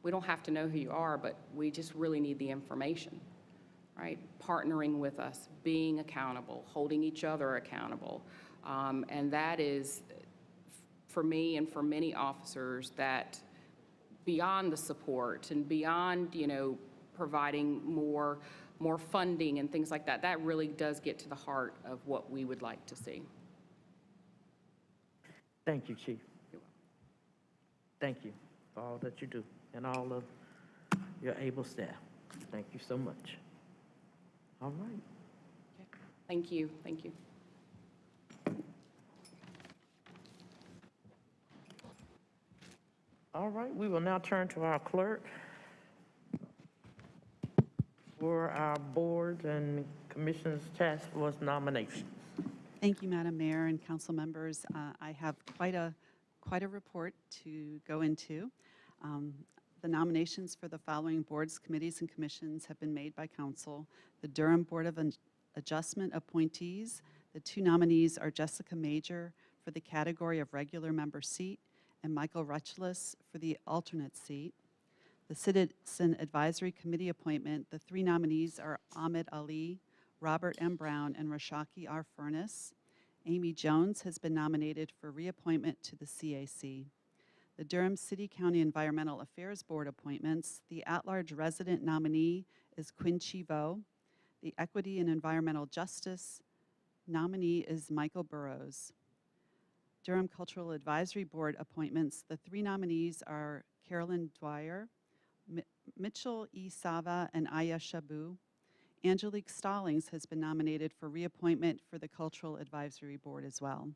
we don't have to know who you are, but we just really need the information, right? Partnering with us, being accountable, holding each other accountable. And that is, for me and for many officers, that beyond the support and beyond, providing more funding and things like that, that really does get to the heart of what we would like to see. Thank you, Chief. Thank you for all that you do and all of your able staff. Thank you so much. All right. Thank you. Thank you. All right, we will now turn to our clerk for our boards and commissions task force nominations. Thank you, Madam Mayor and council members. I have quite a report to go into. The nominations for the following boards, committees, and commissions have been made by council. The Durham Board of Adjustment appointees, the two nominees are Jessica Major for the category of regular member seat and Michael Rutchless for the alternate seat. The Citizen Advisory Committee appointment, the three nominees are Ahmed Ali, Robert M. Brown, and Rashaki R. Furness. Amy Jones has been nominated for reappointment to the CAC. The Durham City County Environmental Affairs Board appointments, the at-large resident nominee is Quinn Chivo. The Equity and Environmental Justice nominee is Michael Burrows. Durham Cultural Advisory Board appointments, the three nominees are Carolyn Dwyer, Mitchell E. Sava, and Aya Shabu. Angelique Stallings has been nominated for reappointment for the Cultural Advisory Board as well.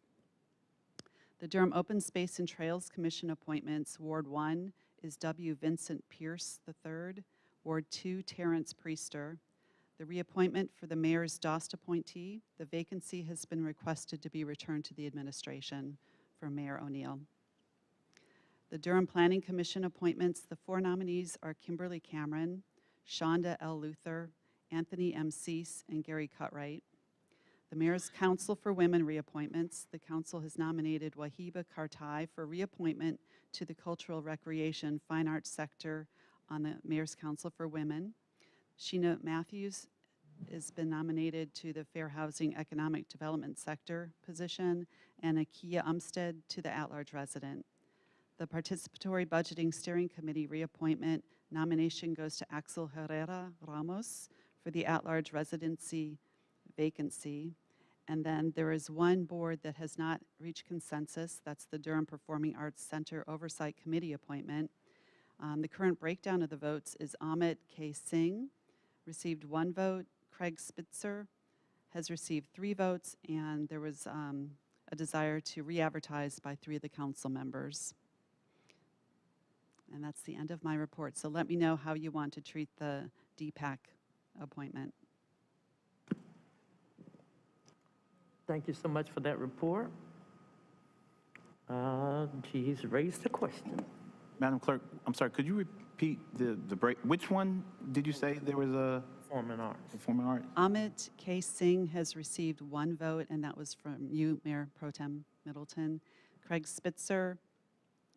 The Durham Open Space and Trails Commission appointments, Ward 1 is W. Vincent Pierce III, Ward 2, Terrence Priester. The reappointment for the Mayor's DOST appointee, the vacancy has been requested to be returned to the administration for Mayor O'Neill. The Durham Planning Commission appointments, the four nominees are Kimberly Cameron, Shonda L. Luther, Anthony M. Cease, and Gary Cutright. The Mayor's Council for Women reappointments, the council has nominated Wahiba Kartai for reappointment to the Cultural Recreation Fine Arts sector on the Mayor's Council for Women. Sheena Matthews has been nominated to the Fair Housing Economic Development sector position, and Akia Umstead to the at-large resident. The Participatory Budgeting Steering Committee reappointment nomination goes to Axel Herrera Ramos for the at-large residency vacancy. And then there is one board that has not reached consensus. That's the Durham Performing Arts Center Oversight Committee appointment. The current breakdown of the votes is Amit K. Singh received 1 vote, Craig Spitzer has received 3 votes, and there was a desire to re-advertise by 3 of the council members. And that's the end of my report. So let me know how you want to treat the DPAC appointment. Thank you so much for that report. She's raised a question. Madam Clerk, I'm sorry, could you repeat the break? Which one did you say there was a Performing arts. performing arts? Amit K. Singh has received 1 vote, and that was from you, Mayor Pro Tem Middleton. Craig Spitzer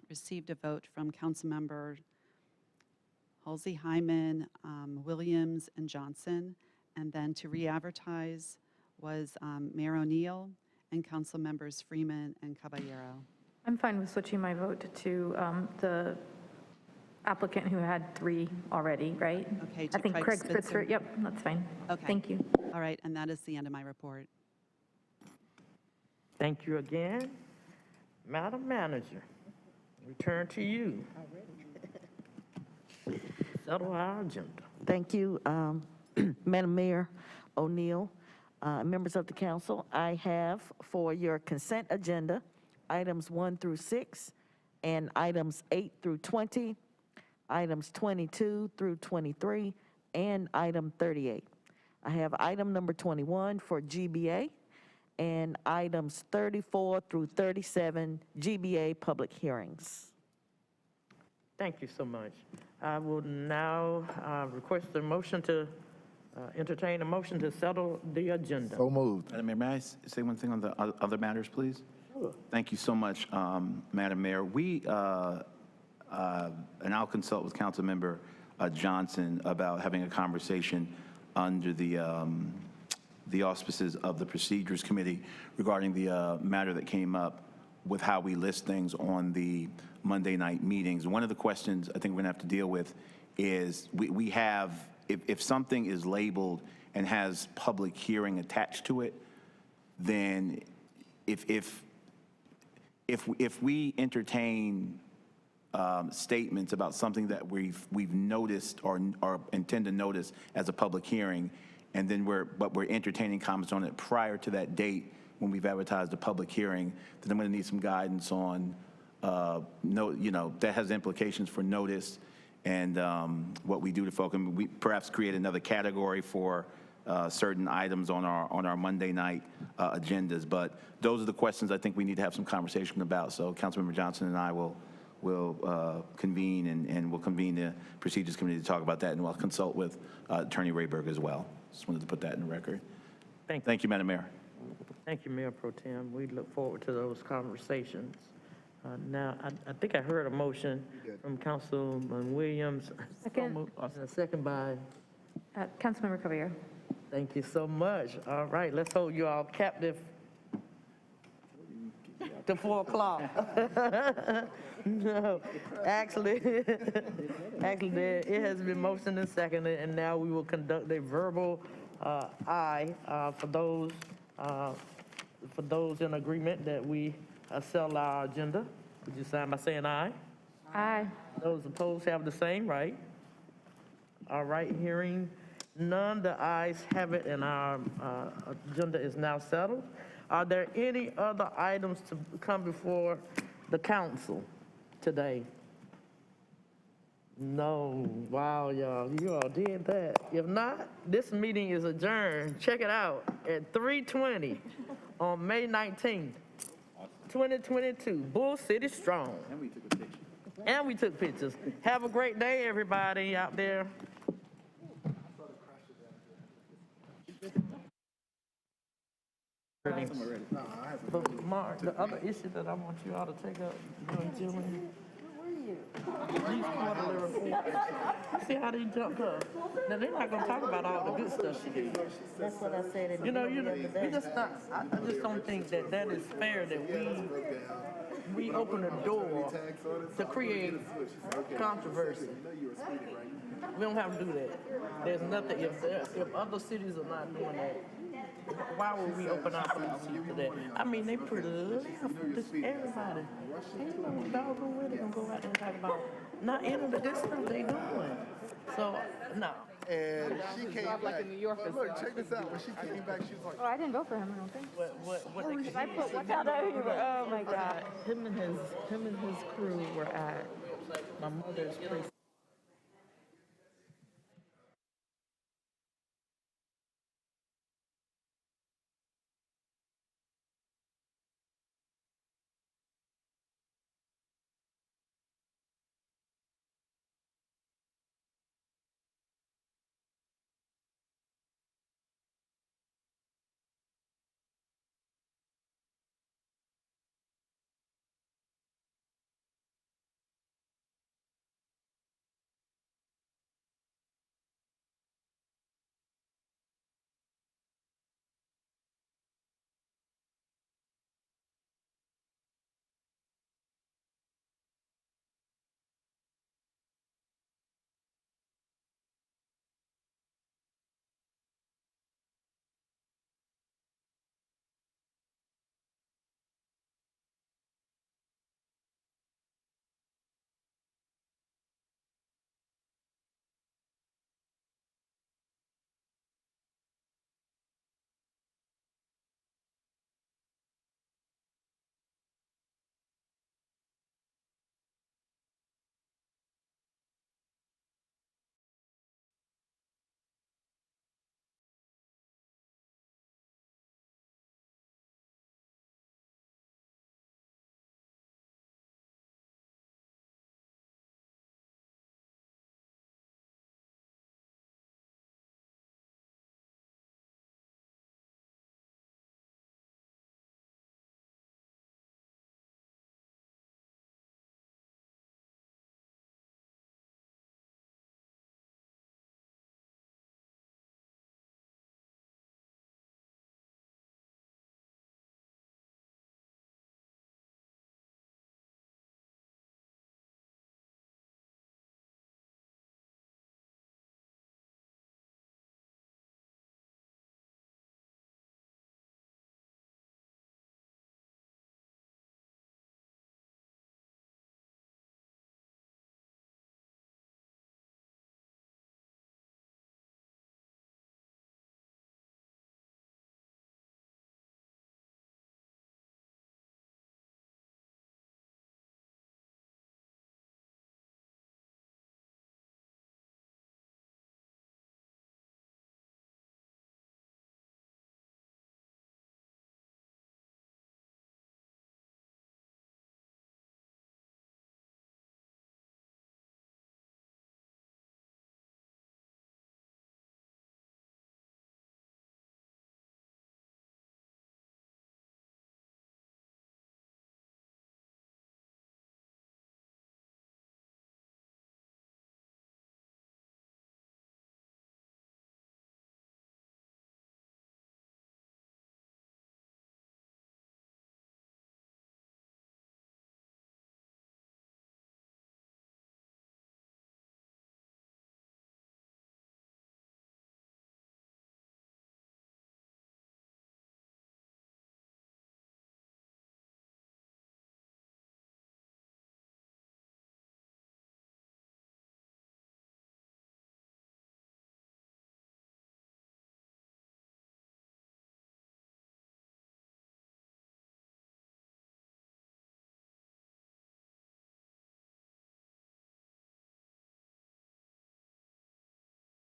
received a vote from Councilmember Halsey Hyman, Williams, and Johnson. And then to re-advertise was Mayor O'Neill and Council members Freeman and Caballero. I'm fine with switching my vote to the applicant who had 3 already, right? Okay, I to think Craig Craig Spitzer. Spitzer, yep, that's fine. Okay. Thank you. All right, and that is the end of my report. Thank you again. Madam Manager, return to you. Settle our agenda. Thank you, Madam Mayor O'Neill, members of the council. I have for your consent agenda, items 1 through 6, and items 8 through 20, items 22 through 23, and item 38. I have item number 21 for GBA, and items 34 through 37, GBA public hearings. Thank you so much. I will now request a motion to entertain a motion to settle the agenda. So moved. Madam Mayor, may I say one thing on the other matters, please? Sure. Thank you so much, Madam Mayor. We, and I'll consult with Councilmember Johnson about having a conversation under the auspices of the Procedures Committee regarding the matter that came up with how we list things on the Monday night meetings. One of the questions I think we're gonna have to deal with is we have, if something is labeled and has public hearing attached to it, then if we entertain statements about something that we've noticed or intend to notice as a public hearing, and then we're entertaining comments on it prior to that date when we've advertised a public hearing, then I'm going to need some guidance on, that has implications for notice and what we do to folks. And we perhaps create another category for certain items on our Monday night agendas. But those are the questions I think we need to have some conversation about. So Councilmember Johnson and I will convene and we'll convene the Procedures Committee to talk about that, and we'll consult with Attorney Rayberg as well. Just wanted to put that in the record. Thank you, Madam Mayor. Thank you, Mayor Pro Tem. We look forward to those conversations. Now, I think I heard a motion from Councilman Williams. Second. And a second by, Councilmember Caballero. thank you so much. All right, let's hold you all captive to 4 o'clock. No, actually, it has been motioned and seconded, and now we will conduct a verbal aye for those in agreement that we settle our agenda. Would you sign by saying aye? Aye. Those opposed have the same right. All right, hearing none, the ayes have it, and our agenda is now settled. Are there any other items to come before the council today? No. Wow, y'all, you all did that. If not, this meeting is adjourned. Check it out at 3:20 on May 19th, 2022. Bull City Strong. And we took a picture. And we took pictures. Have a great day, everybody out there. But Mark, the other issue that I want you all to take up, you and Julian. These quarterly reports. See how they jumped up? Now, they're not gonna talk about all the good stuff she did. That's what I said. You know, we just not, I just don't think that is fair that we open a door to create controversy. We don't have to do that. There's nothing, if other cities are not doing that, why would we open our cities to that? I mean, they pretty left, just everybody. Ain't no doggone way they gonna go out there and talk about not any of the good stuff they doing. So, no. And she came back. Look, check this out. When she came back, she was like, Oh, I didn't vote for him, I don't think. What they I put what's out there, oh my God. Him and his crew were at my mother's precinct.